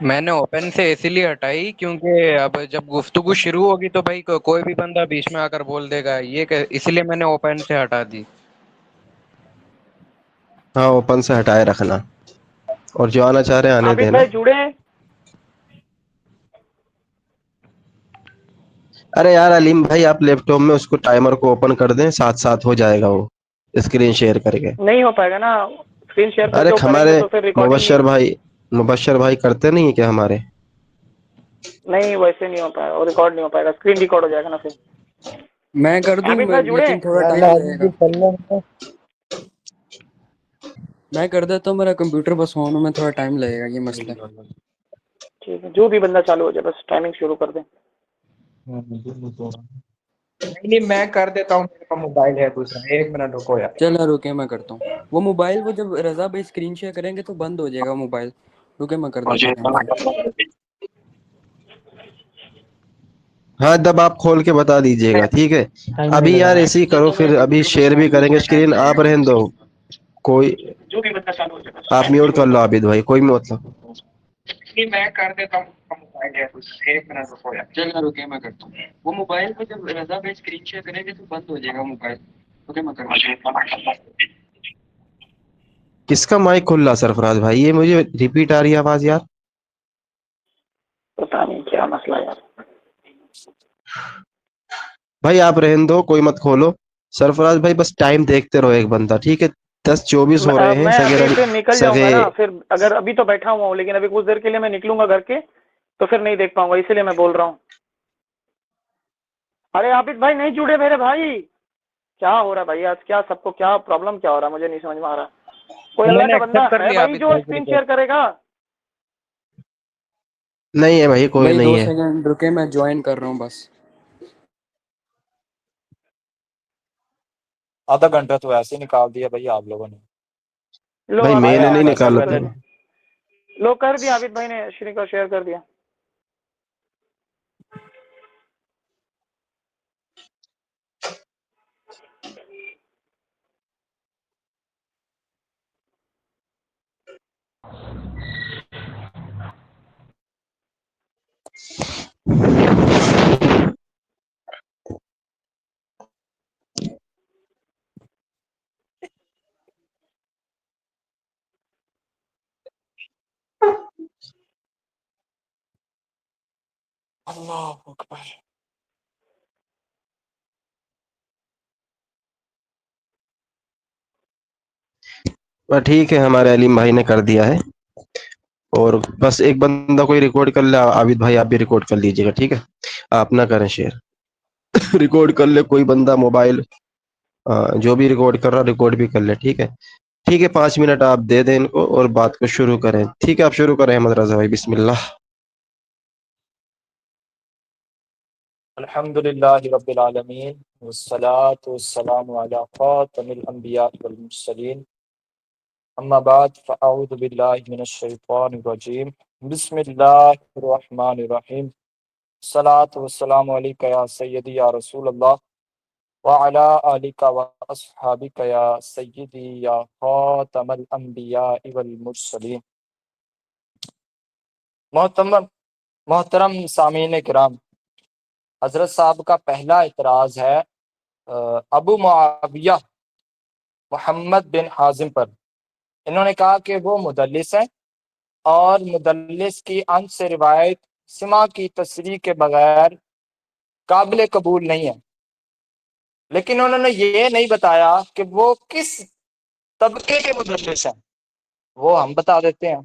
میں نے اوپن سے اسی لیے ہٹائی کیونکہ اب جب گفتگو شروع ہوگی تو بھائی کوئی بھی بندہ بیچ میں آ کر بول دے گا، اسی لیے میں نے اوپن سے ہٹا دی. ہاں اوپن سے ہٹائے رکھنا، اور جو آنا چاہ رہے ہیں آنے عابد دینا. بھائی جڑے ہیں؟ ارے یار علیم بھائی آپ لیپ ٹاپ میں اس کو ٹائمر کو اوپن کر دیں، ساتھ ساتھ ہو جائے گا وہ اسکرین شیئر کر کے. نہیں ہو پائے گا نا، اسکرین شیئر کر ارے کے وہ کریں گے ہمارے تو پھر ریکارڈنگ نہیں. مبشر بھائی کرتے نہیں کیا ہمارے؟ نہیں ویسے نہیں ہو پائے گا، اور ریکارڈ نہیں ہو پائے گا، اسکرین ریکارڈ ہو جائے گا نا پھر. میں کر دوں عابد بھائی جڑے ہیں؟ لیکن تھوڑا ٹائم لگے گا. میں کر دیتا ہوں، میرا کمپیوٹر بس آن میں تھوڑا ٹائم لگے گا، یہ مسئلہ ہے. ٹھیک ہے، جو بھی بندہ چالو ہو جائے بس ٹائمنگ شروع کر دیں. نہیں میں کر دیتا ہوں، میرے پاس موبائل ہے دوسرا. 1 منٹ رکو یار. چلو رکے میں کرتا ہوں. وہ موبائل وہ جب رضا بھائی اسکرین شیئر کریں گے تو بند ہو جائے گا موبائل. رکے میں کر دیتا ہوں یہاں سے. ہاں جب آپ کھول کے بتا دیجئے گا، ٹھیک ہے. ٹائم نہیں ابھی لگا یار رہا. ایسے ہی کرو، پھر ابھی شیئر بھی کریں گے اسکرین. آپ رہن دو، کوئی جو بھی بندہ چالو ہو جائے بس آپ ٹائمنگ میوٹ شروع کر لو عابد بھائی، کوئی مطلب. میں کر دیتا ہوں، موبائل ہے دوسرا. 1 منٹ رکو یار. چلو رکے میں کرتا ہوں. وہ موبائل کو جب رضا بھائی اسکرین شیئر کریں گے تو بند ہو جائے گا موبائل. رکے میں کرتا ہوں. کس کا مائک کھل رہا سرفراز بھائی؟ یہ مجھے ریپیٹ آ رہی ہے آواز یار. پتا نہیں کیا مسئلہ ہے یار. بھائی آپ رہن دو، کوئی مت کھولو. سرفراز بھائی بس ٹائم دیکھتے رہو ایک بندہ، ٹھیک ہے. 10:24 ہو رہے ہیں. میں ابھی پھر نکل جاؤں گا سگے نا، پھر اگر ابھی تو بیٹھا ہوا ہوں لیکن ابھی کچھ دیر کے لیے میں نکلوں گا گھر کے تو پھر نہیں دیکھ پاؤں گا، اسی لیے میں بول رہا ہوں. ارے عابد بھائی نہیں جڑے میرے بھائی، کیا ہو رہا ہے بھائی آج؟ کیا سب کو کیا پرابلم کیا ہو رہا ہے؟ مجھے نہیں سمجھ میں آ رہا. کوئی میں اللہ نے کا بندہ ایکسپٹ کر ہے لیا بھائی عابد جو بھائی کی اسکرین شیئر ریکویسٹ. کرے گا؟ نہیں ہے بھائی، کوئی بھائی نہیں 2 ہے. سیکنڈ رکے، میں جوائن کر رہا ہوں بس. آدھا گھنٹہ تو ایسے ہی نکال دیا بھائی آپ لوگوں نے. لو بھائی عابد میں نے بھائی نہیں نے شیئر نکالا کر تھا. دیا. لو کر دیا عابد بھائی نے، شری کا شیئر کر دیا. اللہ اکبر. ٹھیک ہے، ہمارے علیم بھائی نے کر دیا ہے. اور بس ایک بندہ کوئی ریکارڈ کر لے. عابد بھائی آپ بھی ریکارڈ کر لیجئے گا، ٹھیک ہے. آپ نہ کریں شیئر، ریکارڈ کر لے کوئی بندہ موبائل. جو بھی ریکارڈ کر رہا ریکارڈ بھی کر لے، ٹھیک ہے. ٹھیک ہے 5 منٹ آپ دے دیں ان کو اور بات کو شروع کریں. ٹھیک ہے آپ شروع کریں احمد رضا بھائی، بسم اللہ. الحمد للہ رب العالمین والصلاة والسلام علی خاتم الانبیاء والمرسلین. اما بعد فاعوذ باللہ من الشیطان الرجیم. بسم اللہ الرحمن الرحیم. الصلاة والسلام علیکہ یا سیدی یا رسول اللہ وعلی آلکہ واصحابکہ یا سیدی یا خاتم الانبیاء والمرسلین. محترم سامعین کرام، حضرت صاحب کا پہلا اعتراض ہے ابو معاویہ محمد بن حازم پر. انہوں نے کہا کہ وہ مدلس ہیں اور مدلس کی ان سے روایت سما کی تصریح کے بغیر قابل قبول نہیں ہے. لیکن انہوں نے یہ نہیں بتایا کہ وہ کس طبقے کے مدلس ہیں. وہ ہم بتا دیتے ہیں.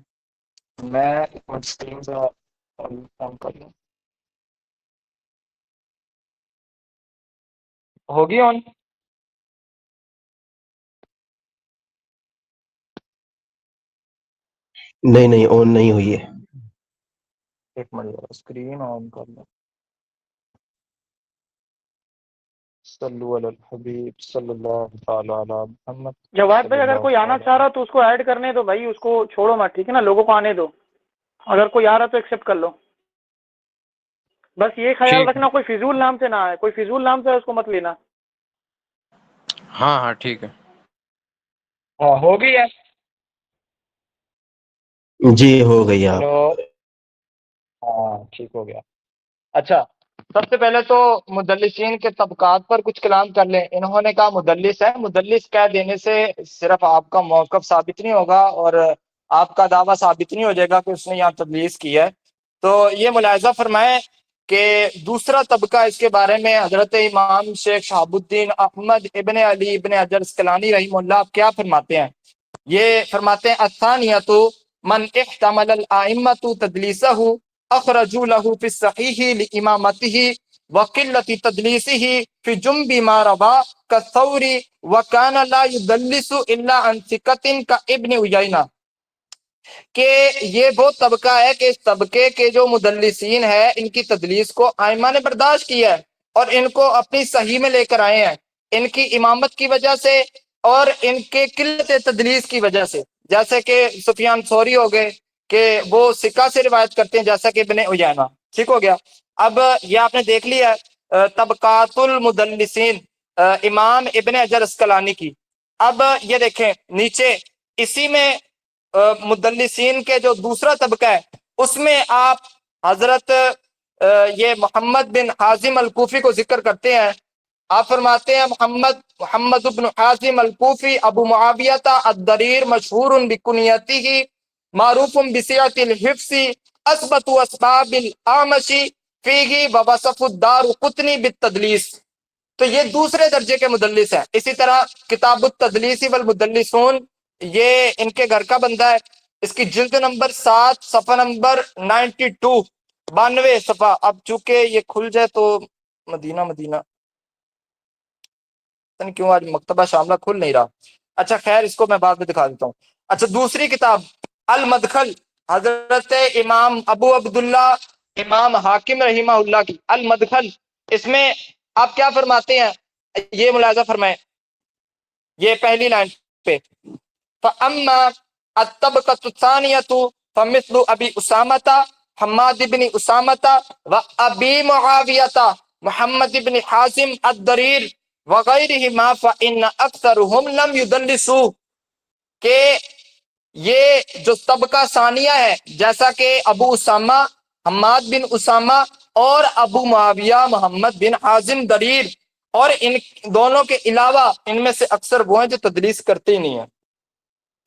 میں اسکرین کا آن کر لوں. ہوگی آن؟ نہیں آن نہیں ہوئی ہے. ایک منٹ اسکرین آن کر لوں. صلو علی الحبیب صلی اللہ تعالی علی محمد جواد صلی بھائی اگر اللہ کوئی آنا تعالی چاہ رہا علی. تو اس کو ایڈ کرنے دو بھائی، اس کو چھوڑو مت، ٹھیک ہے نا. لوگوں کو آنے دو، اگر کوئی آ رہا تو ایکسیپٹ کر لو. بس یہ خیال ٹھیک. رکھنا کوئی فضول نام سے نہ آئے، کوئی فضول نام سے ہے اس کو مت لینا. ہاں ہاں ٹھیک ہے. ہاں ہوگی ہے. جی ہو گئی آپ. ہلو ہاں ٹھیک ہو گیا. اچھا سب سے پہلے تو مدلسین کے طبقات پر کچھ کلام کر لیں. انہوں نے کہا مدلس ہے. مدلس کہہ دینے سے صرف آپ کا موقف ثابت نہیں ہوگا اور آپ کا دعویٰ ثابت نہیں ہو جائے گا کہ اس نے یہاں تدلیس کی ہے. تو یہ ملاحظہ فرمائیں کہ دوسرا طبقہ اس کے بارے میں حضرت امام شیخ شہاب الدین احمد ابن علی ابن حجر اسقلانی رحمہ اللہ آپ کیا فرماتے ہیں؟ یہ فرماتے ہیں الثانیۃ من احتمل الائمۃ تدلیسہ اخرجوا له في الصحيح لامامته وقلة تدليسه في جنب ما روى كالثور وكان لا يدلس الا عن ثقة كابن عيينة. کہ یہ وہ طبقہ ہے کہ اس طبقے کے جو مدلسین ہیں ان کی تدلیس کو ائمہ نے برداشت کیا ہے اور ان کو اپنی صحیح میں لے کر آئے ہیں ان کی امامت کی وجہ سے اور ان کے قلت تدلیس کی وجہ سے. جیسے کہ سفیان ثوری ہو گئے کہ وہ ثقہ سے روایت کرتے ہیں جیسا کہ ابن عیینہ. ٹھیک ہو گیا. اب یہ آپ نے دیکھ لیا طبقات المدلسین امام ابن حجر اسقلانی کی. اب یہ دیکھیں نیچے اسی میں مدلسین کے جو دوسرا طبقہ ہے اس میں آپ حضرت یہ محمد بن حازم الکوفی کو ذکر کرتے ہیں. آپ فرماتے ہیں محمد بن حازم الکوفی ابو معاویہ الضریر مشہور بکنیتہ معروف بسعۃ الحفظ اثبت اسباب الاعمش فیہ ووصف الدار قطنی بالتدلیس. تو یہ دوسرے درجے کے مدلس ہیں. اسی طرح کتاب التدلیس والمدلسون یہ ان کے گھر کا بندہ ہے. اس کی جلد نمبر 7 صفحہ نمبر 92 92 صفحہ. اب چونکہ یہ کھل جائے تو مدینہ پتہ نہیں کیوں آج مکتبہ شاملہ کھل نہیں رہا. اچھا خیر اس کو میں بعد میں دکھا دیتا ہوں. اچھا دوسری کتاب المدخل حضرت امام ابو عبداللہ امام حاکم رحمہ اللہ کی المدخل. اس میں آپ کیا فرماتے ہیں یہ ملاحظہ فرمائیں. یہ پہلی لائن پہ فَأَمَّا الطَّبْقَةُ الثَّانِيَةُ فَمِثْلُ أَبِي أُسَامَةَ حماد بن اسامة وأبي معاوية محمد بن حازم الضرير وغيرهما فإن أكثرهم لم يدلسوا. کہ یہ جو طبقہ ثانیہ ہے جیسا کہ ابو اسامہ حماد بن اسامہ اور ابو معاویہ محمد بن حازم ضریر اور ان دونوں کے علاوہ ان میں سے اکثر وہ ہیں جو تدلیس کرتے ہی نہیں ہیں.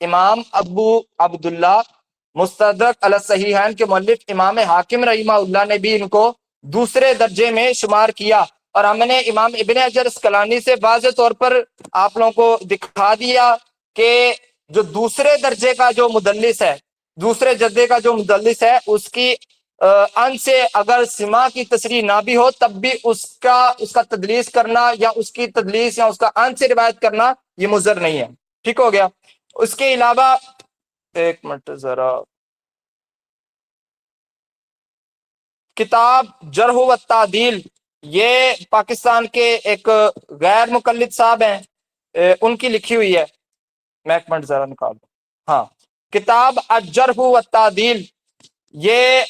امام ابو عبداللہ مستدرک علی الصحیحین کے مؤلف امام حاکم رحمہ اللہ نے بھی ان کو دوسرے درجے میں شمار کیا اور ہم نے امام ابن حجر اسقلانی سے واضح طور پر آپ لوگوں کو دکھا دیا کہ جو دوسرے درجے کا جو مدلس ہے دوسرے درجے کا جو مدلس ہے اس کی ان سے اگر سما کی تصریح نہ بھی ہو تب بھی اس کا تدلیس کرنا یا اس کی تدلیس یا اس کا ان سے روایت کرنا یہ مضر نہیں ہے. ٹھیک ہو گیا. اس کے علاوہ ایک منٹ ذرا کتاب جرح و تعدیل یہ پاکستان کے ایک غیر مقلد صاحب ہیں ان کی لکھی ہوئی ہے. میں ایک منٹ ذرا نکال دوں. ہاں کتاب الجرح و تعدیل یہ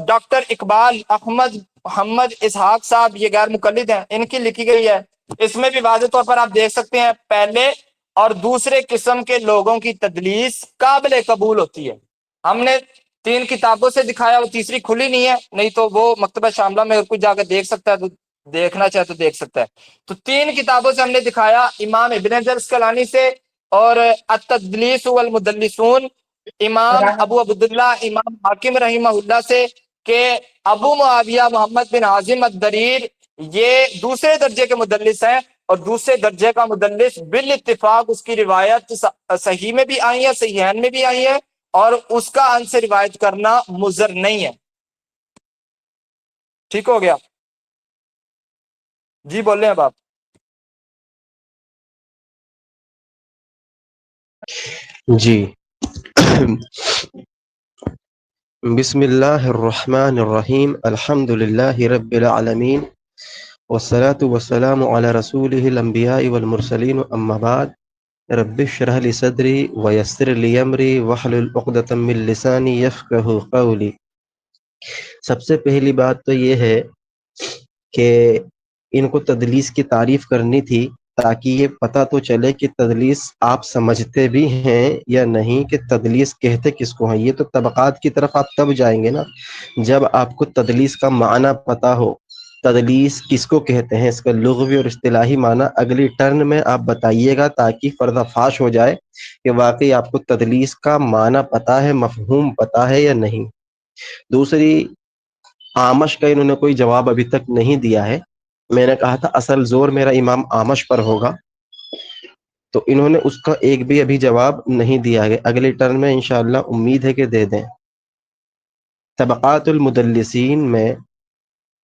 ڈاکٹر اقبال احمد محمد اسحاق صاحب یہ غیر مقلد ہیں ان کی لکھی گئی ہے. اس میں بھی واضح طور پر آپ دیکھ سکتے ہیں پہلے اور دوسرے قسم کے لوگوں کی تدلیس قابل قبول ہوتی ہے. ہم نے 3 کتابوں سے دکھایا وہ تیسری کھلی نہیں ہے نہیں تو وہ مکتبہ شاملہ میں اگر کوئی جا کے دیکھ سکتا ہے تو دیکھنا چاہے تو دیکھ سکتا ہے. تو 3 کتابوں سے ہم نے دکھایا امام ابن حجر اسقلانی سے اور التدلیس والمدلسون امام ابو عبداللہ امام حاکم رحمہ اللہ سے کہ ابو معاویہ محمد بن حازم الضریر یہ دوسرے درجے کے مدلس ہیں اور دوسرے درجے کا مدلس بالاتفاق اس کی روایت صحیح میں بھی آئی ہے صحیحین میں بھی آئی ہے اور اس کا ان سے روایت کرنا مضر نہیں ہے. ٹھیک ہو گیا. جی بول رہے ہیں آپ. جی بسم اللہ الرحمن الرحیم الحمد للہ رب العالمین والصلاة والسلام علی رسولہ الانبیاء والمرسلین اما بعد رب اشرح لی صدری ویسر لی امری واحلل عقدۃ من لسانی یفقہوا قولی. سب سے پہلی بات تو یہ ہے کہ ان کو تدلیس کی تعریف کرنی تھی تاکہ یہ پتہ تو چلے کہ تدلیس آپ سمجھتے بھی ہیں یا نہیں، کہ تدلیس کہتے کس کو ہیں۔ یہ تو طبقات کی طرف آپ تب جائیں گے نا جب آپ کو تدلیس کا معنی پتہ ہو، تدلیس کس کو کہتے ہیں، اس کا لغوی اور اصطلاحی معنی اگلی ٹرن میں آپ بتائیے گا، تاکہ پردہ فاش ہو جائے کہ واقعی آپ کو تدلیس کا معنی پتہ ہے، مفہوم پتہ ہے یا نہیں۔ دوسری، آمش کا انہوں نے کوئی جواب ابھی تک نہیں دیا ہے۔ میں نے کہا تھا اصل زور میرا امام آمش پر ہوگا، تو انہوں نے اس کا ایک بھی ابھی جواب نہیں دیا ہے۔ اگلی ٹرن میں انشاءاللہ امید ہے کہ دے دیں۔ طبقات المدلسین میں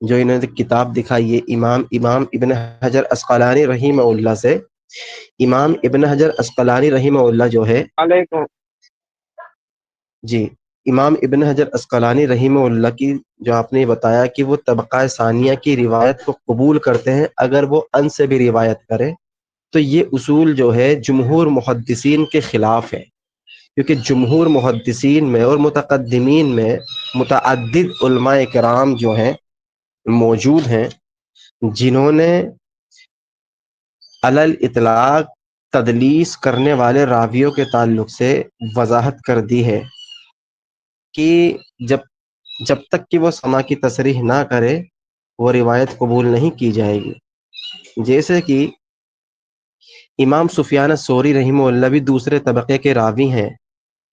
جو انہوں نے کتاب دکھائی ہے امام ابن حجر اسقلانی رحمہ اللہ سے، امام ابن حجر اسقلانی رحمہ اللہ جو ہے، علیکم جی، امام ابن حجر اسقلانی رحمہ اللہ کی جو آپ نے بتایا کہ وہ طبقہ ثانیہ کی روایت کو قبول کرتے ہیں اگر وہ ان سے بھی روایت کرے، تو یہ اصول جو ہے جمہور محدثین کے خلاف ہے، کیونکہ جمہور محدثین میں اور متقدمین میں متعدد علماء کرام جو ہیں موجود ہیں جنہوں نے علی الاطلاق تدلیس کرنے والے راویوں کے تعلق سے وضاحت کر دی ہے کہ جب تک کہ وہ سما کی تصریح نہ کرے وہ روایت قبول نہیں کی جائے گی۔ جیسے کہ امام سفیان الثوری رحمہ اللہ بھی دوسرے طبقے کے راوی ہیں،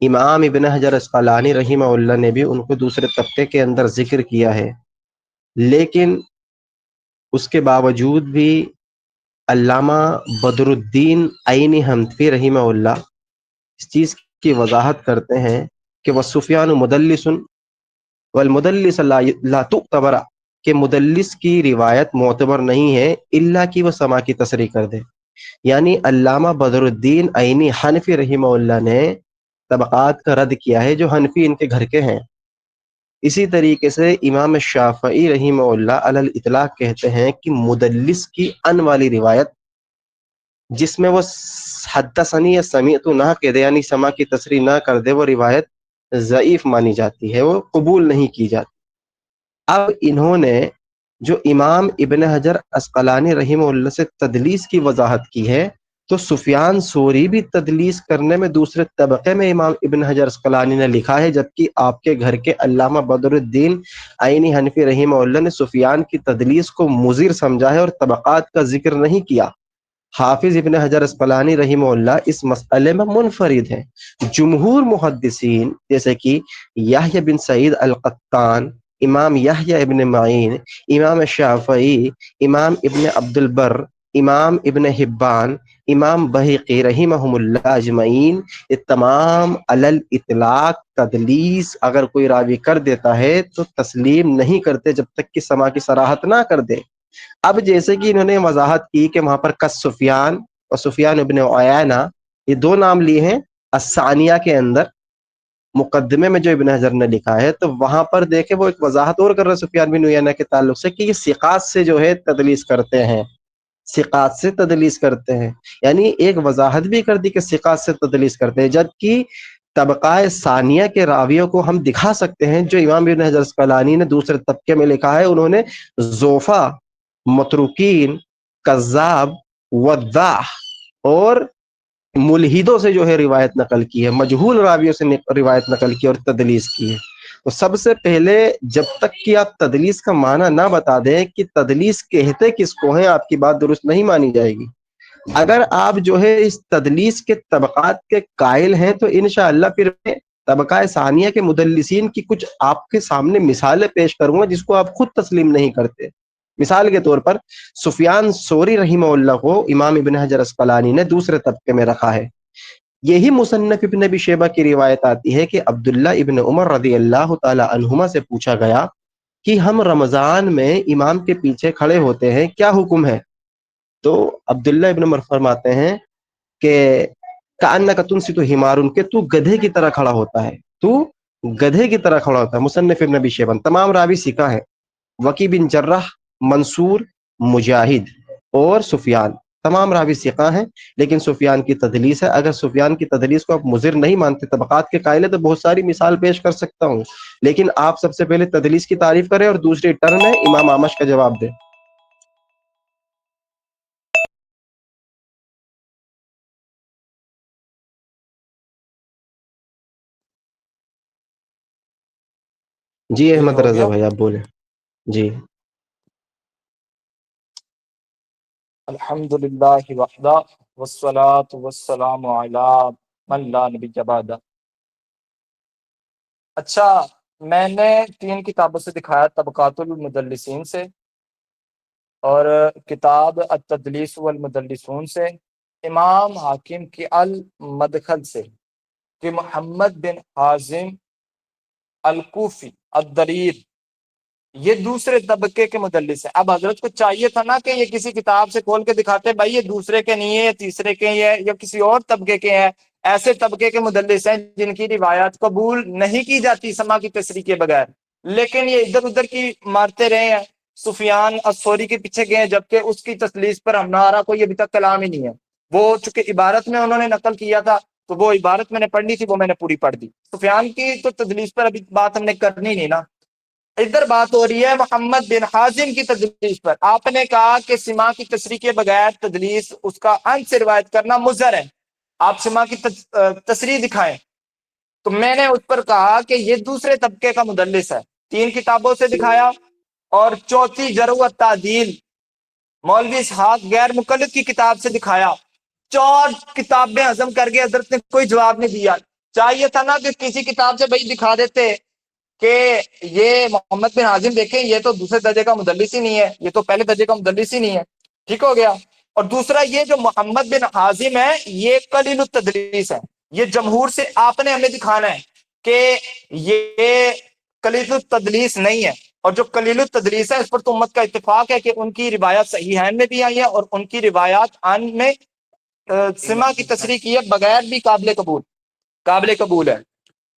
امام ابن حجر اسقلانی رحمہ اللہ نے بھی ان کو دوسرے طبقے کے اندر ذکر کیا ہے، لیکن اس کے باوجود بھی علامہ بدر الدین عینی حنفی رحمہ اللہ اس چیز کی وضاحت کرتے ہیں کہ وہ سفیان مدلس والمدلس لا تعتبر، کہ مدلس کی روایت معتبر نہیں ہے الا کہ وہ سما کی تصریح کر دے۔ یعنی علامہ بدر الدین عینی حنفی رحمہ اللہ نے طبقات کا رد کیا ہے جو حنفی ان کے گھر کے ہیں۔ اسی طریقے سے امام شافعی رحمہ اللہ علی الاطلاق کہتے ہیں کہ مدلس کی ان والی روایت جس میں وہ حدثنی یا سمیعت نہ کہہ دے، یعنی سما کی تصریح نہ کر دے، وہ روایت ضعیف مانی جاتی ہے، وہ قبول نہیں کی جاتی۔ اب انہوں نے جو امام ابن حجر اسقلانی رحمہ اللہ سے تدلیس کی وضاحت کی ہے، تو سفیان ثوری بھی تدلیس کرنے میں دوسرے طبقے میں امام ابن حجر اسقلانی نے لکھا ہے، جبکہ آپ کے گھر کے علامہ بدر الدین عینی حنفی رحمہ اللہ نے سفیان کی تدلیس کو مضر سمجھا ہے اور طبقات کا ذکر نہیں کیا۔ حافظ ابن حجر اسقلانی رحمہ اللہ اس مسئلے میں منفرد ہیں۔ جمہور محدثین جیسے کہ یحییٰ بن سعید القطان، امام یحییٰ ابن معین، امام شافعی، امام ابن عبد البر، امام ابن حبان، امام بہقی رحمہم اللہ اجمعین، یہ تمام علی الاطلاق تدلیس اگر کوئی راوی کر دیتا ہے تو تسلیم نہیں کرتے جب تک کہ سما کی صراحت نہ کر دے۔ اب جیسے کہ انہوں نے وضاحت کی کہ وہاں پر کس سفیان اور سفیان ابن عیینہ، یہ دو نام لیے ہیں الثانیہ کے اندر، مقدمے میں جو ابن حجر نے لکھا ہے، تو وہاں پر دیکھیں وہ ایک وضاحت اور کر رہے سفیان بن عیینہ کے تعلق سے کہ یہ ثقات سے جو ہے تدلیس کرتے ہیں، ثقات سے تدلیس کرتے ہیں، یعنی ایک وضاحت بھی کر دی کہ ثقات سے تدلیس کرتے ہیں، جبکہ طبقہ ثانیہ کے راویوں کو ہم دکھا سکتے ہیں جو امام ابن حجر اسقلانی نے دوسرے طبقے میں لکھا ہے، انہوں نے ضعفاء، متروکین، کذاب، وضاح اور ملحدوں سے جو ہے روایت نقل کی ہے، مجہول راویوں سے روایت نقل کی اور تدلیس کی ہے۔ تو سب سے پہلے جب تک کہ آپ تدلیس کا معنی نہ بتا دیں کہ تدلیس کہتے کس کو ہیں، آپ کی بات درست نہیں مانی جائے گی۔ اگر آپ جو ہے اس تدلیس کے طبقات کے قائل ہیں تو انشاءاللہ پھر میں طبقہ ثانیہ کے مدلسین کی کچھ آپ کے سامنے مثالیں پیش کروں گا جس کو آپ خود تسلیم نہیں کرتے۔ مثال کے طور پر سفیان ثوری رحمہ اللہ کو امام ابن حجر اسقلانی نے دوسرے طبقے میں رکھا ہے۔ یہی مصنف ابن ابی شیبہ کی روایت آتی ہے کہ عبداللہ ابن عمر رضی اللہ تعالی عنہما سے پوچھا گیا کہ ہم رمضان میں امام کے پیچھے کھڑے ہوتے ہیں، کیا حکم ہے؟ تو عبداللہ ابن عمر فرماتے ہیں کہ کأنک تنصت حمار، کہ تو گدھے کی طرح کھڑا ہوتا ہے، تو گدھے کی طرح کھڑا ہوتا ہے۔ مصنف ابن ابی شیبہ، تمام راوی ثقہ ہیں، وکی بن جرح، منصور، مجاہد اور سفیان، تمام راوی ثقہ ہیں، لیکن سفیان کی تدلیس ہے۔ اگر سفیان کی تدلیس کو آپ مضر نہیں مانتے، طبقات کے قائل ہیں، تو بہت ساری مثال پیش کر سکتا ہوں، لیکن آپ سب سے پہلے تدلیس کی تعریف کریں اور دوسری ٹرن میں امام اعمش کا جواب دیں۔ جی جی احمد ہو رضا گیا. بھائی آپ بولیں. جی الحمد للہ وحدہ والصلاة والسلام علی من لا نبی بعدہ. اچھا، میں نے 3 کتابوں سے دکھایا، طبقات المدلسین سے، اور کتاب التدلیس والمدلسون سے، امام حاکم کی المدخل سے، کہ محمد بن حازم الکوفی الدریر یہ دوسرے طبقے کے مدلس ہیں. اب حضرت کو چاہیے تھا نا کہ یہ کسی کتاب سے کھول کے دکھاتے بھائی یہ دوسرے کے نہیں ہے، یا تیسرے کے ہیں، یا کسی اور طبقے کے ہیں. ایسے طبقے کے مدلس ہیں جن کی روایات قبول نہیں کی جاتی سما کی تصریح کے بغیر، لیکن یہ ادھر ادھر کی مارتے رہے ہیں. سفیان الثوری کے پیچھے گئے ہیں، جبکہ اس کی تثلیث پر ہمارا کوئی ابھی تک کلام ہی نہیں ہے. وہ چونکہ عبارت میں انہوں نے نقل کیا تھا تو وہ عبارت میں نے پڑھنی تھی، وہ میں نے پوری پڑھ دی. سفیان کی تو تدلیس پر ابھی بات ہم نے کرنی نہیں نا. ادھر بات ہو رہی ہے محمد بن حازم کی تدلیس پر. آپ نے کہا کہ سما کی تصریح کے بغیر تدلیس اس کا ان سے روایت کرنا مضر ہے، آپ سما کی تصریح دکھائیں. تو میں نے اس پر کہا کہ یہ دوسرے طبقے کا مدلس ہے. 3 کتابوں سے دکھایا، اور چوتھی جرح و تعدیل مولوی اسحاق غیر مقلد کی کتاب سے دکھایا. 4 کتابیں ہضم کر کے حضرت نے کوئی جواب نہیں دیا. چاہیے تھا نا کہ کسی کتاب سے بھائی دکھا دیتے کہ یہ محمد بن حازم دیکھیں یہ تو دوسرے درجے کا مدلس ہی نہیں ہے، یہ تو پہلے درجے کا مدلس ہی نہیں ہے. ٹھیک ہو گیا. اور دوسرا یہ جو محمد بن حازم ہے یہ قلیل التدلیس ہے. یہ جمہور سے آپ نے ہمیں دکھانا ہے کہ یہ قلیل التدلیس نہیں ہے. اور جو قلیل التدلیس ہے اس پر تو امت کا اتفاق ہے کہ ان کی روایات صحیحین میں بھی آئی ہیں، اور ان کی روایات ان میں سما کی تصریح کی ہے بغیر بھی قابل قبول ہے.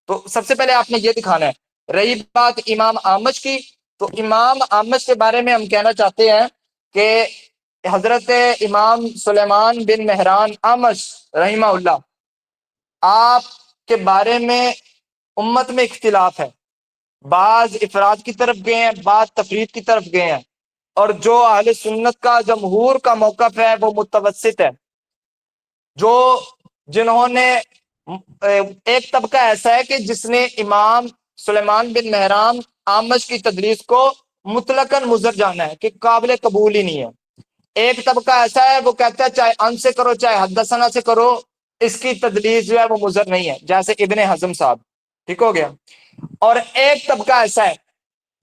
تو سب سے پہلے آپ نے یہ دکھانا ہے. رہی بات امام اعمش کی، تو امام اعمش کے بارے میں ہم کہنا چاہتے ہیں کہ حضرت امام سلیمان بن مہران اعمش رحمہ اللہ، آپ کے بارے میں امت میں اختلاف ہے. بعض افراد کی طرف گئے ہیں، بعض تفرید کی طرف گئے ہیں، اور جو اہل سنت کا جمہور کا موقف ہے وہ متوسط ہے. جنہوں نے ایک طبقہ ایسا ہے کہ جس نے امام سلیمان بن مہران اعمش کی تدلیس کو مطلقاً مضر جانا ہے کہ قابل قبول ہی نہیں ہے. ایک طبقہ ایسا ہے وہ کہتا ہے چاہے ان سے کرو چاہے حدثنا سے کرو، اس کی تدلیس جو ہے وہ مضر نہیں ہے، جیسے ابن حزم صاحب. ٹھیک ہو گیا. اور ایک طبقہ ایسا ہے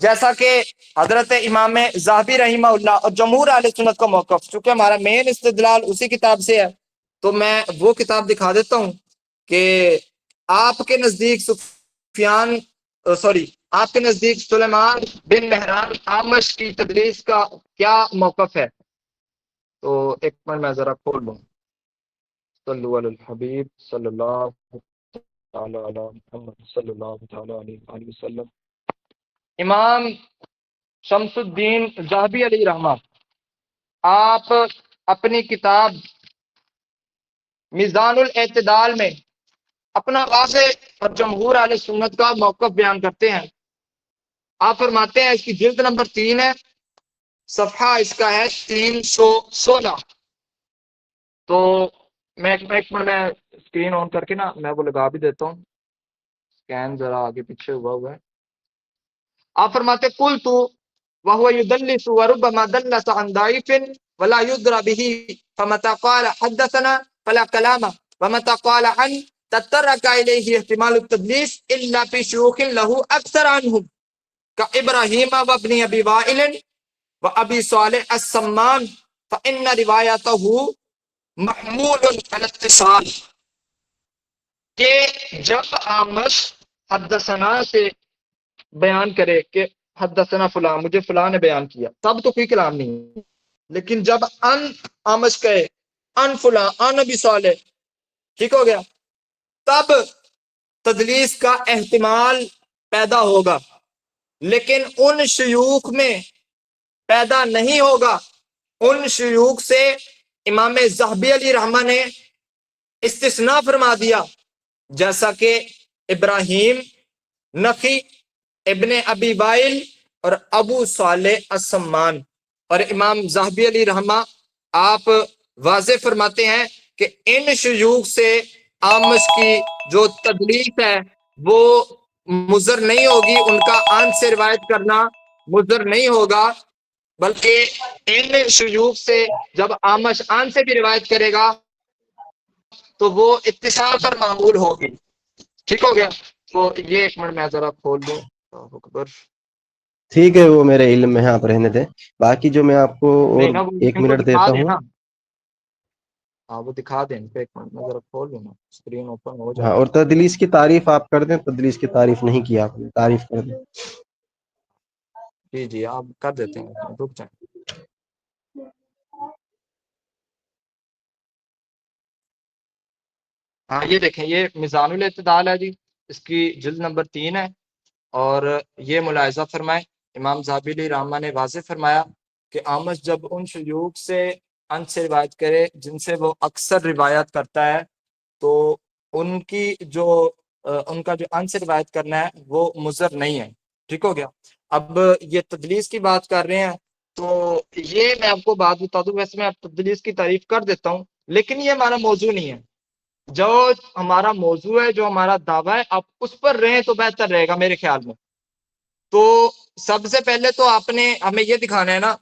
جیسا کہ حضرت امام ذہبی رحمہ اللہ اور جمہور اہل سنت کا موقف، چونکہ ہمارا مین استدلال اسی کتاب سے ہے تو میں وہ کتاب دکھا دیتا ہوں کہ آپ کے نزدیک آپ کے نزدیک سلیمان بن مہران اعمش کی تدلیس کا کیا موقف ہے. تو ایک منٹ میں ذرا کھول لوں. صلو علی الحبیب صلی اللہ تعالی علی محمد صلی اللہ تعالی علیہ وسلم. امام شمس الدین ذہبی علیہ رحمہ، آپ اپنی کتاب میزان الاعتدال میں اپنا واضح اور جمہور اہل سنت کا موقف بیان کرتے ہیں. آپ فرماتے ہیں، اس کی جلد نمبر 3 ہے، صفحہ اس کا ہے 316. تو میں ایک منٹ میں اسکرین آن کر کے نا میں وہ لگا بھی دیتا ہوں، اسکین ذرا آگے پیچھے ہوا ہے. آپ فرماتے کل تو وهو يدلس وربما دلس عن ضعيف ولا يدرى به فمتى قال حدثنا فلا كلام ومتى قال عن تترك اليه احتمال التدليس الا في شيوخ له اكثر عنهم كابراهيم وابن ابي وائل وابي صالح السمان فان روايته محمول على الاتصال. کہ جب اعمش حدثنا سے بیان کرے کہ حدثنا فلاں، مجھے فلاں نے بیان کیا، تب تو کوئی کلام نہیں ہے. لیکن جب ان اعمش کہے ان فلاں ان ابی صالح، ٹھیک ہو گیا، تب تدلیس کا احتمال پیدا ہوگا. لیکن ان شیوخ میں پیدا نہیں ہوگا. ان شیوخ سے امام ذہبی علی رحمہ نے استثناء فرما دیا، جیسا کہ ابراہیم نخی، ابن ابی وائل اور ابو صالح السمان. اور امام ذہبی علی رحمہ آپ واضح فرماتے ہیں کہ ان شیوخ سے اعمش کی جو تدلیس ہے وہ مضر نہیں ہوگی، ان کا آن سے روایت کرنا مضر نہیں ہوگا، بلکہ ان شیوخ سے جب آمش آن سے بھی روایت کرے گا تو وہ اتصال پر معمول ہوگی. ٹھیک ہو گیا؟ تو یہ ایک منٹ میں ذرا کھول دوں. اللہ اکبر. ٹھیک ہے، وہ میرے علم میں ہے، آپ رہنے دیں. باقی جو میں آپ کو نہیں اور نا، وہ 1 ان کو منٹ دکھا دیتا دیں ہوں. نا. ہاں وہ دکھا دیں. ایک منٹ میں ذرا کھول لوں نا، اسکرین اوپن ہو ہاں، جائے. اور تدلیس کی تعریف آپ کر دیں. تدلیس کی تعریف نہیں کی آپ نے، تعریف کر دیں. جی جی آپ کر دیتے ہیں، رک جائیں. ہاں یہ دیکھیں، یہ میزان الاعتدال ہے جی، اس کی جلد نمبر 3 ہے. اور یہ ملاحظہ فرمائیں، امام ذہبی رحمہ نے واضح فرمایا کہ آمش جب ان شیوخ سے ان سے روایت کرے جن سے وہ اکثر روایت کرتا ہے، تو ان کی جو ان کا جو ان سے روایت کرنا ہے وہ مضر نہیں ہے. ٹھیک ہو گیا؟ اب یہ تدلیس کی بات کر رہے ہیں، تو یہ میں آپ کو بات بتا دوں. ویسے میں آپ تدلیس کی تعریف کر دیتا ہوں، لیکن یہ ہمارا موضوع نہیں ہے. جو ہمارا موضوع ہے، جو ہمارا دعویٰ ہے، آپ اس پر رہیں تو بہتر رہے گا میرے خیال میں. تو سب سے پہلے تو آپ نے ہمیں یہ دکھانا ہے نا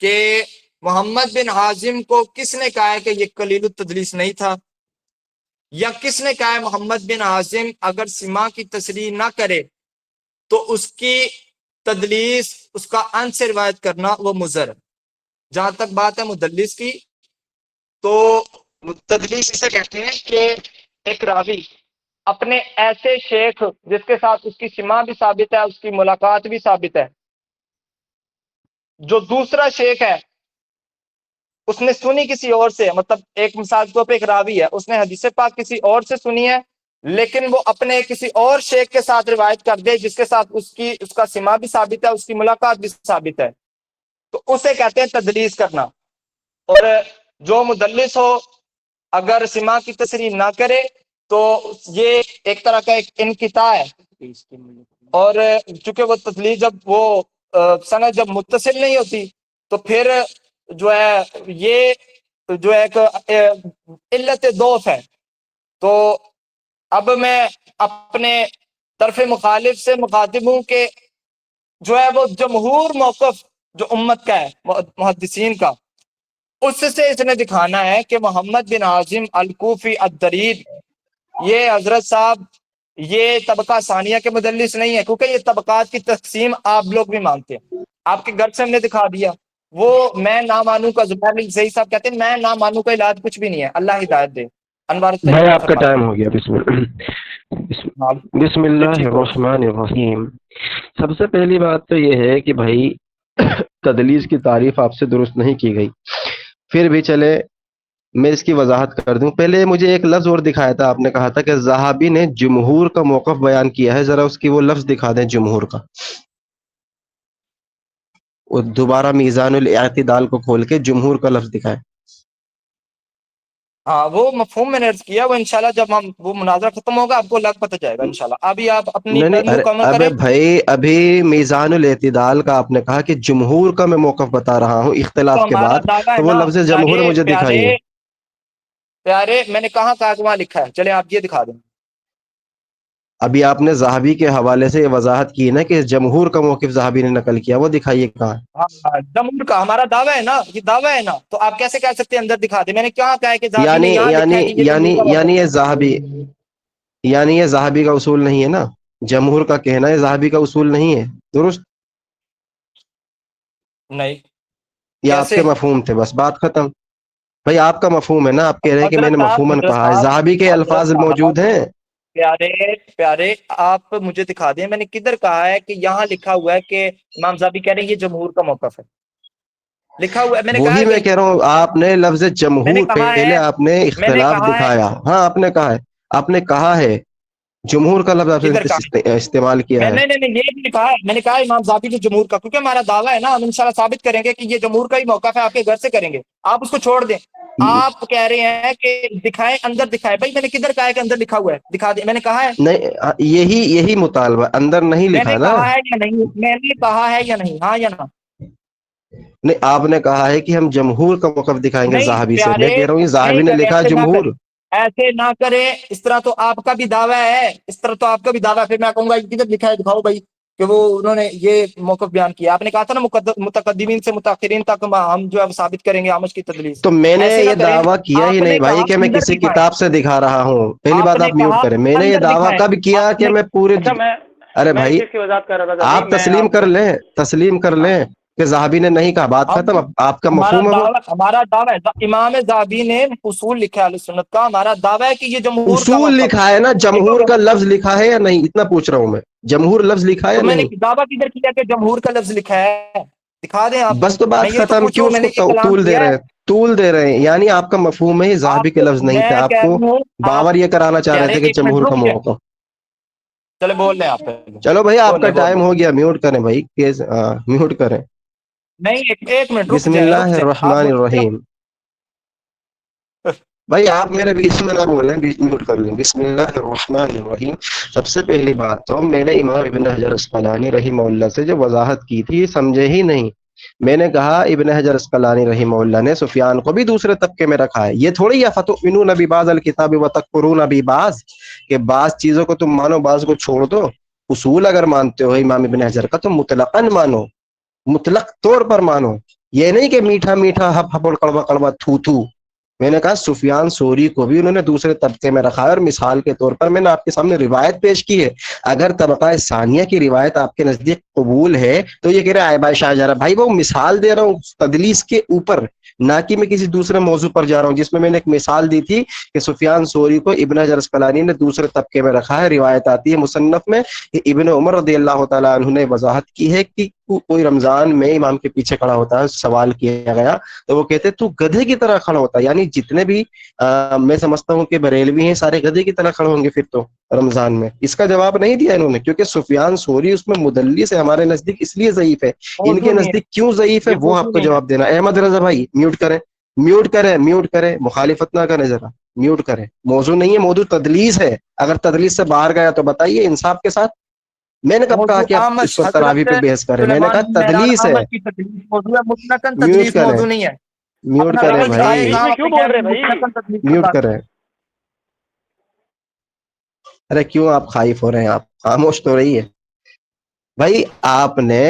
کہ محمد بن حازم کو کس نے کہا ہے کہ یہ قلیل التدلیس نہیں تھا، یا کس نے کہا ہے محمد بن حازم اگر سما کی تصریح نہ کرے تو اس کی تدلیس، اس کا ان سے روایت کرنا وہ مضر ہے. جہاں تک بات ہے مدلس کی، تو تدلیس اسے کہتے ہیں کہ ایک راوی اپنے ایسے شیخ جس کے ساتھ اس کی سما بھی ثابت ہے، اس کی ملاقات بھی ثابت ہے، جو دوسرا شیخ ہے اس نے سنی کسی اور سے، مطلب ایک مثال کے طور پہ ایک راوی ہے، اس نے حدیث پاک کسی اور سے سنی ہے، لیکن وہ اپنے کسی اور شیخ کے ساتھ روایت کر دے جس کے ساتھ اس کا سما بھی ثابت ہے، اس کی ملاقات بھی ثابت ہے، تو اسے کہتے ہیں تدلیس کرنا. اور جو مدلس ہو اگر سما کی تصریح نہ کرے تو یہ ایک طرح کا ایک انقطاع ہے. اور چونکہ وہ تدلیس جب وہ سند جب متصل نہیں ہوتی تو پھر جو ہے یہ جو ایک علت دوف ہے. تو اب میں اپنے طرف مخالف سے مخاطب ہوں کہ جو ہے وہ جمہور موقف جو امت کا ہے، محدثین کا، اس سے اس نے دکھانا ہے کہ محمد بن عاصم الکوفی الدریب یہ حضرت صاحب یہ طبقہ ثانیہ کے مدلس نہیں ہے، کیونکہ یہ طبقات کی تقسیم آپ لوگ بھی مانتے ہیں. آپ کے گھر سے ہم نے دکھا دیا. وہ میں نہ مانوں کا زبیر بن صحیح صاحب کہتے ہیں میں نہ مانوں کا علاج کچھ بھی نہیں ہے. اللہ ہدایت دے. انوار بھائی الطریقہ آپ کا فرماتے ٹائم ہیں. ہو گیا. ہاں بسم جی اللہ ٹھیک ہو. الرحمن الرحیم. سب سے پہلی بات تو یہ ہے کہ بھائی تدلیس کی تعریف آپ سے درست نہیں کی گئی. پھر بھی چلے میں اس کی وضاحت کر دوں. پہلے مجھے ایک لفظ اور دکھایا تھا، آپ نے کہا تھا کہ ذہبی نے جمہور کا موقف بیان کیا ہے. ذرا اس کی وہ لفظ دکھا دیں جمہور کا. وہ دوبارہ میزان الاعتدال کو کھول کے جمہور کا لفظ دکھائے. ہاں وہ مفہوم میں نے عرض کیا، وہ انشاءاللہ جب ہم وہ مناظرہ ختم ہوگا آپ کو لگ پتہ جائے گا انشاءاللہ. ابھی آپ اپنی نہیں نہیں، نظم ارے مکمل ابے کریں. بھائی ابھی میزان الاعتدال کا آپ نے کہا کہ جمہور کا میں موقف بتا رہا ہوں تو اختلاف کے ہمارا بعد، دعویٰ ہے تو وہ نا لفظ جمہور پیارے مجھے پیارے دکھائیے. پیارے، میں نے کہاں کہا کہ وہاں لکھا ہے؟ چلے آپ یہ دکھا دیں. ابھی آپ نے ذہبی کے حوالے سے یہ وضاحت کی نا کہ جمہور کا موقف ذہبی نے نقل کیا، وہ دکھائیے کہاں ہے. ہاں جمہور کا ہمارا دعویٰ ہے نا، یہ دعویٰ ہے نا، تو آپ کیسے کہہ سکتے ہیں اندر دکھا دیں؟ میں نے کہاں کہا ہے کہ ذہبی نے یعنی یہاں لکھا یعنی ہے کہ یہ یعنی جمہور کا یعنی یہ موقف ذہبی یعنی یہ ذہبی کا اصول نہیں ہے نا. جمہور کا کہنا ہے ذہبی کا اصول نہیں ہے، درست؟ ہے. نہیں یا آپ کیسے؟ کے مفہوم تھے، بس بات ختم. بھائی آپ کا مفہوم ہے نا، آپ کہہ رہے ہیں کہ میں نے مفہوماً حضرت کہا ہے. صاحب ذہبی کے حضرت الفاظ صاحب موجود ہیں. پیارے پیارے آپ مجھے دکھا دیں میں نے کدھر کہا ہے کہ یہاں لکھا ہوا ہے کہ امام ذہبی کہہ رہے ہیں یہ جمہور کا موقف ہے؟ لکھا ہوا ہے، میں نے کہا وہی ہے میں کہیں؟ کہہ رہا ہوں، آپ نے لفظ میں نے جمہور کہا پہلے ہے آپ نے میں نے اختلاف کہا ہے دکھایا. ہاں آپ نے کہا ہے، آپ نے کہا ہے جمہور کا لفظ آپ کدھر کہا نے استعمال کیا میں ہے. نے یہ بھی کہا ہے، میں نے کہا امام ذہبی جو جمہور کا، کیونکہ ہمارا دعویٰ ہے نا، ہم انشاءاللہ ثابت کریں گے کہ یہ جمہور کا ہی موقف ہے. آپ کے گھر سے کریں گے، آپ اس کو چھوڑ دیں. آپ کہہ رہے ہیں کہ دکھائیں اندر دکھائے. بھائی میں نے کدھر کہا ہے کہ اندر لکھا ہوا ہے؟ دکھا دیں. میں نے کہا ہے، نہیں، یہی مطالبہ اندر نہیں میں لکھا نے نا. کہا ہے یا نہیں؟ میں نے کہا ہے یا نہیں؟ ہاں یا نہ؟ نہیں، آپ نے کہا ہے کہ ہم جمہور کا موقف دکھائیں گے نہیں ذہبی سے. میں پیارے، کہہ رہا ہوں یہ نہیں ذہبی نے لکھا ایسے نہ جمہور. کریں. ایسے نہ کریں، اس طرح تو آپ کا بھی دعویٰ ہے، اس طرح تو آپ کا بھی دعویٰ ہے۔ پھر میں کہوں گا کدھر لکھا ہے دکھاؤ بھائی کہ وہ انہوں نے یہ موقف بیان کیا۔ آپ نے کہا تھا نا متقدمین سے متاخرین تک ہم جو ہے ثابت کریں گے آمش کی تدلیس، تو میں نے ایسے نہ یہ کریں۔ دعویٰ کیا ہی آپ نہیں نے بھائی کہا کہ میں اندر کسی دکھائیں، کتاب سے دکھا رہا ہوں، پہلی آپ بات نے آپ میوٹ کہا کریں۔ میں نے یہ اندر دعویٰ دکھائیں، کب کیا آپ کہ نے میں پورے اچھا ارے میں اس بھائی چیز کی وضاحت کر رہا تھا ابھی، آپ میں تسلیم آپ کر کو لیں، تسلیم کر لیں کہ زاہبی نے نہیں کہا، بات ہم ختم۔ اب آپ کا ہمارا مفہوم ہے وہ دعویٰ امام ذہبی نے اصول لکھا ہے اہل سنت کا، ہمارا دعویٰ ہے کہ یہ جمہور کا اصول مذہب ہے، لکھا ہے نا، ٹھیک ہو جمہور گیا؟ کا لفظ لکھا ہے یا نہیں، اتنا پوچھ رہا ہوں میں، جمہور لفظ لکھا ہے تو یا میں نے نہیں؟ دعویٰ کدھر کیا کہ جمہور کا لفظ لکھا ہے؟ دکھا دیں آپ، بس تو میں بات یہ تو ختم، پوچھا کیوں ہوں، اس میں نے کو یہ کلام طول دے کیا رہے ہے؟ ہیں، طول دے رہے ہیں؟ یعنی آپ کا مفہوم ہے زاہبی کے لفظ نہیں میں تھے، آپ کہہ کو رہا ہوں، آپ باور یہ کرانا چاہ کہہ رہے رہے تھے ہیں کہ ایک منٹ جمہور کا رک جائیں، موقع۔ چلے بول لیں آپ پہلے، چلو بھائی آپ بول کا لیں بول ٹائم لیں، ہو گیا، میوٹ کریں بھائی، میوٹ کریں۔ نہیں ایک منٹ رک بسم جائیں، اللہ رک جائیں آپ الرحمن الرحیم۔ بھائی آپ میرے بیچ میں نہ بولیں، بیچ میوٹ کر لیں۔ بسم اللہ الرحمن الرحیم۔ سب سے پہلی بات تو میں نے امام ابن حجر اسقلانی رحمہ اللہ سے جو وضاحت کی تھی یہ سمجھے ہی نہیں۔ میں نے کہا ابن حجر اسقلانی رحمہ اللہ نے سفیان کو بھی دوسرے طبقے میں رکھا ہے، یہ تھوڑی ہے فتؤمنون ببعض الکتاب وتکفرون ببعض کہ بعض چیزوں کو تم مانو بعض کو چھوڑ دو۔ اصول اگر مانتے ہو امام ابن حجر کا تو مطلقاً مانو، مطلق طور پر مانو، یہ نہیں کہ میٹھا میٹھا ہپ ہپ اور کڑوا کڑوا تھو تھو۔ میں نے کہا سفیان ثوری کو بھی انہوں نے دوسرے طبقے میں رکھا ہے، اور مثال کے طور پر میں نے آپ کے سامنے روایت پیش کی ہے۔ اگر طبقہ ثانیہ کی روایت آپ کے نزدیک قبول ہے تو یہ کہہ رہے آئبہ شاہ جا رہا، بھائی وہ مثال دے رہا ہوں تدلیس کے اوپر، نہ کہ میں کسی دوسرے موضوع پر جا رہا ہوں، جس میں نے ایک مثال دی تھی کہ سفیان ثوری کو ابن حجر اسقلانی نے دوسرے طبقے میں رکھا ہے۔ روایت آتی ہے مصنف میں کہ ابن عمر رضی اللہ تعالیٰ عنہ نے وضاحت کی ہے کہ کوئی رمضان میں امام کے پیچھے کھڑا ہوتا ہے، سوال کیا گیا تو وہ کہتے تو گدھے کی طرح کھڑا ہوتا ہے، یعنی جتنے بھی میں سمجھتا ہوں کہ بریلوی ہیں سارے گدھے کی طرح کھڑے ہوں گے پھر تو رمضان میں۔ اس کا جواب نہیں دیا انہوں نے، کیونکہ سفیان ثوری اس میں مدلس ہے، ہمارے نزدیک اس لیے ضعیف ہے۔ ان کے موضوع نہیں ہے، نزدیک کیوں ضعیف ہے یہ وہ موضوع آپ کو نہیں ہے۔ جواب دینا۔ احمد رضا بھائی میوٹ کریں، میوٹ کریں، میوٹ کریں، مخالفت نہ کریں، ذرا میوٹ کریں۔ موضوع نہیں ہے، موضوع تدلیس ہے، اگر تدلیس سے باہر گیا تو بتائیے انصاف کے ساتھ۔ میں نے کب کہا موضوع کہ آپ اس آمش پر تراویح حضرت پہ بحث کریں؟ میں نے سلیمان کہا بن مہران تدلیس ہے۔ آمش کی تدلیس موضوع ہے، مطلقاً میوٹ تدلیس کریں، موضوع نہیں ہے۔ میوٹ اپنا کریں لفظ دکھائیں، بھائی، بیچ امام میں کیوں اپنے کہہ بول رہے رہے ہیں بھائی؟ مطلقاً تدلیس میوٹ بتا دیں۔ کریں۔ ارے کیوں آپ خائف ہو رہے ہیں؟ آپ خاموش تو رہی ہے بھائی۔ آپ نے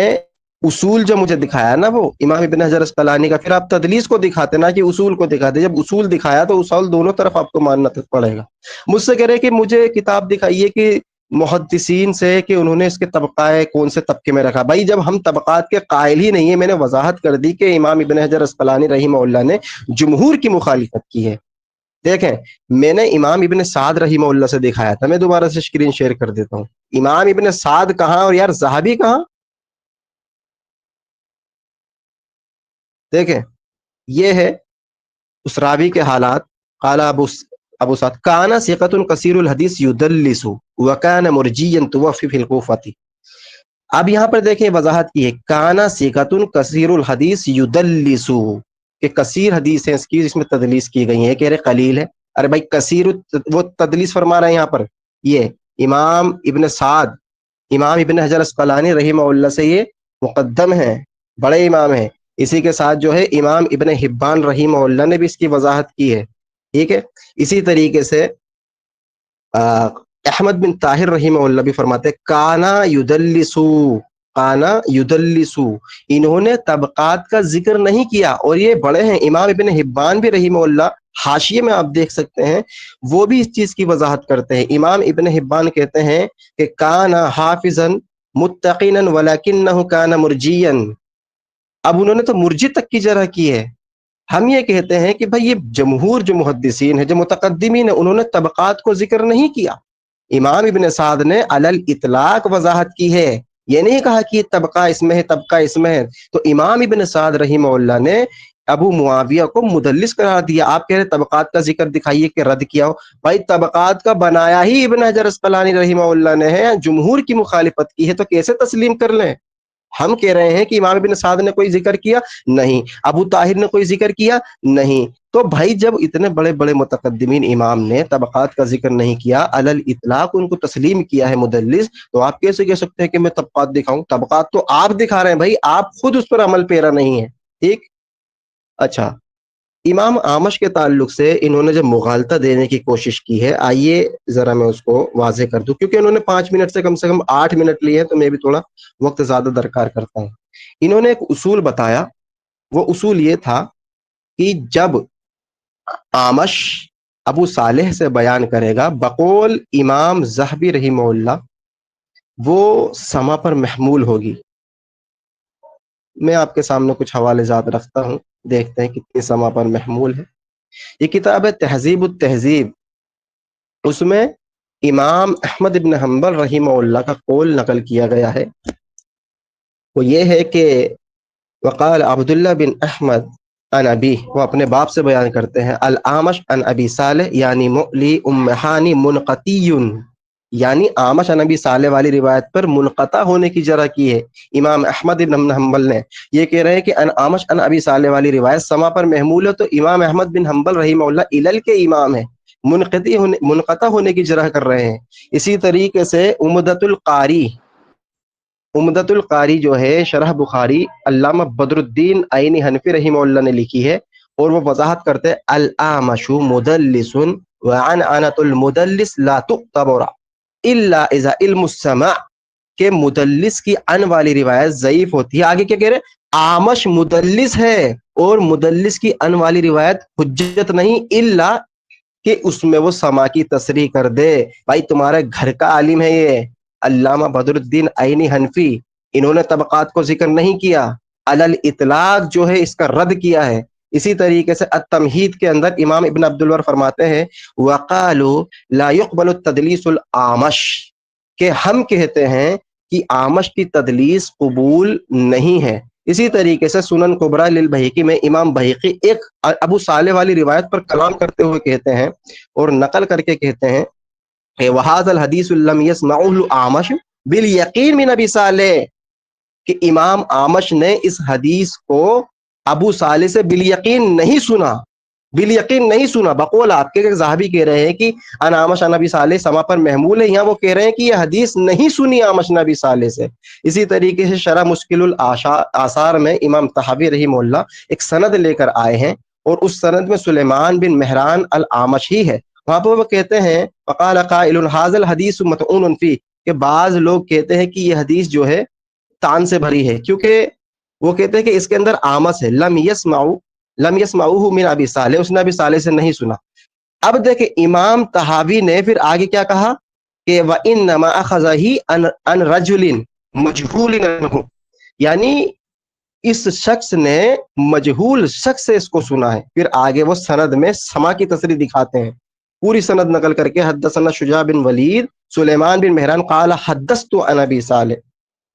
اصول جو مجھے دکھایا نا وہ امام ابن حجر اسقلانی کا، پھر آپ تدلیس کو دکھاتے نا کہ اصول کو دکھاتے۔ جب اصول دکھایا تو اصول دونوں طرف آپ کو ماننا پڑے گا۔ مجھ سے کہہ رہے کہ مجھے کتاب دکھائیے کہ محدثین سے کہ انہوں نے اس کے طبقہ کون سے طبقے میں رکھا۔ بھائی جب ہم طبقات کے قائل ہی نہیں ہے، میں نے وضاحت کر دی کہ امام ابن حجر اسقلانی رحمہ اللہ نے جمہور کی مخالفت کی ہے۔ دیکھیں میں نے امام ابن سعد رحمہ اللہ سے دکھایا تھا، میں دوبارہ سے اسکرین شیئر کر دیتا ہوں۔ امام ابن سعد کہاں اور یار زہبی کہاں؟ دیکھیں یہ ہے اس راوی کے حالات۔ قال ابو سعد کانا ثقۃ کثیر الحدیث یدلس وکان مرجیا توفی فی الکوفۃ۔ اب یہاں پر دیکھیں وضاحت کی ہے، کانا ثقۃ کثیر الحدیث یدلس کہ کثیر حدیث ہیں اس کی جس میں تدلیس کی گئی ہیں، کہہ رہے قلیل ہے۔ ارے بھائی کثیر وہ تدلیس فرما رہے ہیں یہاں پر، یہ امام ابن سعد امام ابن حجر اسقلانی رحمہ اللہ سے یہ مقدم ہیں، بڑے امام ہیں۔ اسی کے ساتھ جو ہے امام ابن حبان رحمہ اللہ نے بھی اس کی وضاحت کی ہے، ٹھیک ہے۔ اسی طریقے سے احمد بن طاہر رحمہ اللہ بھی فرماتے کانا یدلسو، کانا یدلسو، انہوں نے طبقات کا ذکر نہیں کیا، اور یہ بڑے ہیں۔ امام ابن حبان بھی رحمہ اللہ حاشیے میں آپ دیکھ سکتے ہیں، وہ بھی اس چیز کی وضاحت کرتے ہیں۔ امام ابن حبان کہتے ہیں کہ کانا حافظا متقینا ولکنہ کانا مرجیا۔ اب انہوں نے تو مرجی تک کی جرح کی ہے۔ ہم یہ کہتے ہیں کہ بھائی یہ جمہور جو محدثین ہیں جو متقدمین ہیں انہوں نے طبقات کو ذکر نہیں کیا۔ امام ابن سعد نے علی الاطلاق وضاحت کی ہے، یہ نہیں کہا کہ طبقہ اس میں ہے طبقہ اس میں ہے۔ تو امام ابن سعد رحمہ اللہ نے ابو معاویہ کو مدلس قرار دیا۔ آپ کہہ رہے طبقات کا ذکر دکھائیے کہ رد کیا ہو، بھائی طبقات کا بنایا ہی ابن حجر اسقلانی رحمہ اللہ نے ہے، جمہور کی مخالفت کی ہے تو کیسے تسلیم کر لیں؟ ہم کہہ رہے ہیں کہ امام ابن سعد نے کوئی ذکر کیا نہیں، ابو طاہر نے کوئی ذکر کیا نہیں۔ تو بھائی جب اتنے بڑے بڑے متقدمین امام نے طبقات کا ذکر نہیں کیا، علی الاطلاق ان کو تسلیم کیا ہے مدلس، تو آپ کیسے کہہ سکتے ہیں کہ میں طبقات دکھاؤں؟ طبقات تو آپ دکھا رہے ہیں بھائی، آپ خود اس پر عمل پیرا نہیں ہے، ٹھیک۔ اچھا امام آمش کے تعلق سے انہوں نے جب مغالطہ دینے کی کوشش کی ہے، آئیے ذرا میں اس کو واضح کر دوں، کیونکہ انہوں نے 5 منٹ سے کم 8 منٹ لیے ہیں، تو میں بھی تھوڑا وقت زیادہ درکار کرتا ہوں۔ انہوں نے ایک اصول بتایا، وہ اصول یہ تھا کہ جب آمش ابو صالح سے بیان کرے گا بقول امام ذہبی رحمہ اللہ، وہ سما پر محمول ہوگی۔ میں آپ کے سامنے کچھ حوالے جات رکھتا ہوں، دیکھتے ہیں کتنی سما پر محمول ہے۔ یہ کتاب ہے تہذیب التہذیب، اس میں امام احمد ابن حنبل رحمہ اللہ کا قول نقل کیا گیا ہے۔ وہ یہ ہے کہ وقال عبداللہ بن احمد عن ابی، وہ اپنے باپ سے بیان کرتے ہیں، العامش عن ابی صالح یعنی مؤلی امہانی منقطی، یعنی آمش عن ابی صالح والی روایت پر منقطع ہونے کی جرح کی ہے امام احمد بن حنبل نے۔ یہ کہہ رہے ہیں کہ آمش عن ابی صالح والی روایت سما پر محمول ہے، تو امام احمد بن حنبل رحمہ اللہ علل کے امام ہے، منقطع ہونے کی جرح کر رہے ہیں۔ اسی طریقے سے عمدۃ القاری جو ہے شرح بخاری، علامہ بدر الدین عینی حنفی رحمہ اللہ نے لکھی ہے، اور وہ وضاحت کرتے ہیں الاعمش مدلس وعنعنۃ المدلس لا تعتبر الا اذا علم السماع، کہ مدلس کی ان والی روایت ضعیف ہوتی ہے۔ آگے کیا کہہ رہے، آمش مدلس ہے اور مدلس کی ان والی روایت حجت نہیں، الا کہ اس میں وہ سما کی تصریح کر دے۔ بھائی تمہارے گھر کا عالم ہے یہ علامہ بدر الدین عینی حنفی، انہوں نے طبقات کو ذکر نہیں کیا، علل اطلاق جو ہے اس کا رد کیا ہے۔ اسی طریقے سے التمہید کے اندر امام ابن عبد البر فرماتے ہیں وقالوا لا يقبل التدلیس العامش، کہ ہم کہتے ہیں کہ آمش کی تدلیس قبول نہیں ہے۔ اسی طریقے سے سنن کبریٰ للبیہقی میں امام بہقی ایک ابو صالح والی روایت پر کلام کرتے ہوئے کہتے ہیں اور نقل کر کے کہتے ہیں کہ وَهَذَا الْحَدِيثُ لَمْ يَسْمَعُهُ الْأَعْمَشُ بِالْيَقِينِ مِنْ أَبِي صالح، کہ امام آمش نے اس حدیث کو ابو صالح سے بالیقین نہیں سنا، بالیقین نہیں سنا۔ بقول آپ کے ذہبی کہہ رہے ہیں کہ ان آمش عن ابی صالح سما پر محمول ہے، یہاں وہ کہہ رہے ہیں کہ یہ حدیث نہیں سنی آمش نبی صالح سے۔ اسی طریقے سے شرح مشکل الآثار میں امام طحاوی رحمہ اللہ ایک سند لے کر آئے ہیں، اور اس سند میں سلیمان بن مہران العامش ہی ہے۔ وہاں پہ وہ کہتے ہیں وقال قائل هذا الحدیث مطعون فیہ، کہ بعض لوگ کہتے ہیں کہ یہ حدیث جو ہے تان سے بھری ہے، کیونکہ وہ کہتے ہیں کہ اس کے اندر آمس ہے، لم یسمعوه من ابی صالح، اس نے ابی صالح سے نہیں سنا۔ اب دیکھیں امام طحاوی نے پھر آگے کیا کہا کہ وَإِنَّمَا أَخَذَهِ عَنْ رَجُلٍ مَجْهُولٍ عَنْهُ، یعنی اس شخص نے مجہول شخص سے اس کو سنا ہے۔ پھر آگے وہ سند میں سما کی تصریح دکھاتے ہیں، پوری سند نقل کر کے حدثنا شجاع بن ولید سلیمان بن مہران قال حدثت عن ابی صالح،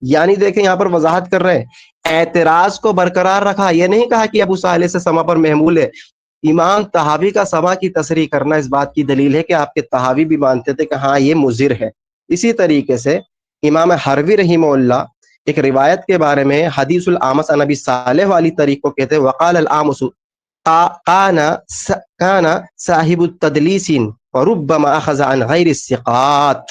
یعنی دیکھیں یہاں پر وضاحت کر رہے ہیں، اعتراض کو برقرار رکھا، یہ نہیں کہا کہ ابو صالح سے سما پر محمول ہے۔ امام طحاوی کا سما کی تصریح کرنا اس بات کی دلیل ہے کہ آپ کے طحاوی بھی مانتے تھے کہ ہاں یہ مضر ہے۔ اسی طریقے سے امام حروی رحمہ اللہ ایک روایت کے بارے میں حدیث العامس عن ابی صالح والی طریق کو کہتے ہیں وقال العامس کان صاحب التدلیس وربما اخذ عن غیر الثقات۔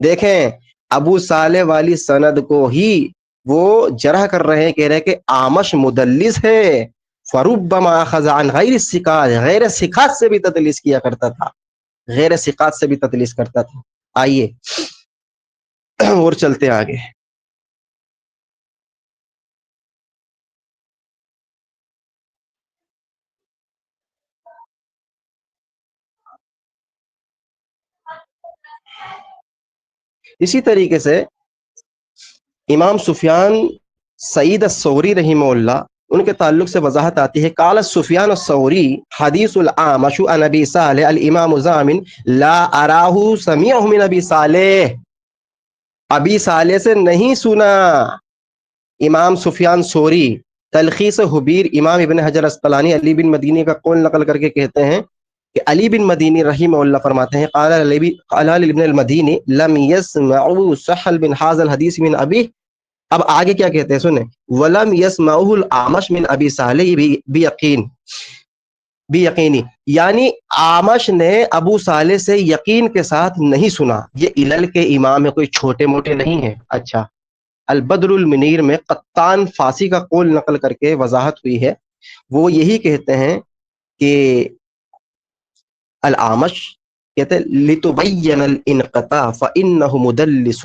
دیکھیں ابو صالح والی سند کو ہی وہ جرح کر رہے ہیں، کہہ رہے ہیں کہ آمش مدلس ہے، فربما اخذ عن غیر الثقات، غیر ثقات سے بھی تدلیس کیا کرتا تھا، غیر ثقات سے بھی تدلیس کرتا تھا۔ آئیے اور چلتے آگے۔ اسی طریقے سے امام سفیان سعید الثوری رحمہ اللہ، ان کے تعلق سے وضاحت آتی ہے قال سفیان الثوری حدیث العامش عن ابی صالح الامام زامن لا اراہ سمعہ من ابی صالح، ابی صالح سے نہیں سنا۔ امام سفیان ثوری تلخیص حبیر، امام ابن حجر اسقلانی علی بن مدینی کا قول نقل کر کے کہتے ہیں کہ علی بن مدینی رحمہ اللہ فرماتے ہیں قال علی بن المدینی لم يسمعوا سحل بن هذا الحدیث من ابی، اب آگے کیا کہتے ہیں سنیں، ولم يسمعه الاعمش من ابی صالح بیقینی، یعنی آمش نے ابو صالح سے یقین کے ساتھ نہیں سنا۔ یہ علل کے امام ہے، کوئی چھوٹے موٹے نہیں ہیں۔ اچھا، البدر المنیر میں قطان فاسی کا قول نقل کر کے وضاحت ہوئی ہے، وہ یہی کہتے ہیں کہ العامش کہتے ہیں لتبین الانقطاع فانہ مدلس،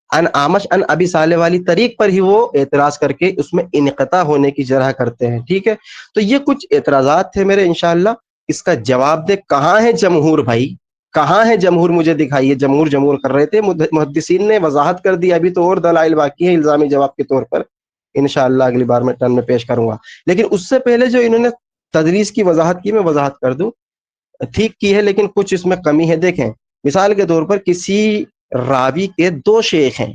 ان آمش ان ابی صالح والی طریق پر ہی وہ اعتراض کر کے اس میں انقطاع ہونے کی جرح کرتے ہیں. ٹھیک ہے، تو یہ کچھ اعتراضات تھے میرے انشاءاللہ. اس کا جواب دے. کہاں ہے جمہور بھائی؟ کہاں ہے جمہور؟ مجھے دکھائیے. جمہور کر رہے تھے، محدثین نے وضاحت کر دی. ابھی تو اور دلائل باقی ہیں الزامی جواب کے طور پر، انشاءاللہ اگلی بار میں ٹرن میں پیش کروں گا. لیکن اس سے پہلے جو انہوں نے تدریس کی وضاحت کی، میں وضاحت کر دوں. ٹھیک کی ہے لیکن کچھ اس میں کمی ہے. دیکھیں مثال کے طور پر کسی راوی کے دو شیخ ہیں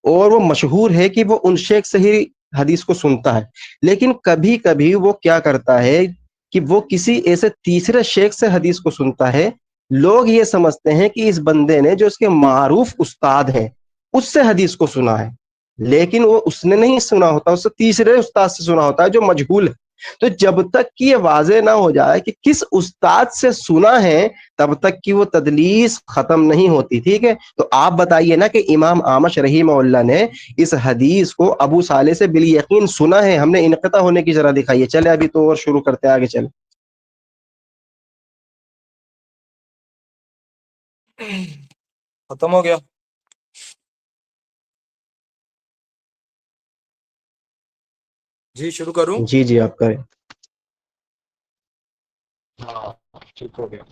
اور وہ مشہور ہے کہ وہ ان شیخ سے ہی حدیث کو سنتا ہے، لیکن کبھی کبھی وہ کیا کرتا ہے کہ وہ کسی ایسے تیسرے شیخ سے حدیث کو سنتا ہے. لوگ یہ سمجھتے ہیں کہ اس بندے نے جو اس کے معروف استاد ہے اس سے حدیث کو سنا ہے، لیکن وہ اس نے نہیں سنا ہوتا، اس سے تیسرے استاد سے سنا ہوتا ہے جو مجہول ہے. تو جب تک کہ یہ واضح نہ ہو جائے کہ کس استاد سے سنا ہے تب تک کہ وہ تدلیس ختم نہیں ہوتی. ٹھیک ہے، تو آپ بتائیے نا کہ امام اعمش رحمہ اللہ نے اس حدیث کو ابو صالح سے بالیقین سنا ہے، ہم نے انقطاع ہونے کی ذرا دکھائیے. چلے ابھی تو اور شروع کرتے ہیں، آگے چلیں. ختم ہو گیا. جی شروع کروں؟ جی جی آپ کریں. ہاں ٹھیک ہو گیا.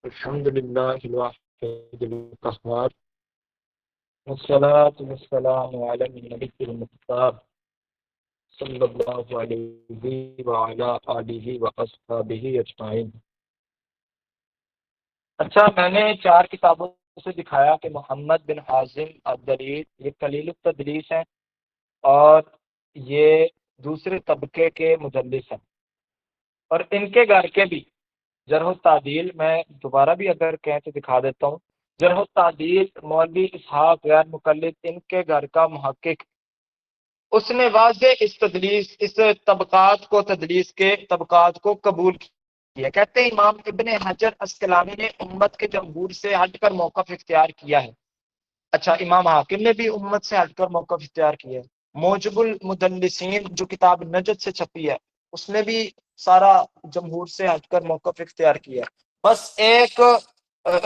الحمدللہ الواحد القہار والصلاة والسلام علی النبی المختار صلی اللہ علیہ وعلی آلہ واصحابہ اجمعین. اچھا، میں نے 4 کتابوں سے دکھایا کہ محمد بن حازم الدلیل یہ قلیل التدلیس ہیں اور یہ دوسرے طبقے کے مدلس ہیں، اور ان کے گھر کے بھی جرح و تعدیل، میں دوبارہ بھی اگر کہیں تو دکھا دیتا ہوں. جرح و تعدیل مولوی اسحاق غیر مقلد ان کے گھر کا محقق، اس نے واضح اس طبقات کو، تدلیس کے طبقات کو قبول کیا. کہتے ہیں امام ابن حجر اسقلانی نے امت کے جمہور سے ہٹ کر موقف اختیار کیا ہے. اچھا، امام حاکم نے بھی امت سے ہٹ کر موقف اختیار کیا ہے. موجب المدلسین جو کتاب نجد سے چھپی ہے اس نے بھی سارا جمہور سے ہٹ کر موقف اختیار کیا. بس ایک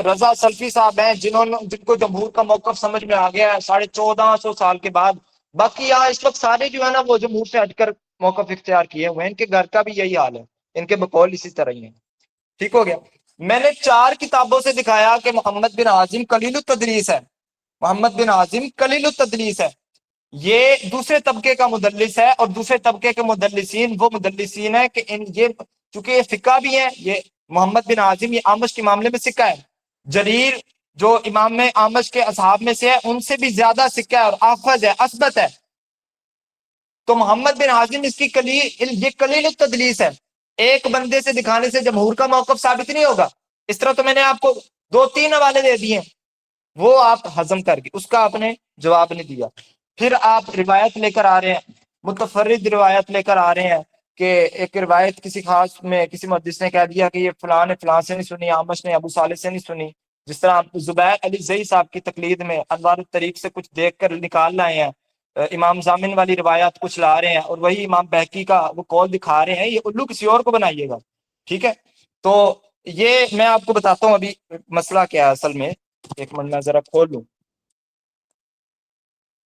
رضا سلفی صاحب ہیں جن کو جمہور کا موقف سمجھ میں آ گیا ہے 1450 سال کے بعد. باقی یہاں اس وقت سارے جو ہے نا وہ جمہور سے ہٹ کر موقف اختیار کیے ہوئے ہیں. ان کے گھر کا بھی یہی حال ہے، ان کے بقول اسی طرح ہی ہیں. ٹھیک ہو گیا. میں نے 4 کتابوں سے دکھایا کہ محمد بن عاصم قلیل التدریس ہے. محمد بن عاصم قلیل التدریس ہے، یہ دوسرے طبقے کا مدلس ہے، اور دوسرے طبقے کے مدلسین وہ مدلسین ہیں کہ یہ چونکہ یہ فقہ بھی ہیں. یہ محمد بن عاصم یہ آمش کے معاملے میں سکہ ہے. جریر جو امام آمش کے اصحاب میں سے ہے ان سے بھی زیادہ سکہ ہے اور آفز ہے، اثبت ہے. تو محمد بن عاصم اس کی یہ قلیل التدلیس ہے. ایک بندے سے دکھانے سے جمہور کا موقف ثابت نہیں ہوگا. اس طرح تو میں نے آپ کو 2-3 حوالے دے دیے، وہ آپ ہضم کر کے اس کا آپ نے جواب نہیں دیا. پھر آپ روایت لے کر آ رہے ہیں، متفرد روایت لے کر آ رہے ہیں کہ ایک روایت کسی خاص میں کسی محدث نے کہہ دیا کہ یہ فلاں نے فلاں سے نہیں سنی، آمش نے ابو صالح سے نہیں سنی. جس طرح آپ زبیر علی زئی صاحب کی تقلید میں انوار الطریق سے کچھ دیکھ کر نکال لائے ہیں. امام ضامن والی روایات کچھ لا رہے ہیں اور وہی امام بہقی کا وہ قول دکھا رہے ہیں. یہ الو کسی اور کو بنائیے گا. ٹھیک ہے، تو یہ میں آپ کو بتاتا ہوں ابھی مسئلہ کیا ہے اصل میں. ایک منٹ میں ذرا کھول لوں.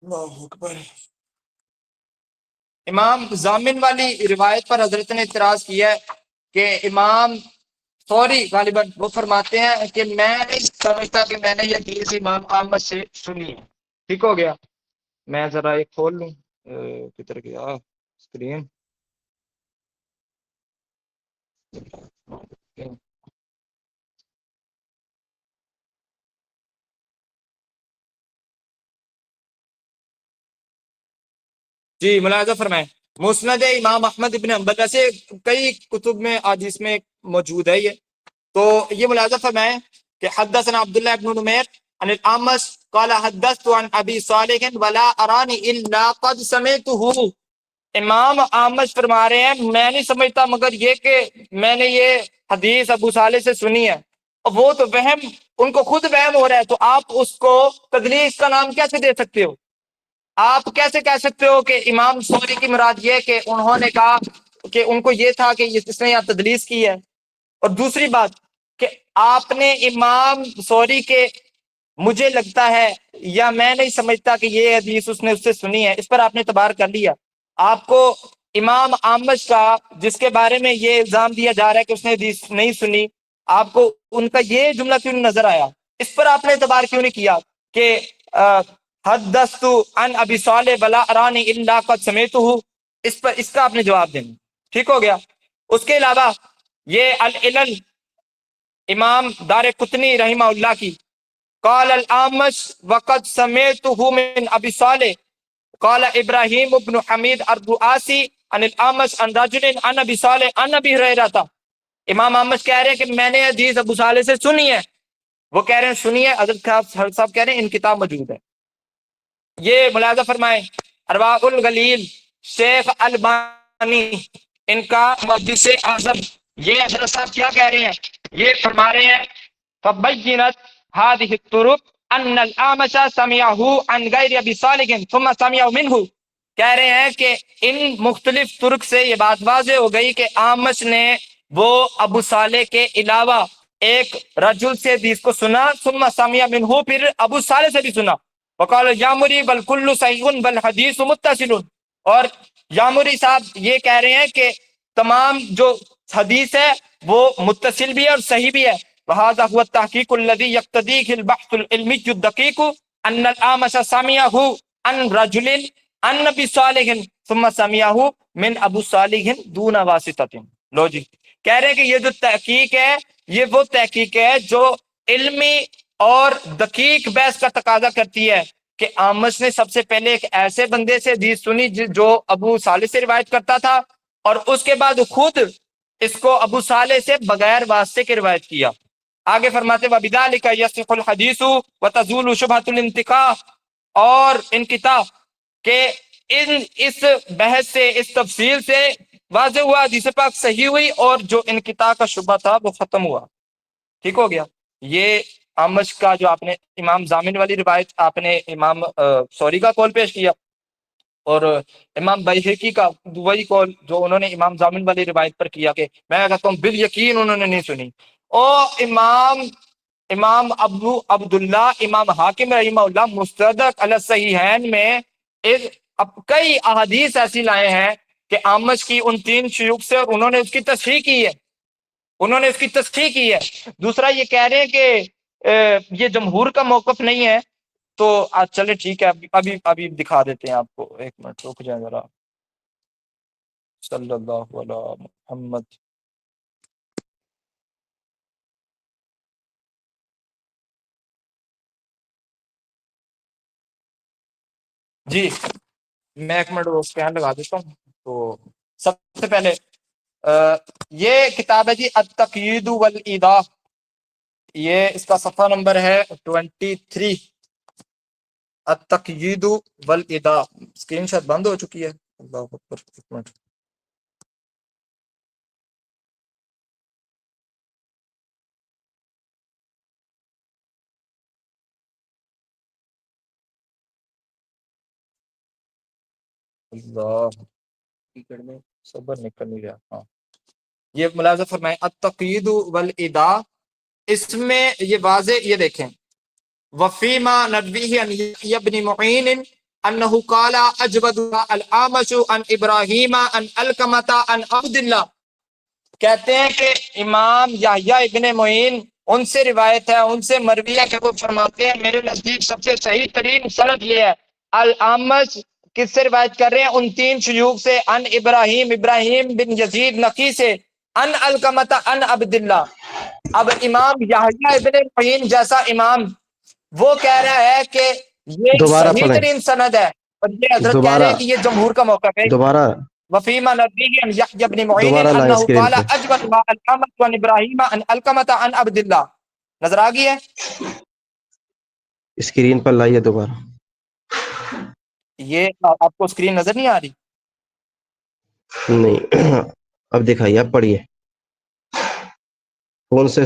اللہ اکبر. امام ضامن والی روایت پر حضرت نے اعتراض کیا ہے کہ امام ثوری غالباً وہ فرماتے ہیں کہ میں نہیں سمجھتا کہ میں نے یہ حدیث امام احمد سے سنی ہے. ٹھیک ہو گیا. میں ذرا یہ کھول لوں. کدھر گیا اسکرین. جی ملاحظہ فرمائیں، مسند امام احمد ابن حنبل، ویسے کئی کتب میں حدیث میں موجود ہے یہ. تو یہ ملاحظہ فرمائیں کہ حدثنا عبداللہ ابن نمیر عن الاعمش قال حدثت عن ابی صالح ولا ارانی الا قد سمعته. امام اعمش فرما رہے ہیں میں نہیں سمجھتا مگر یہ کہ میں نے یہ حدیث ابو صالح سے سنی ہے. وہ تو وہم، ان کو خود وہم ہو رہا ہے، تو آپ اس کو تدلیس کا نام کیسے دے سکتے ہو؟ آپ کیسے کہہ سکتے ہو کہ امام ثوری کی مراد یہ کہ انہوں نے کہا کہ ان کو یہ تھا کہ اس نے یہاں تدلیس کی ہے، اور دوسری بات کہ آپ نے امام سوری کے، مجھے لگتا ہے یا میں نہیں سمجھتا کہ یہ حدیث اس نے اس سے سنی ہے، اس پر آپ نے اعتبار کر لیا۔ آپ کو امام اعمش کا، جس کے بارے میں یہ الزام دیا جا رہا ہے کہ اس نے حدیث نہیں سنی، آپ کو ان کا یہ جملہ کیوں نہیں نظر آیا؟ اس پر آپ نے اعتبار کیوں نہیں کیا کہ حدثت عن ابی صالح ولا ارانی الا قد سمعتہ؟ اس کا آپ نے جواب دینا، ٹھیک ہو گیا۔ اس کے علاوہ یہ العلل امام دار قطنی رحمہ اللہ کی، قال الاعمش وقد سمعته من ابی صالح قال ابراہیم ابن حمید الرؤاسی عن الاعمش عن رجل عن ابی صالح عن ابی ہریرہ۔ امام اعمش کہہ رہے ہیں کہ میں نے حدیث ابو صالح سے سنی ہے، وہ کہہ رہے ہیں سنی ہے، حضرت صاحب کہہ رہے ہیں ان کتاب موجود ہے۔ یہ ملاحظہ فرمائیں، ارواح الغلیل شیخ البانی ان کا محدث اعظم، یہ حضرت صاحب کیا کہہ رہے ہیں؟ یہ فرما رہے ہیں فبینت هذه الطرق ان الاعمش سمعه عن غیر ابی صالح ثم سمعه منه، کہہ رہے ہیں کہ ان مختلف طرق سے یہ بات واضح ہو گئی کہ اعمش نے وہ ابو صالح کے علاوہ ایک رجل سے حدیث کو سنا، ثم سمع منه، پھر ابو صالح سے بھی سنا۔ وقال یامری بل کل صحیح بل حدیث متصل، اور یامری صاحب یہ کہہ رہے ہیں کہ تمام جو حدیث ہے وہ متصل بھی ہے اور صحیح بھی ہے۔ وهذا هو التحقيق الذي يقتضيه البحث العلمي الدقيق ان الاعمش سمعه عن رجل عن ابي صالح ثم سمعه من ابو صالح دون واسطة۔ لو جی کہہ رہے ہیں کہ یہ جو تحقیق ہے یہ وہ تحقیق ہے جو علمی اور دقیق بحث کا تقاضا کرتی ہے کہ اعمش نے سب سے پہلے ایک ایسے بندے سے حدیث سنی جو ابو صالح سے روایت کرتا تھا، اور اس کے بعد خود اس کو ابو صالح سے بغیر واسطے کے روایت کیا۔ آگے فرماتے وَبِذَلِكَ يَصِحُ الْحَدِيثُ وَتَزُولُ شُبْهَةُ الْانْتِقَاءِ، اور انقطاع کہ اس بحث سے، اس تفصیل سے واضح ہوا، حدیث پاک صحیح ہوئی اور جو انقطاع کا شبہ تھا وہ ختم ہوا۔ ٹھیک ہو گیا۔ یہ اعمش کا جو آپ نے امام ضامن والی روایت آپ نے امام سوری کا قول پیش کیا، اور امام بیہقی کا وہی قول جو انہوں نے امام ضامن والی روایت پر کیا کہ میں کہتا ہوں بالیقین انہوں نے نہیں سنی۔ اور امام ابو عبداللہ امام حاکم رحمہ اللہ مستدرک علی الصحیحین میں کئی احادیث ایسی لائے ہیں کہ اعمش کی ان 3 شیوخ سے، اور انہوں نے اس کی تصحیح کی ہے، دوسرا یہ کہہ رہے ہیں کہ یہ جمہور کا موقف نہیں ہے، تو چلے ٹھیک ہے، ابھی دکھا دیتے ہیں آپ کو، ایک منٹ رک جائیں ذرا۔ صلی اللہ علی محمد۔ جی میں ایک منٹ وہ اسکین لگا دیتا ہوں۔ تو سب سے پہلے یہ کتاب ہے جی التقیید والایضاح، یہ اس کا صفحہ نمبر ہے 23، التقیید والایضاح۔ اسکرین شاٹ بند ہو چکی ہے، اللہ اکبر، ایک منٹ۔ اللہ صبر نکل نہیں رہا۔ ہاں یہ ملاحظہ فرمائیں التقیید والایضاح، اس میں یہ واضح، یہ دیکھیں وفیما نرویہ عن یحیی بن معین انہ قال اجود الاعمش عن ابراہیم عن علقمۃ عن عبد اللہ، کہتے ہیں کہ امام یحییٰ ابن معین ان سے روایت ہے، ان سے مروی ہے کہ وہ فرماتے ہیں میرے نزدیک سب سے صحیح ترین سند یہ ہے، الاعمش کس سے روایت کر رہے ہیں؟ ان 3 شیوخ سے، ان ابراہیم بن یزید نقی سے، ان علقمۃ عن عبد اللہ۔ اب امام یحییٰ ابن معین جیسا امام وہ کہہ رہا ہے کہ یہ دوبارہ صحیح پڑھیں، ترین سند ہے، اور یہ حضرت کہہ رہے ہیں کہ یہ جمہور کا موقف ہے۔ دوبارہ وفیما نبی عن یحییٰ بن معین دوبارہ لائیں انہ اسکرین قال پہ، اجود ما الاعمش عن ابراہیم عن علقمۃ عن عبد اللہ۔ نظر آ گئی ہے؟ اسکرین پر لائیے دوبارہ۔ یہ آپ کو اسکرین نظر نہیں آ رہی؟ نہیں اب دکھائیے، اب پڑھیے، کون سے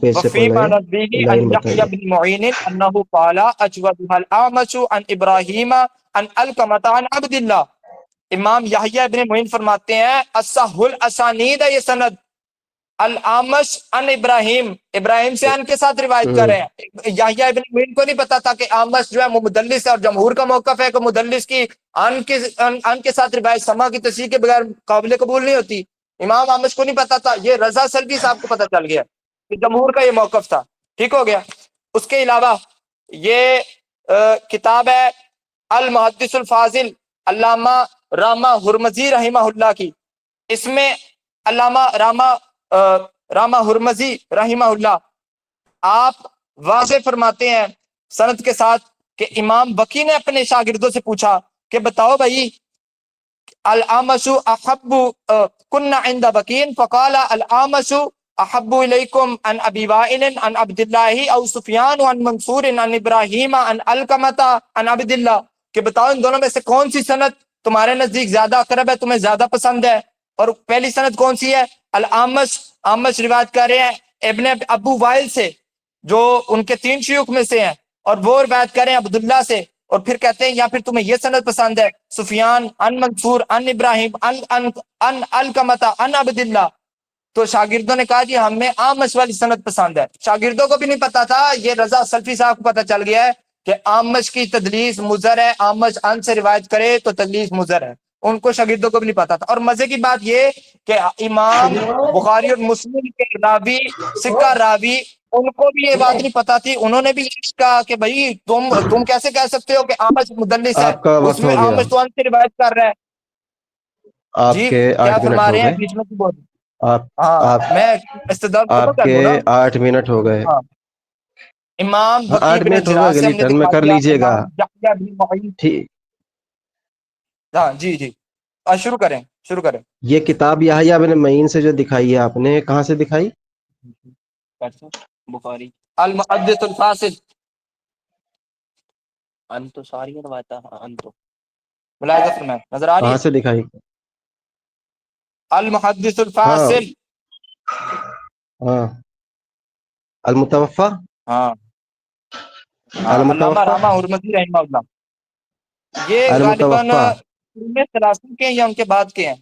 پیج سے پڑھ وفيما رہے ہیں، نبيه لائن عن يحيى بتائیے۔ بن معين انه قال اجودها الاعمش عن ابراهيم عن علقمة عن عبد الله۔ امام یحییٰ ابن معین فرماتے ہیں اصح الاسانید ہے یہ سند الامش ان ابراہیم، ابراہیم سے ان کے ساتھ روایت کر رہے ہیں۔ یحییٰ ابن معین کو نہیں پتا تھا کہ آمش جو ہے وہ مدلس ہے، اور جمہور کا موقف ہے کہ مدلس کی ان کے ساتھ روایت سما کی تصحیح کے بغیر قابل قبول نہیں ہوتی۔ امام آمش کو نہیں پتا تھا، یہ رضا سلفی صاحب کو پتا چل گیا کہ جمہور کا یہ موقف تھا۔ ٹھیک ہو گیا۔ اس کے علاوہ یہ کتاب ہے المحدث الفاضل علامہ راما ہرمزی رحمہ اللہ کی، اس میں علامہ راما ہرمزی رحمہ اللہ آپ واضح فرماتے ہیں سند کے ساتھ کہ امام بکی نے اپنے شاگردوں سے پوچھا کہ بتاؤ بھائی الامش احب کنا عند بکین فقال الامش احب الیکم عن ابی وائل عن عبد اللہ او سفیان عن منصور عن ابراہیم عن القمۃ عن عبد اللہ، کہ بتاؤ ان دونوں میں سے کون سی سند تمہارے نزدیک زیادہ اقرب ہے، تمہیں زیادہ پسند ہے؟ اور پہلی سند کون سی ہے؟ الامش، آمش روایت کر رہے ہیں ابن ابو وائل سے جو ان کے 3 شیوخ میں سے ہیں، اور وہ روایت کر رہے ہیں عبداللہ سے، اور پھر کہتے ہیں یا پھر تمہیں یہ سند پسند ہے سفیان ان منصور ان ابراہیم ان القمۃ ان عبد اللہ۔ تو شاگردوں نے کہا جی ہمیں آمش والی سند پسند ہے۔ شاگردوں کو بھی نہیں پتا تھا، یہ رضا سلفی صاحب کو پتا چل گیا ہے کہ آمش کی تدلیس مضر ہے، آمش ان سے روایت کرے تو تدلیس مضر ہے، ان کو شاگردوں کو بھی نہیں پتا تھا۔ اور مزے کی بات یہ کہ امام بخاری اور مسلم کے راوی سکہ راوی ان کو بھی یہ بات نہیں پتا تھی، انہوں نے بھی یہ کہا کہ بھائی تم کیسے کہہ سکتے ہو کہ آمش مدلس ہے، آپ کا اس وقت میں ہو گیا، آمش تو ان سے روایت کر رہا ہے۔ آپ جی کے کیا 8 منٹ فرما ہو رہے ہیں گئے، بیچ میں بول؟ آپ ہاں آپ میں استدلال مکمل آپ کر کے دوں نا۔ 8 منٹ ہو گئے، ہاں امام ہاں بقی 8 بن منٹ ہو گئے، جراح سے اگلی ہم نے ٹرن میں دکھا کر دیا، لیجئے گا، امام یحییٰ بن معین۔ ٹھیک۔ ہاں جی جی شروع کریں شروع کریں۔ یہ کتاب یحییٰ بن معین سے جو دکھائی ہے آپ نے، کہاں سے دکھائی؟ بخاری المحدث الفاصل، ان تو ساری روایت ان تو ملاحظہ فرمائیں، نظر آ رہی کہاں ہے؟ سے دکھائی؟ المحدث ہاں الفاصل، ہاں، المتوفا، ہاں ہاں علامہ المتوفا، راما ہرمزی رحمہ اللہ، یہ غالباً المتوفا ثلاثین کے ہیں یا ان کے بعد کے ہیں؟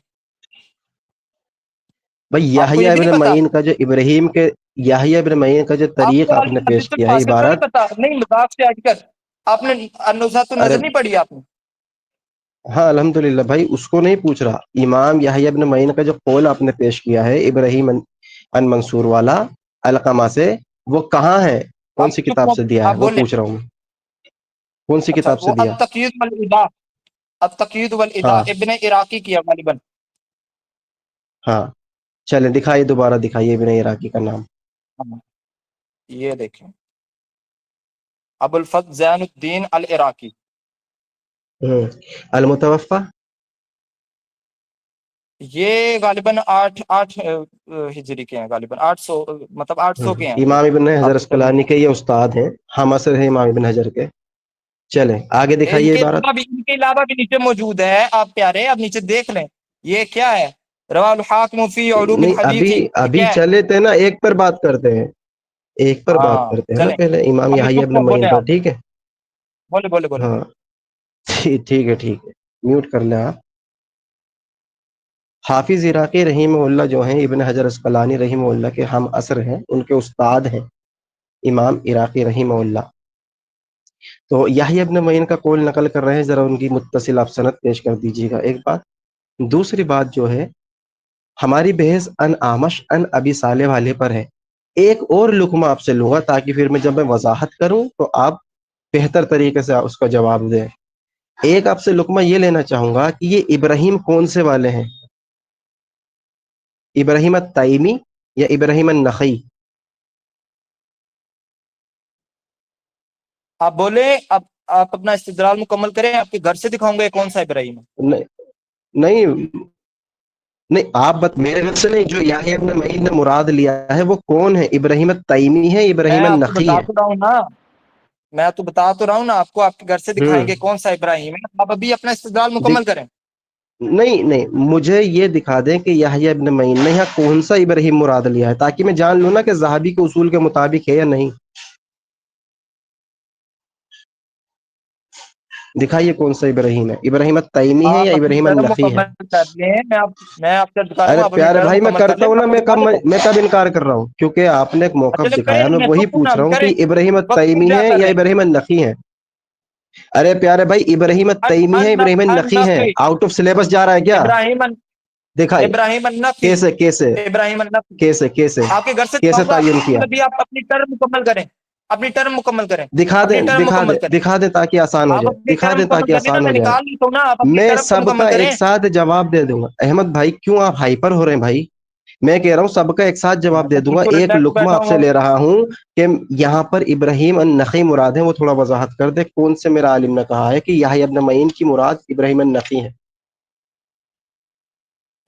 بھائی آپ کو یہ یحییٰ بھی ابن نہیں پتا؟ معین کا جو ابراہیم کے یحییٰ ابن معین کا جو آپ طریق کو آپ نے پیش المحدث کیا ہے الفاصل کا نہیں عبارت، پتا؟ نہیں مذاق سے ہٹ کر آپ نے النزہۃ ارے النظر نہیں پڑھی آپ نے؟ ہاں الحمدللہ بھائی، اس کو نہیں پوچھ رہا، امام یحییٰ ابن معین کا جو قول آپ نے پیش کیا ہے ابراہیم ان منصور والا القمہ سے، وہ کہاں ہے، کون آپ سی چپ کتاب سے دیا ہے آپ وہ بولیں۔ پوچھ رہا ہوں میں، کون سی اچھا کتاب سے وہ دیا؟ التقیید والادا، التقیید والادا ہاں ابن عراقی کیا غالباً۔ ہاں، چلیں دکھائیے، دوبارہ دکھائیے ابن عراقی کا نام۔ ہاں، یہ دیکھیں ابو الفتح زین الدین العراقی، المتوفا، یہ غالباً آٹھ ہجری کے ہیں، غالباً 800، مطلب 800 کے ہیں امام ابن حجر آپ چلیں۔ اسقلانی کے یہ استاد ہیں، ہم اثر ہیں امام ابن حجر کے۔ چلیں آگے ان دکھائیے کے عبارت۔ علاوہ بھی ان کے علاوہ بھی نیچے موجود ہے، آپ پیارے اب نیچے دیکھ لیں یہ کیا ہے، رواہ الحاکم فی علوم نہیں الحدیث، یہ ابھی کیا ہے؟ چلے تھے نا، ایک پر بات کرتے ہیں، ایک پر بات ہاں کرتے ہیں نا چلیں پہلے امام ابھی یحییٰ چپ ابن ہو، معین بولیں پر، آپ، ٹھیک ہے؟ بولے بولے بولے۔ ہاں ٹھیک ہے، ٹھیک ہے، میوٹ کر لیں آپ۔ حافظ عراقی رحمہ اللہ جو ہیں ابن حجر اسقلانی رحمہ اللہ کے ہم عصر ہیں، ان کے استاد ہیں امام عراقی رحمہ اللہ۔ تو یحییٰ ابن معین کا قول نقل کر رہے ہیں، ذرا ان کی متصل آپ سند پیش کر دیجیے گا، ایک بات۔ دوسری بات جو ہے، ہماری بحث ان آمش ان ابی صالح والے پر ہے، ایک اور لقمہ آپ سے لوں گا تاکہ پھر میں جب میں وضاحت کروں تو آپ بہتر طریقے سے اس کا جواب دیں۔ ایک آپ سے لقمہ یہ لینا چاہوں گا کہ یہ ابراہیم کون سے والے ہیں، ابراہیم التیمی یا ابراہیم النخعی؟ آپ بولے، اب آپ اپنا استدلال مکمل کریں، آپ کے گھر سے دکھاؤں گا یہ کون سا ابراہیم ہے۔ نہیں نہیں نہیں، آپ میرے گھر سے نہیں، جو یحییٰ ابن معین نے مراد لیا ہے وہ کون ہے، ابراہیم التیمی ہے، میں ابراہیم آپ کو النخعی بتا ہے؟ تو رہا ہوں نا، میں تو بتا تو رہا ہوں نا آپ کو، آپ کے گھر سے دکھائیں ہوں گے کون سا ابراہیم ہے، آپ ابھی اپنا استدلال مکمل کریں۔ نہیں نہیں، مجھے یہ دکھا دیں کہ یحییٰ ابن معین نے یہاں کون سا ابراہیم مراد لیا ہے، تاکہ میں جان لوں نا کہ ذہبی کے اصول کے مطابق ہے یا نہیں۔ دکھائیے کون سا ابراہیم ہے، ابراہیم التیمی ہے یا آپ اپنی ابراہیم ٹرم النخی ہے؟ مکمل کر لیں، میں آپ سے بتا رہا ارے ہوں، آپ اپنی پیارے ٹرم بھائی میں مکمل کر کرتا لیں، ہوں میں نا، آپ کو دکھا دیتا ہوں۔ میں کب انکار کر رہا ہوں، کیونکہ آپ نے ایک موقف چلے دکھایا، میں وہی کریں پوچھ رہا ہوں کریں، کہ ابراہیم وقت التیمی ضائع ہے کر یا رہے ہیں۔ ابراہیم النخی ہے؟ ارے پیارے بھائی ابراہیم التیمی ہے ابراہیم النخی ہے؟ النقی، آؤٹ آف سلیبس جا رہا ہے کیا؟ ابراہیم دکھائیے ابراہیم النقی، کیسے کیسے ابراہیم النقی۔ کیسے کیسے آپ کے گھر سے کیسے دکھاؤں گا، تعین کیا؟ ابھی آپ اپنی ٹرم مکمل کریں، اپنی ٹرم مکمل کریں، دکھا دیں اپنی ٹرم دکھا دیں مکمل کریں۔ دکھا دیں تاکہ آسان ہو آپ جائے، اپنی دکھا ٹرم دیں مکمل تاکہ کر لیں نا، آسان ہو میں جائے۔ نکال لیتا ہوں نا، آپ اپنی میں ٹرم کو سب مکمل کا کریں۔ ایک ساتھ جواب دے دوں گا احمد بھائی، کیوں آپ ہائپر ہو رہے ہیں بھائی؟ میں کہہ رہا ہوں سب کا ایک ساتھ جواب دے میں دوں گا، بالکل ایک ریلیکس لقمہ بیٹھا آپ سے ہوں۔ لے رہا ہوں کہ یہاں پر ابراہیم النخی مراد ہے، وہ تھوڑا وضاحت کر دے کون سے میرا عالم نے کہا ہے کہ یحییٰ ابن معین کی مراد ابراہیم النخی ہے؟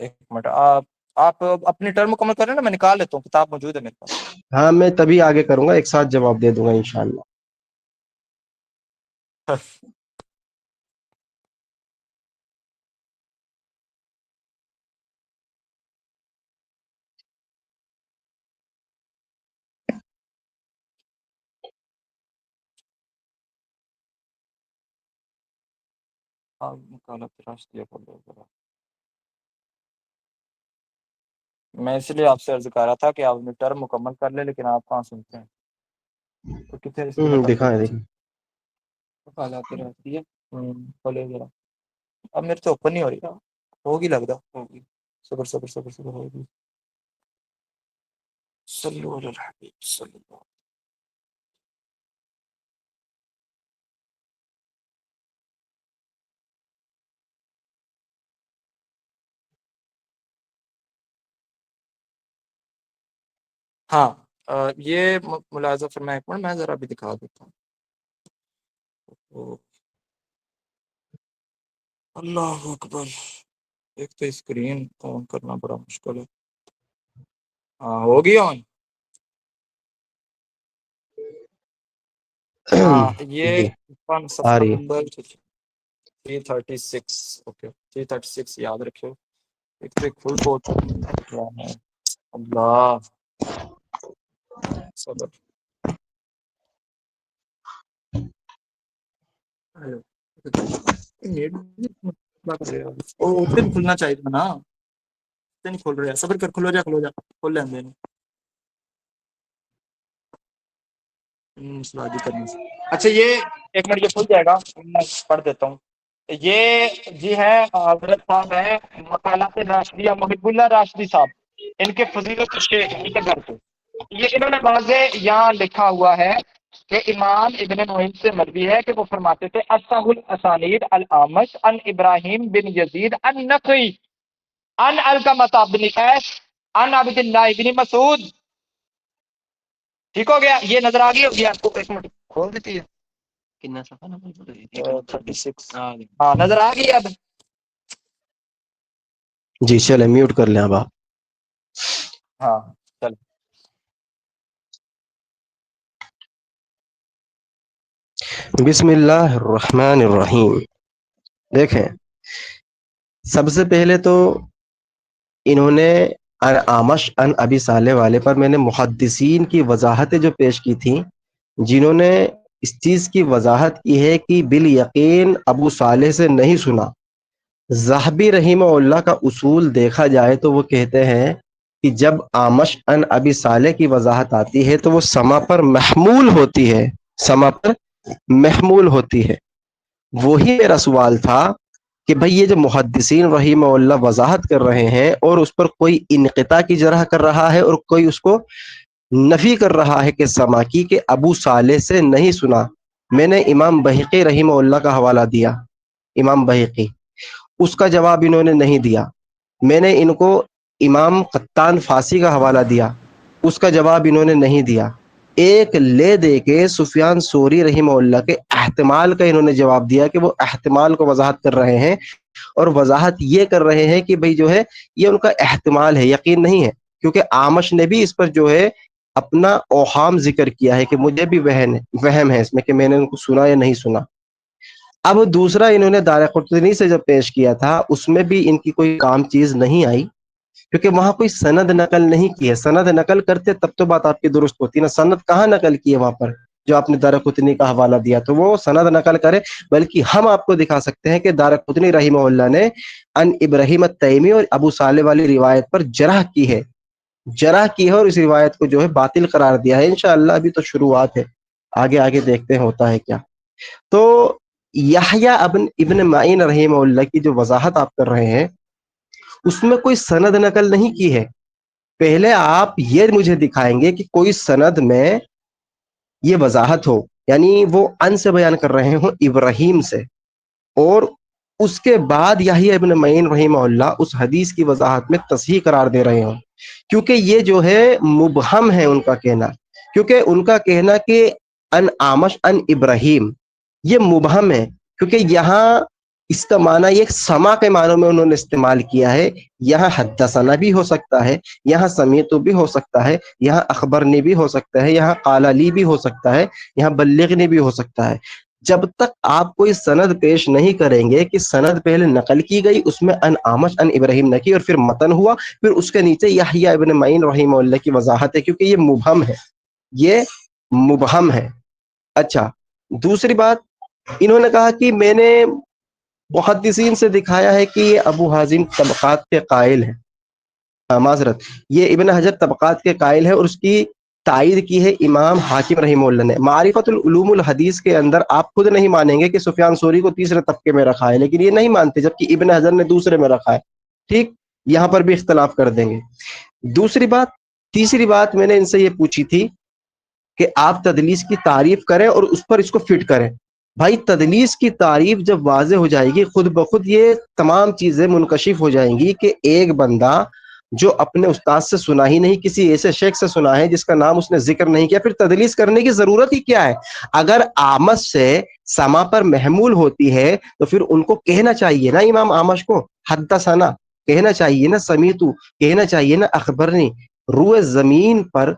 ایک منٹ، آپ اپنی ٹرم مکمل کریں نا، میں نکال لیتا ہوں، کتاب موجود ہے میرے پاس۔ ہاں میں تبھی آگے کروں گا، ایک ساتھ جواب دے دوں گا انشاءاللہ۔ میں اس لیے آپ سے عرض کر رہا تھا کہ آپ اپنی ٹرم مکمل کر لیں، لیکن آپ کہاں سنتے ہیں؟ تو کتنے اس میں کر دو دکھائیں پیچھے دیکھیں۔ آتی رہتی ہے۔ کھولے ذرا، اب میرے سے اوپن نہیں ہو رہی، ہوگی لگ رہا ہوگی، صبر صبر صبر صبر ہوگی۔ صلو علی الحبیب صلی اللہ۔ ہاں یہ ملاحظہ فرمائیں ایک منٹ، میں ذرا بھی دکھا دیتا ہوں۔ اللہ اکبر، ایک تو اسکرین آن کرنا بڑا مشکل ہے۔ ہاں ہوگی آن۔ ہاں یہ جی آ صفحہ رہی ہے۔ نمبر 336، اوکے 336 یاد رکھو۔ ایک تو ایک فل کوٹ کیا ہے، اللہ صبر۔ اتنے بھی کھلنا چاہیے تھا نا، اتنے نہیں کھل رہے، صبر کر، کھلو جا کھلو جا، کھول لیں دے۔ اچھا یہ ایک منٹ، یہ کھل جائے گا، میں پڑھ دیتا ہوں۔ یہ جی ہے حضرت صاحب ہے مقالات راشدیہ محب اللہ راشدی صاحب، ان کے فضیلت الشیخ، ان کے گھر پہ یہ انہوں نے واضح یہاں لکھا ہوا ہے کہ امام ابن معین سے مروی ہے کہ وہ فرماتے تھے اصح الاسانید الاعمش ان ابراہیم بن یزید النخعی ان القمۃ بن قیس ان عبد اللہ بن مسعود۔ ٹھیک ہو گیا، یہ نظر آ گئی ہوگی آپ کو، ایک منٹ کھول دیتی ہے۔ کتنا صفحہ نمبر 36 ہاں نظر آ گئی اب۔ جی چلے میوٹ کر لیں اب آپ۔ ہاں چل، بسم اللہ الرحمن الرحیم۔ دیکھیں سب سے پہلے تو انہوں نے آمش ان ابی صالح والے پر میں نے محدثین کی وضاحتیں جو پیش کی تھیں، جنہوں نے اس چیز کی وضاحت کی ہے کہ بالیقین ابو صالح سے نہیں سنا۔ ذہبی رحمہ اللہ کا اصول دیکھا جائے تو وہ کہتے ہیں کہ جب آمش ان ابی صالح کی وضاحت آتی ہے تو وہ سما پر محمول ہوتی ہے، سما پر محمول ہوتی ہے۔ وہی میرا سوال تھا کہ بھئی یہ جو محدثین رحمہ اللہ وضاحت کر رہے ہیں اور اس پر کوئی انقطاع کی جرح کر رہا ہے اور کوئی اس کو نفی کر رہا ہے کہ سما کی کہ ابو صالح سے نہیں سنا، میں نے امام بہقی رحمہ اللہ کا حوالہ دیا، امام بہقی، اس کا جواب انہوں نے نہیں دیا۔ میں نے ان کو امام قطان فاسی کا حوالہ دیا، اس کا جواب انہوں نے نہیں دیا۔ ایک لے دے کے سفیان ثوری رحمہ اللہ کے احتمال کا انہوں نے جواب دیا کہ وہ احتمال کو وضاحت کر رہے ہیں، اور وضاحت یہ کر رہے ہیں کہ بھئی جو ہے یہ ان کا احتمال ہے، یقین نہیں ہے، کیونکہ آمش نے بھی اس پر جو ہے اپنا اوہام ذکر کیا ہے کہ مجھے بھی وہم ہے اس میں کہ میں نے ان کو سنا یا نہیں سنا۔ اب دوسرا انہوں نے دارقطنی سے جب پیش کیا تھا اس میں بھی ان کی کوئی کام چیز نہیں آئی، کیونکہ وہاں کوئی سند نقل نہیں کی ہے۔ سند نقل کرتے تب تو بات آپ کی درست ہوتی نا، سند کہاں نقل کی ہے وہاں پر؟ جو آپ نے دارقطنی کا حوالہ دیا تو وہ سند نقل کرے، بلکہ ہم آپ کو دکھا سکتے ہیں کہ دارقطنی رحمہ اللہ نے ان ابراہیم التیمی اور ابو صالح والی روایت پر جرح کی ہے اور اس روایت کو جو ہے باطل قرار دیا ہے۔ انشاءاللہ ابھی تو شروعات ہے، آگے آگے دیکھتے ہیں ہوتا ہے کیا۔ تو یحییٰ ابن معین رحمہ اللہ کی جو وضاحت آپ کر رہے ہیں اس میں کوئی سند نقل نہیں کی ہے۔ پہلے آپ یہ مجھے دکھائیں گے کہ کوئی سند میں یہ وضاحت ہو، یعنی وہ ان سے بیان کر رہے ہوں ابراہیم سے، اور اس کے بعد یحییٰ ابن معین رحمہ اللہ اس حدیث کی وضاحت میں تصحیح قرار دے رہے ہوں، کیونکہ یہ جو ہے مبہم ہے ان کا کہنا، کیونکہ ان کا کہنا کہ ان آمش ان ابراہیم یہ مبہم ہے، کیونکہ یہاں اس کا معنی یہ سما کے معنوں میں انہوں نے استعمال کیا ہے۔ یہاں حدثنا بھی ہو سکتا ہے، یہاں سمیت بھی ہو سکتا ہے، یہاں اخبرنی بھی ہو سکتا ہے، یہاں قال لی بھی ہو سکتا ہے، یہاں بلغنی بھی ہو سکتا ہے۔ جب تک آپ کوئی سند پیش نہیں کریں گے کہ سند پہلے نقل کی گئی، اس میں ان آمش ان ابراہیم نہ کی اور پھر متن ہوا، پھر اس کے نیچے یحییٰ ابن معین رحمہ اللہ کی وضاحت ہے، کیونکہ یہ مبہم ہے، یہ مبہم ہے۔ اچھا، دوسری بات انہوں نے کہا کہ میں نے محدثین سے دکھایا ہے کہ یہ ابو حازم طبقات کے قائل ہیں، معذرت یہ ابن حجر طبقات کے قائل ہے، اور اس کی تائید کی ہے امام حاکم رحمہ اللہ نے۔ معرفت العلوم الحدیث کے اندر آپ خود نہیں مانیں گے کہ سفیان ثوری کو تیسرے طبقے میں رکھا ہے، لیکن یہ نہیں مانتے، جبکہ ابن حجر نے دوسرے میں رکھا ہے۔ ٹھیک، یہاں پر بھی اختلاف کر دیں گے۔ تیسری بات میں نے ان سے یہ پوچھی تھی کہ آپ تدلیس کی تعریف کریں اور اس پر اس کو فٹ کریں۔ بھائی تدلیس کی تعریف جب واضح ہو جائے گی، خود بخود یہ تمام چیزیں منکشف ہو جائیں گی کہ ایک بندہ جو اپنے استاد سے سنا ہی نہیں، کسی ایسے شیخ سے سنا ہے جس کا نام اس نے ذکر نہیں کیا، پھر تدلیس کرنے کی ضرورت ہی کیا ہے؟ اگر آمش سے سما پر محمول ہوتی ہے تو پھر ان کو کہنا چاہیے نا، امام آمش کو حدثنا کہنا چاہیے نا، سمیتو کہنا چاہیے نا، اخبرنی۔ روئے زمین پر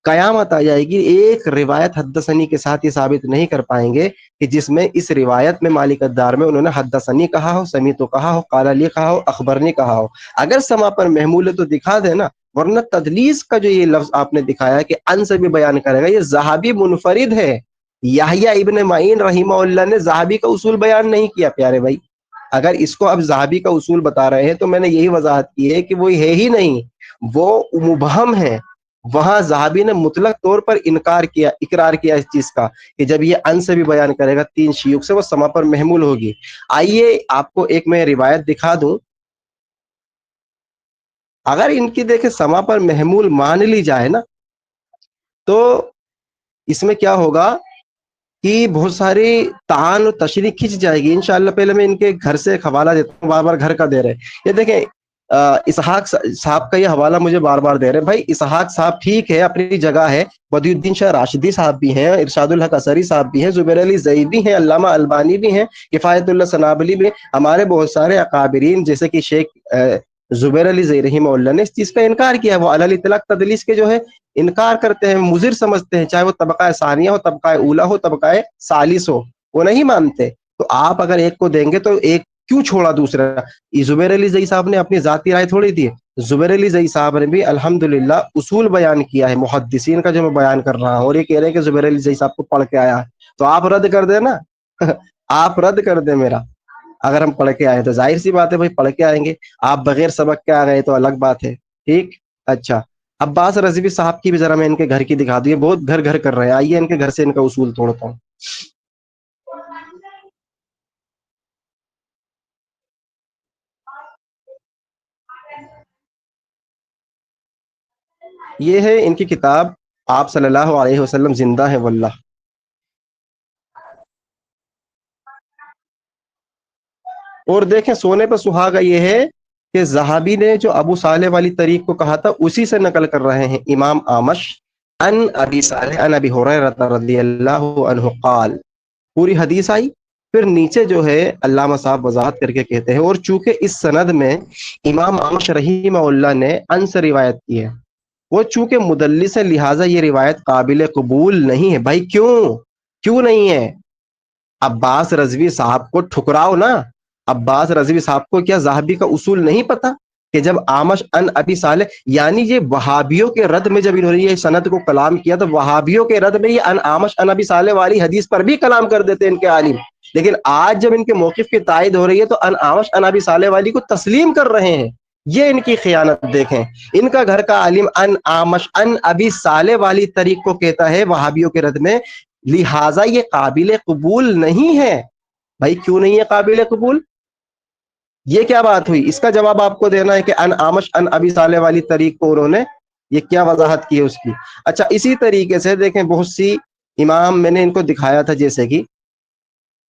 قیامت آ جائے گی، ایک روایت حدثنی کے ساتھ یہ ثابت نہیں کر پائیں گے کہ جس میں اس روایت میں مالک الدار میں انہوں نے حدثنی کہا ہو، سمیتو کہا ہو، قال لی کہا ہو، اخبرنی کہا ہو۔ اگر سما پر محمول ہے تو دکھا دینا، ورنہ تدلیس کا جو یہ لفظ آپ نے دکھایا کہ ان سے بھی بیان کرے گا، یہ ذہبی منفرد ہے۔ یحییٰ ابن معین رحمہ اللہ نے ذہبی کا اصول بیان نہیں کیا پیارے بھائی۔ اگر اس کو اب ذہبی کا اصول بتا رہے ہیں تو میں نے یہی وضاحت کی ہے کہ وہ ہے ہی نہیں، وہ مبہم ہے۔ وہاں ذہبی نے مطلق طور پر اقرار کیا اس چیز کا کہ جب یہ ان سے بھی بیان کرے گا تین شیوخ سے، وہ سما پر محمول ہوگی۔ آئیے آپ کو ایک میں روایت دکھا دوں، اگر ان کی دیکھیں سما پر محمول مان لی جائے نا تو اس میں کیا ہوگا کہ بہت ساری تعان و تشریح کھنچ جائے گی انشاءاللہ۔ پہلے میں ان کے گھر سے ایک حوالہ دیتا ہوں، بار بار گھر کا دے رہے، یہ دیکھیں اسحاق صاحب کا یہ حوالہ مجھے بار بار دے رہے ہیں۔ بھائی اسحاق صاحب ٹھیک ہے، اپنی جگہ ہے، بدی الدین شاہ راشدی صاحب بھی ہیں، ارشاد الحق اثری صاحب بھی ہیں، زبیر علی زیدی ہیں، علامہ البانی بھی ہیں، کفایت اللہ سنابلی بھی ہیں، ہمارے بہت سارے اکابرین جیسے کہ شیخ زبیر علی زیدی رحمہ اللہ نے اس چیز کا انکار کیا ہے۔ وہ علی اطلاق تدلیس کے جو ہے انکار کرتے ہیں، مضر سمجھتے ہیں، چاہے وہ طبقہ ثانیہ ہو، طبقہ اولا ہو، طبقہ ثالث ہو، وہ نہیں مانتے۔ تو آپ اگر ایک کو دیں گے تو ایک کیوں چھوڑا دوسرا؟ زبیر علی زئی صاحب نے اپنی ذاتی رائے تھوڑی دی، زبیر علی زئی صاحب نے بھی الحمدللہ اصول بیان کیا ہے محدثین کا جو میں بیان کر رہا ہوں، اور یہ کہہ رہے ہیں کہ زبیر علی زئی صاحب کو پڑھ کے آیا ہے، تو آپ رد کر دیں نا آپ رد کر دیں میرا۔ اگر ہم پڑھ کے آئے تو ظاہر سی بات ہے بھائی پڑھ کے آئیں گے، آپ بغیر سبق کے آ گئے تو الگ بات ہے۔ ٹھیک، اچھا عباس رضوی صاحب کی بھی ذرا میں ان کے گھر کی دکھا دوں، یہ بہت گھر گھر کر رہے ہیں، آئیے ان کے گھر سے ان کا اصول توڑتا ہوں۔ یہ ہے ان کی کتاب، آپ صلی اللہ علیہ وسلم زندہ ہے واللہ۔ اور دیکھیں سونے پہ سہاگا یہ ہے کہ زہابی نے جو ابو صالح والی طریق کو کہا تھا اسی سے نقل کر رہے ہیں امام آمش ان ابی صالح ان ابی ہریرہ رضی اللہ عنہ قال، پوری حدیث آئی، پھر نیچے جو ہے علامہ صاحب وضاحت کر کے کہتے ہیں، اور چونکہ اس سند میں امام آمش رحمہ اللہ نے ان سے روایت کی ہے، وہ چونکہ مدلس ہے لہٰذا یہ روایت قابل قبول نہیں ہے۔ بھائی کیوں نہیں ہے؟ عباس رضوی صاحب کو ٹھکراؤ نا، عباس رضوی صاحب کو کیا زاہبی کا اصول نہیں پتا کہ جب آمش ان ابی صالح، یعنی یہ وہابیوں کے رد میں جب انہوں نے یہ سند کو کلام کیا تو وہابیوں کے رد میں یہ ان آمش ان ابی صالح والی حدیث پر بھی کلام کر دیتے ان کے عالم، لیکن آج جب ان کے موقف کی تائید ہو رہی ہے تو ان آمش ان ابی صالح والی کو تسلیم کر رہے ہیں. یہ ان کی خیانت دیکھیں. ان کا گھر کا عالم ان آمش ان ابی صالح والی طریق کو کہتا ہے وہابیوں کے رد میں، لہٰذا یہ قابل قبول نہیں ہے. بھائی کیوں نہیں ہے قابل قبول؟ یہ کیا بات ہوئی؟ اس کا جواب آپ کو دینا ہے کہ ان آمش ان ابی صالح والی طریق کو انہوں نے یہ کیا وضاحت کی ہے اس کی. اچھا اسی طریقے سے دیکھیں بہت سی امام میں نے ان کو دکھایا تھا، جیسے کہ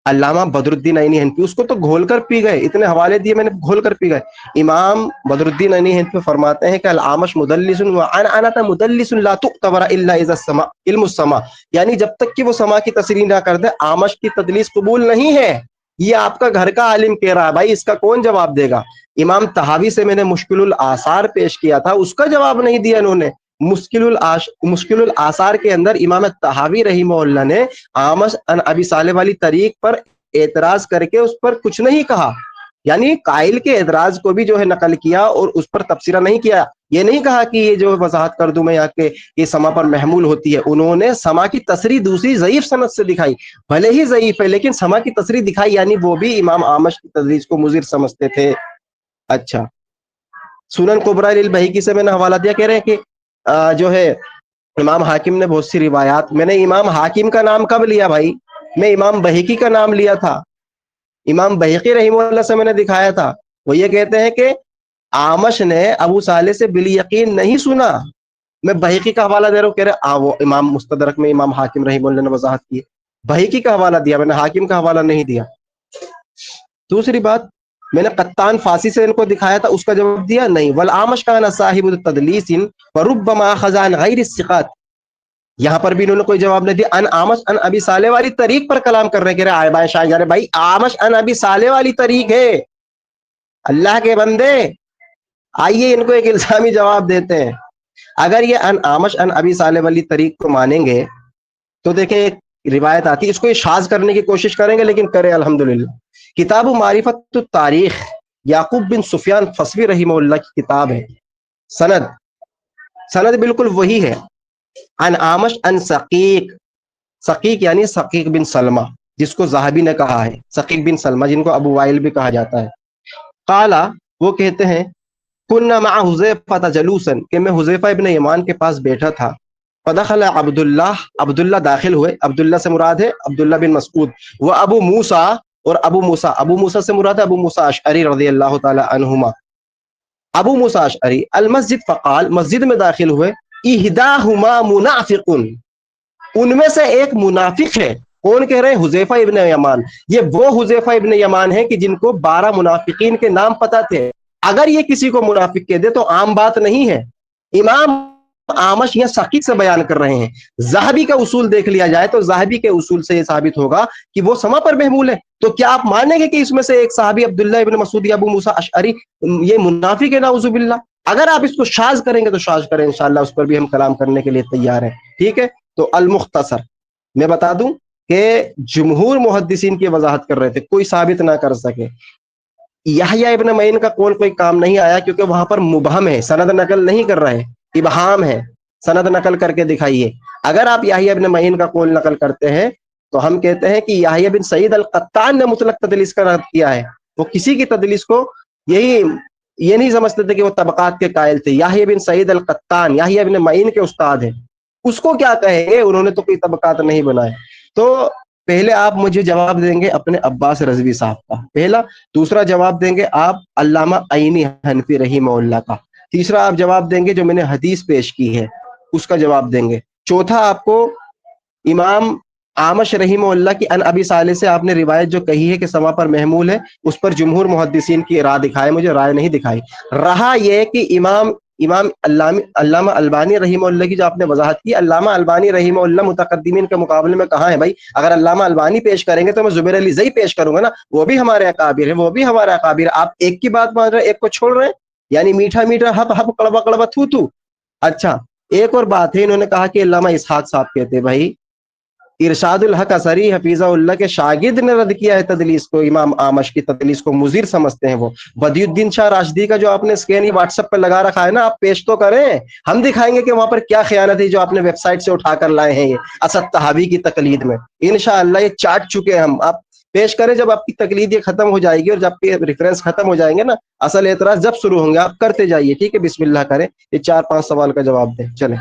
علامہ بدر الدین عینی حنفی، اس کو تو گھول کر پی گئے، اتنے حوالے دیے میں نے گھول کر پی گئے. امام بدر الدین عینی حنفی فرماتے ہیں کہ العامش مدلس وعنعنۃ مدلس لا تعتبر الا اذا السماء علم السماء، یعنی جب تک کہ وہ سما کی تصریح نہ کر دے آمش کی تدلیس قبول نہیں ہے. یہ آپ کا گھر کا عالم کہہ رہا ہے، بھائی اس کا کون جواب دے گا؟ امام طحاوی سے میں نے مشکل الاثار پیش کیا تھا، اس کا جواب نہیں دیا انہوں نے. مشکل الاثار کے اندر امام طحاوی رحمہ اللہ نے آمش ان ابی صالح والی طریق پر اعتراض کر کے اس پر کچھ نہیں کہا، یعنی قائل کے اعتراض کو بھی جو ہے نقل کیا اور اس پر تبصرہ نہیں کیا. یہ نہیں کہا کہ یہ جو وضاحت کر دوں میں یہاں کے یہ سما پر محمول ہوتی ہے. انہوں نے سما کی تصریح دوسری ضعیف سند سے دکھائی، بھلے ہی ضعیف ہے لیکن سما کی تصریح دکھائی، یعنی وہ بھی امام آمش کی تدلیس کو مضر سمجھتے تھے. اچھا سنن کبریٰ للبہقی سے میں نے حوالہ دیا، کہہ رہے ہیں کہ جو ہے امام حاکم نے بہت سی روایات، میں نے امام حاکم کا نام کب لیا بھائی؟ میں امام بہقی کا نام لیا تھا. امام بہقی رحمہ اللہ سے میں نے دکھایا تھا، وہ یہ کہتے ہیں کہ آمش نے ابو صالح سے بالیقین نہیں سنا. میں بہقی کا حوالہ دے رہا ہوں، کہہ رہے وہ امام مستدرک میں امام حاکم رحمہ اللہ نے وضاحت کی. بہقی کا حوالہ دیا میں نے، حاکم کا حوالہ نہیں دیا. دوسری بات میں نے قطان فاسی سے ان کو دکھایا تھا، اس کا جواب دیا نہیں. والآمش کان صاحب التدلیس فربما خزان غیر الثقات، یہاں پر بھی انہوں نے کوئی جواب نہیں دیا. ان آمش ان ابی صالح والی طریق پر کلام کر رہے ہیں، کہہ رہے آئے شاہ جا رہے بھائی آمش ان ابی صالح والی طریق ہے. اللہ کے بندے آئیے ان کو ایک الزامی جواب دیتے ہیں. اگر یہ ان آمش ان ابی صالح والی طریق کو مانیں گے تو دیکھیں ایک روایت آتی ہے، اس کو شاذ کرنے کی کوشش کریں گے لیکن کریں الحمدللہ. کتاب معرفت التاریخ یعقوب بن سفیان فصوی رحمہ اللہ کی کتاب ہے. سند بالکل وہی ہے، ان آمش ان سقیق، سقیق یعنی سقیق بن سلمہ جس کو زاہبی نے کہا ہے، سقیق بن سلمہ جن کو ابو وائل بھی کہا جاتا ہے. قالا وہ کہتے ہیں کننا مع حذیفہ جلوسا، کہ میں حذیفہ ابن یمان کے پاس بیٹھا تھا. فدخل عبداللہ داخل ہوئے، عبداللہ سے مراد ہے عبداللہ بن مسعود، وہ ابو موسیٰ اور ابو موسیٰ سے مراد ہے ابو موسیٰ اشعری رضی اللہ تعالی عنہما. ابو موسیٰ اشعری المسجد فقال، مسجد میں داخل ہوئے، احداہما منافق، ان میں سے ایک منافق ہے. کون کہہ رہے ہیں؟ حذیفہ ابن یمان. یہ وہ حذیفہ ابن یمان ہے کہ جن کو 12 منافقین کے نام پتہ تھے. اگر یہ کسی کو منافق کہہ دے تو عام بات نہیں ہے. امام آمش یہ سقیق سے بیان کر رہے ہیں. زاہبی کا اصول دیکھ لیا جائے تو زاہبی کے اصول سے یہ ثابت ہوگا کہ وہ سما پر محمول ہے. تو کیا آپ مانیں گے کہ اس میں سے ایک صحابی عبداللہ ابن مسعود یا ابو موسیٰ اشعری یہ منافق ہے نعوذ باللہ؟ اگر آپ اس کو شاذ کریں گے تو شاذ کریں، انشاءاللہ اس پر بھی ہم کلام کرنے کے لیے تیار ہیں. ٹھیک ہے، تو المختصر میں بتا دوں کہ جمہور محدثین کی وضاحت کر رہے تھے، کوئی ثابت نہ کر سکے. یحییٰ ابن معین کا قول کوئی کام نہیں آیا کیونکہ وہاں پر مبہم ہے، سند نقل نہیں کر رہے، ابہام ہے، سند نقل کر کے دکھائیے. اگر آپ یحییٰ ابن معین کا قول نقل کرتے ہیں تو ہم کہتے ہیں کہ یحییٰ بن سعید القطان نے مطلق تدلیس کا رد کیا ہے. وہ کسی کی تدلیس کو یہ نہیں سمجھتے تھے کہ وہ طبقات کے قائل تھے. یحییٰ بن سعید القطان یحییٰ ابن معین کے استاد ہیں، اس کو کیا کہیں گے؟ انہوں نے تو کوئی طبقات نہیں بنائے. تو پہلے آپ مجھے جواب دیں گے اپنے عباس رضوی صاحب کا، پہلا. دوسرا جواب دیں گے آپ علامہ عینی حنفی رحمہ اللہ کا. تیسرا آپ جواب دیں گے جو میں نے حدیث پیش کی ہے اس کا جواب دیں گے. چوتھا آپ کو امام آمش رحمہ اللہ کی ان ابی صالح سے آپ نے روایت جو کہی ہے کہ سما پر محمول ہے، اس پر جمہور محدثین کی رائے دکھائے، مجھے رائے نہیں دکھائی. رہا یہ کہ امام علامہ البانی رحمہ اللہ کی جو آپ نے وضاحت کی، علامہ البانی رحمہ اللہ متقدمین کے مقابلے میں کہاں ہے بھائی؟ اگر علامہ البانی پیش کریں گے تو میں زبیر علی زئی پیش کروں گا نا، وہ بھی ہمارے اکابر ہیں، وہ بھی ہمارے اکابر ہیں. آپ ایک کی بات مان رہے ہیں، ایک کو چھوڑ رہے ہیں، یعنی میٹھا میٹھا ہپ ہپ کڑوا کڑوا تھو تھو. اچھا ایک اور بات ہے، انہوں نے کہا کہ علامہ اسحاق صاحب کہتے بھائی ارشاد الحق اثری حفیظہ اللہ کے شاگرد نے رد کیا ہے تدلیس کو، امام آمش کی تدلیس کو مضر سمجھتے ہیں وہ۔ بدی الدین شاہ راشدی کا جو آپ نے اسکین ہی واٹس ایپ پہ لگا رکھا ہے نا، آپ پیش تو کریں، ہم دکھائیں گے کہ وہاں پر کیا خیانت ہے جو آپ نے ویب سائٹ سے اٹھا کر لائے ہیں یہ اسد تہاوی کی تقلید میں۔ انشاءاللہ یہ چاٹ چکے ہیں ہم، آپ پیش کریں جب آپ کی تقلید یہ ختم ہو جائے گی اور جب آپ کے ریفرنس ختم ہو جائیں گے نا، اصل اعتراض جب شروع ہوں گے آپ کرتے جائیے، ٹھیک ہے؟ بسم اللہ کریں، یہ 4-5 سوال کا جواب دیں، چلیں۔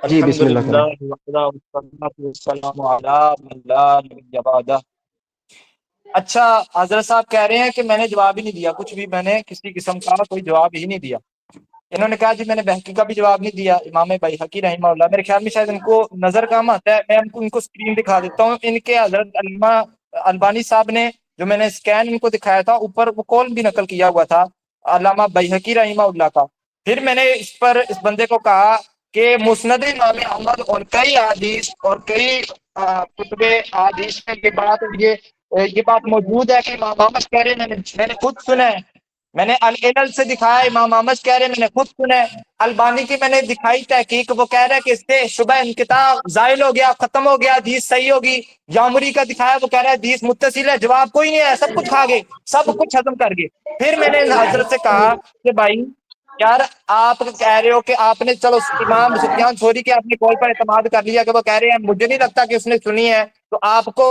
جی الحمد بسم اللہ کریں۔ للہ والصلاة والسلام علی من لا نبی بعدہ۔ اچھا، حضرت صاحب کہہ رہے ہیں کہ میں نے جواب ہی نہیں دیا کچھ بھی، میں نے کسی قسم کا کوئی جواب ہی نہیں دیا۔ انہوں نے کہا جی میں نے بہقی کا بھی جواب نہیں دیا، امام بیہقی رحمہ اللہ، میرے خیال میں شاید ان کو نظر کم آتا ہے، میں ان کو اسکرین دکھا دیتا ہوں۔ ان کے حضرت علامہ البانی صاحب نے جو میں نے اسکین ان کو دکھایا تھا، اوپر وہ کال بھی نقل کیا ہوا تھا علامہ بیہقی رحمہ اللہ کا۔ پھر میں نے اس بندے کو کہا کہ مسند امام احمد اور کئی حدیث اور کئی کتب حدیث میں یہ بات موجود ہے کہ امام احمد کہہ رہے ہیں، میں نے خود سنا ہے، میں نے العلل سے دکھایا امام احمد کہہ رہے ہیں، میں نے خود سنا ہے۔ البانی کی میں نے دکھائی تحقیق، وہ کہہ رہا ہے کہ اس سے شبہ انقطاع زائل ہو گیا، ختم ہو گیا، حدیث صحیح ہوگی۔ یامری کا دکھایا، وہ کہہ رہا ہے حدیث متصل ہے، جواب کوئی نہیں ہے، سب کچھ کھا گئے، سب کچھ ختم کر گئے۔ پھر میں نے حضرت سے کہا کہ بھائی یار آپ کہہ رہے ہو کہ آپ نے چلو امام سفیان ثوری کے آپ نے کال پر اعتماد کر لیا کہ وہ کہہ رہے ہیں مجھے نہیں لگتا کہ اس نے سنی ہے، تو آپ کو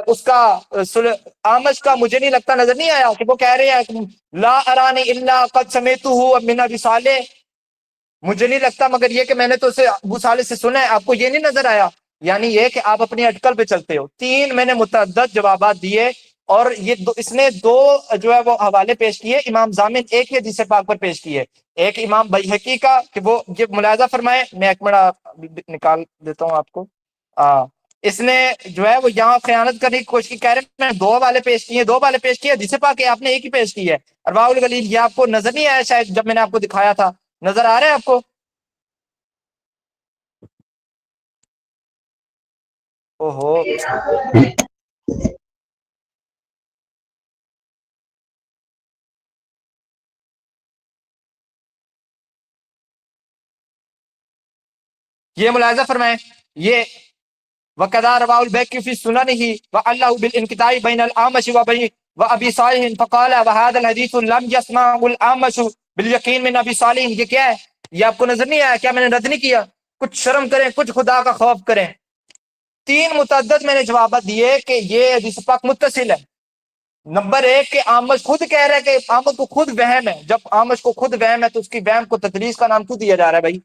اس کا آمش کا مجھے نہیں لگتا نظر نہیں آیا کہ وہ کہہ رہے ہیں لا ارانی الا قد سمعتہ من ابی صالح، مجھے نہیں لگتا مگر یہ کہ میں نے تو اسے ابو صالح سے سنا ہے، آپ کو یہ نہیں نظر آیا؟ یعنی یہ کہ آپ اپنی اٹکل پہ چلتے ہو۔ 3 میں نے متعدد جوابات دیے، اور یہ اس نے 2 جو ہے وہ حوالے پیش کیے، امام ضامن ایک ہی حدیث پاک پر پیش کیے، ایک امام بیہقی کا کہ وہ یہ ملاحظہ فرمائے، میں ایک منٹ نکال دیتا ہوں آپ کو۔ اس نے جو ہے وہ یہاں خیانت کرنے کی کوشش کی، کہہ رہے میں نے 2 حوالے پیش کیے، 2 حوالے پیش کیے، حدیث پاک آپ نے ایک ہی پیش کی ہے، ارواح الغلیل۔ یہ آپ کو نظر نہیں آیا شاید جب میں نے آپ کو دکھایا تھا؟ نظر آ رہا ہے آپ کو؟ اوہو، یہ ملاحظہ فرمائیں، یہ وَكَذَا رَوَاهُ الْبَيْهَقِيُّ فِي سُنَنِهِ وَعَلَّهُ بِالْانْقِطَاعِ بَيْنَ الْأَعْمَشِ وَأَبِي صَالِحٍ فَقَالَ وَهَذَا الْحَدِيثُ لَمْ يَسْمَعْهُ الْأَعْمَشُ بِالْيَقِينِ مِنْ أَبِي صَالِحٍ۔ یہ کیا ہے؟ یہ آپ کو نظر نہیں آیا کیا؟ میں نے رد نہیں کیا؟ کچھ شرم کریں، کچھ خدا کا خوف کریں۔ 3 متعدد میں نے جوابات دیے کہ یہ حدیث پاک متصل ہے۔ نمبر 1 کہ آمش خود کہہ رہا ہے کہ آمش کو خود وہم ہے، جب آمش کو خود وہم ہے تو اس کی وہم کو تدلیس کا نام کیوں دیا جا رہا ہے بھائی؟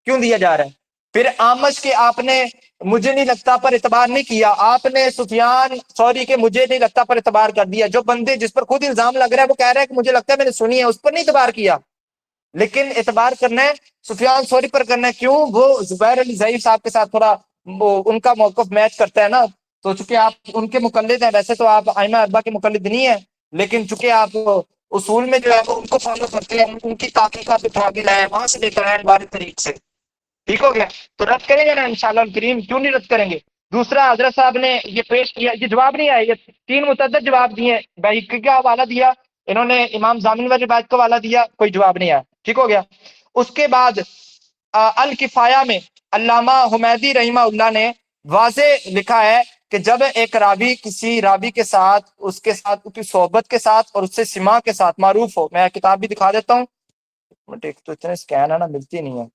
کیوں دیا جا رہا ہے؟ پھر آمش کے آپ نے مجھے نہیں لگتا پر اعتبار نہیں کیا، آپ نے سفیان ثوری کے مجھے نہیں لگتا پر اعتبار کر دیا۔ جو بندے جس پر خود الزام لگ رہا ہے وہ کہہ رہا ہے کہ مجھے لگتا ہے میں نے سنی ہے، اس پر نہیں اعتبار کیا، لیکن اعتبار کرنا ہے سفیان ثوری پر کرنا ہے۔ کیوں؟ وہ زبیر علی ضعیف صاحب کے ساتھ تھوڑا ان کا موقف میچ کرتا ہے نا، تو چونکہ آپ ان کے مقلد ہیں، ویسے تو آپ ائمہ اربعہ کے مقلد نہیں ہیں، لیکن چونکہ آپ اصول میں جو ہے وہ ان کو فالو کرتے ہیں، ان کی تحقیقات اٹھا کے لائے، وہاں سے لے کر آئے بارے طریق سے، ٹھیک ہو گیا؟ تو رد کریں گے نا انشاءاللہ الکریم، کیوں نہیں رد کریں گے؟ دوسرا، حضرت صاحب نے یہ پیش کیا، یہ جواب نہیں آئے، یہ 3 متعدد جواب دیے، بھائی کا حوالہ دیا انہوں نے، امام ضامن والی روایت کا حوالہ دیا، کوئی جواب نہیں آیا، ٹھیک ہو گیا؟ اس کے بعد الکفایہ میں علامہ حمیدی رحمہ اللہ نے واضح لکھا ہے کہ جب ایک راوی کسی راوی کے ساتھ اس کی صحبت کے ساتھ اور اس سے سماع کے ساتھ معروف ہو، میں کتاب بھی دکھا دیتا ہوں، تو اتنے سکین ہے نا، ملتی نہیں ہے،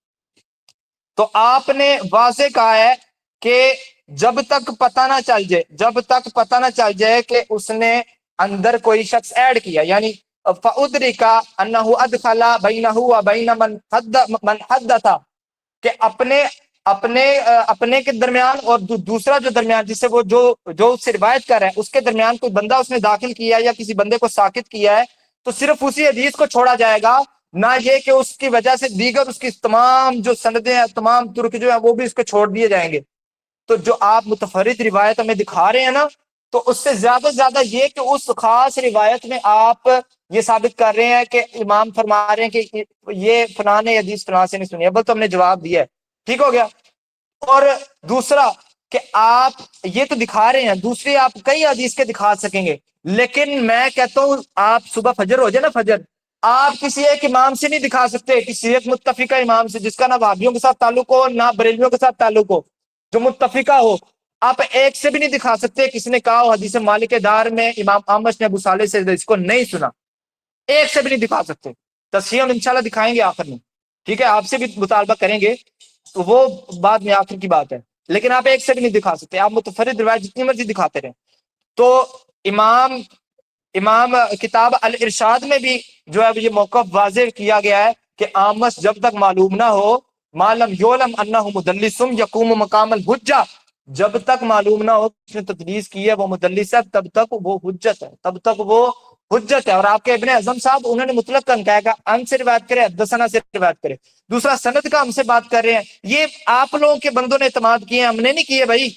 تو آپ نے واضح کہا ہے کہ جب تک پتہ نہ چل جائے کہ اس نے اندر کوئی شخص ایڈ کیا، یعنی فَأُدْرِكَ أَنَّهُ أَدْخَلَ بَيْنَهُ وَبَيْنَ مَنْ حَدَّثَ، کہ اپنے کے درمیان اور دوسرا جو درمیان جس سے وہ جو اس سے روایت کر رہا ہے اس کے درمیان کوئی بندہ اس نے داخل کیا یا کسی بندے کو ساکت کیا ہے، تو صرف اسی حدیث کو چھوڑا جائے گا، نہ یہ کہ اس کی وجہ سے دیگر اس کی تمام جو سندیں ہیں، تمام ترک جو ہیں وہ بھی اس کے چھوڑ دیے جائیں گے۔ تو جو آپ متفرد روایت ہمیں دکھا رہے ہیں نا، تو اس سے زیادہ یہ کہ اس خاص روایت میں آپ یہ ثابت کر رہے ہیں کہ امام فرما رہے ہیں کہ یہ فلاں نے حدیث فلاں سے نہیں سنی ہے، بل تو ہم نے جواب دیا ہے، ٹھیک ہو گیا؟ اور دوسرا کہ آپ یہ تو دکھا رہے ہیں، دوسری آپ کئی حدیث کے دکھا سکیں گے، لیکن میں کہتا ہوں آپ صبح فجر ہو جائے نا، فجر آپ کسی ایک امام سے نہیں دکھا سکتے، کسی ایک متفقہ امام سے جس کا نہ وہابیوں کے ساتھ تعلق ہو نہ بریلویوں کے ساتھ تعلق ہو، جو متفقہ ہو، آپ ایک سے بھی نہیں دکھا سکتے۔ کسی نے کہا ہو حدیث مالک دار میں امام اعمش نے ابو صالح سے اس کو نہیں سنا، ایک سے بھی نہیں دکھا سکتے۔ تصحیح ہم انشاءاللہ دکھائیں گے آخر میں، ٹھیک ہے، آپ سے بھی مطالبہ کریں گے تو وہ بعد میں آخر کی بات ہے، لیکن آپ ایک سے بھی نہیں دکھا سکتے، آپ متفرد روایت جتنی مرضی دکھاتے رہیں۔ تو امام کتاب الارشاد میں بھی جو ہے یہ موقف واضح کیا گیا ہے کہ آمس جب تک معلوم نہ ہو، معلوم یولم انہ مدلسم یقوم مقام الحجہ، جب تک معلوم نہ ہو کہ اس نے تدلیس کی ہے وہ مدلس ہے، تب تک وہ حجت ہے، تب تک وہ حجت ہے۔ اور آپ کے ابن اعظم صاحب انہوں نے مطلق کہا کہ ان سے روایت کرے، حدثنا سے روایت کرے۔ دوسرا سند کا ہم سے بات کر رہے ہیں، یہ آپ لوگوں کے بندوں نے اعتماد کیے ہیں، ہم نے نہیں کیے بھائی،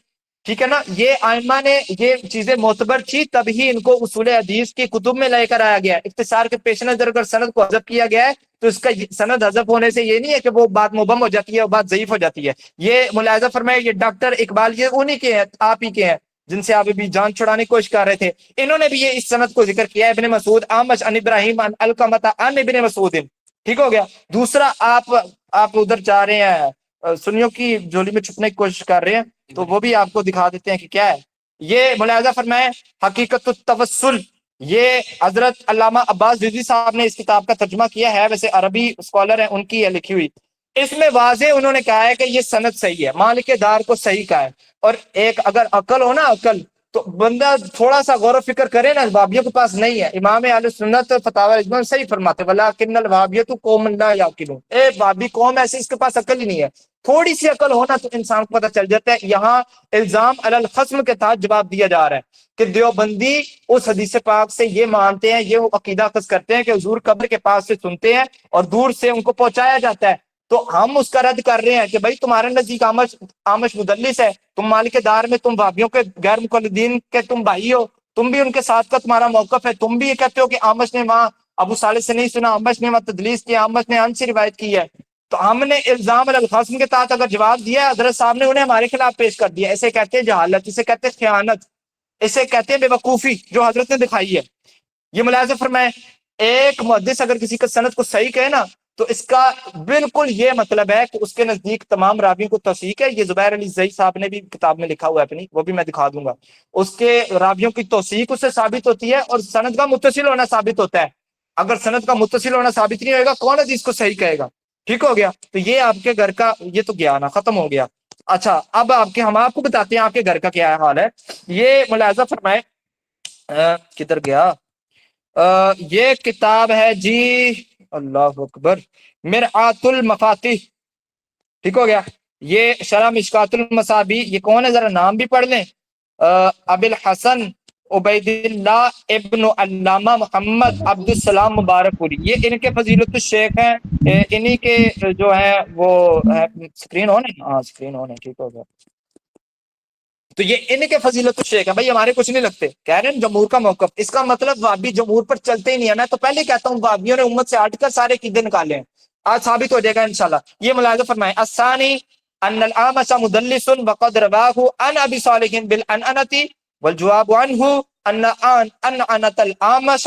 ٹھیک ہے نا۔ یہ آئمہ نے یہ چیزیں معتبر تھی تب ہی ان کو اصول حدیث کی کتب میں لے کر آیا گیا ہے۔ اختصار کے پیش نظر اگر سند کو حذف کیا گیا ہے تو اس کا سند حذف ہونے سے یہ نہیں ہے کہ وہ بات مبہم ہو جاتی ہے اور بات ضعیف ہو جاتی ہے۔ یہ ملاحظہ فرمائے، یہ ڈاکٹر اقبال یہ انہی کے ہیں، آپ ہی کے ہیں، جن سے آپ ابھی جان چھڑانے کی کوشش کر رہے تھے، انہوں نے بھی یہ اس سند کو ذکر کیا ہے، ابن مسعود اعمش عن ابراہیم عن القمۃ عن ابن مسعود، ٹھیک ہو گیا۔ دوسرا آپ ادھر جا رہے ہیں سنیوں کی جھولی میں چھپنے کی کوشش کر رہے ہیں، تو وہ بھی آپ کو دکھا دیتے ہیں کہ کیا ہے۔ یہ ملاحظہ فرمائیں، حقیقت التوسل، یہ حضرت علامہ عباس رضوی صاحب نے اس کتاب کا ترجمہ کیا ہے، ویسے عربی اسکالر ہیں، ان کی ہے لکھی ہوئی۔ اس میں واضح انہوں نے کہا ہے کہ یہ سند صحیح ہے، مالک دار کو صحیح کہا ہے۔ اور ایک اگر عقل ہو نا، عقل تو بندہ تھوڑا سا غور و فکر کرے نا، وہابیوں کے پاس نہیں ہے۔ امام اہل سنت فتاوی اجماع صحیح فرماتے ولکن الوہابیۃ قوم لا یعقلون، اے وہابی قوم ایسی اس کے پاس عقل ہی نہیں ہے۔ تھوڑی سی عقل ہونا تو انسان کو پتہ چل جاتا ہے۔ یہاں الزام علی الخصم کے تحت جواب دیا جا رہا ہے کہ دیوبندی اس حدیث پاک سے یہ مانتے ہیں، یہ عقیدہ اخذ کرتے ہیں کہ حضور قبر کے پاس سے سنتے ہیں اور دور سے ان کو پہنچایا جاتا ہے، تو ہم اس کا رد کر رہے ہیں کہ بھائی تمہارے نزدیک آمش مدلس ہے، تم مالک دار میں تم وہابیوں کے غیر مقلدین کے تم بھائی ہو، تم بھی ان کے ساتھ کا تمہارا موقف ہے، تم بھی یہ کہتے ہو کہ آمش نے وہاں ابو صالح سے نہیں سنا، آمش نے وہاں تدلیس کی، آمش نے ان سے روایت کی ہے۔ تو ہم نے الزام علی الخصم کے تحت اگر جواب دیا ہے، حضرت صاحب نے انہیں ہمارے خلاف پیش کر دیا، اسے کہتے ہیں جہالت، اسے کہتے ہیں خیانت، اسے کہتے ہیں بے وقوفی جو حضرت نے دکھائی ہے۔ یہ ملاحظہ فرمائیں، ایک محدث اگر کسی کا سند کو صحیح کہے نا تو اس کا بالکل یہ مطلب ہے کہ اس کے نزدیک تمام راویوں کو توثیق ہے۔ یہ زبیر علی زئی صاحب نے بھی کتاب میں لکھا ہوا ہے اپنی، وہ بھی میں دکھا دوں گا، اس کے راویوں کی توثیق اس سے ثابت ہوتی ہے اور سند کا متصل ہونا ثابت ہوتا ہے۔ اگر سند کا متصل ہونا ثابت نہیں ہوئے گا کون حدیث کو صحیح کہے گا؟ ٹھیک ہو گیا۔ تو یہ آپ کے گھر کا یہ تو گیا نا، ختم ہو گیا۔ اچھا اب ہم آپ کو بتاتے ہیں آپ کے گھر کا کیا حال ہے۔ یہ ملاحظہ فرمائے، کدھر گیا، یہ کتاب ہے جی، اللہ اکبر، مرآت المفاتیح، ٹھیک ہو گیا۔ یہ شرح مشکات المصابیح، یہ کون ہے ذرا نام بھی پڑھ لیں، ابی الحسن عبید اللہ ابن علامہ محمد عبد السلام مبارک پوری، یہ ان کے فضیلت الشیخ ہیں، انہی کے جو ہیں وہ سکرین آن ہے، ہاں سکرین آن ہے، ٹھیک ہو گیا۔ تو یہ ان کے فضیلت الشیخ ہے بھائی، ہمارے کچھ نہیں لگتے، کہہ رہے ہیں جمہور کا موقف، اس کا مطلب وہابی جمہور پر چلتے ہی نہیں ہے۔ میں تو پہلے کہتا ہوں وہابیوں نے امت سے ہٹ کر سارے عقیدے نکالے ہیں، آج ثابت ہو جائے گا انشاءاللہ۔ یہ ملاحظہ فرمائیں، الثانی ان الاعمش مدلس وقد رواہ عن ابی صالح بالعنعنۃ والجواب عنہ ان عنعنۃ الاعمش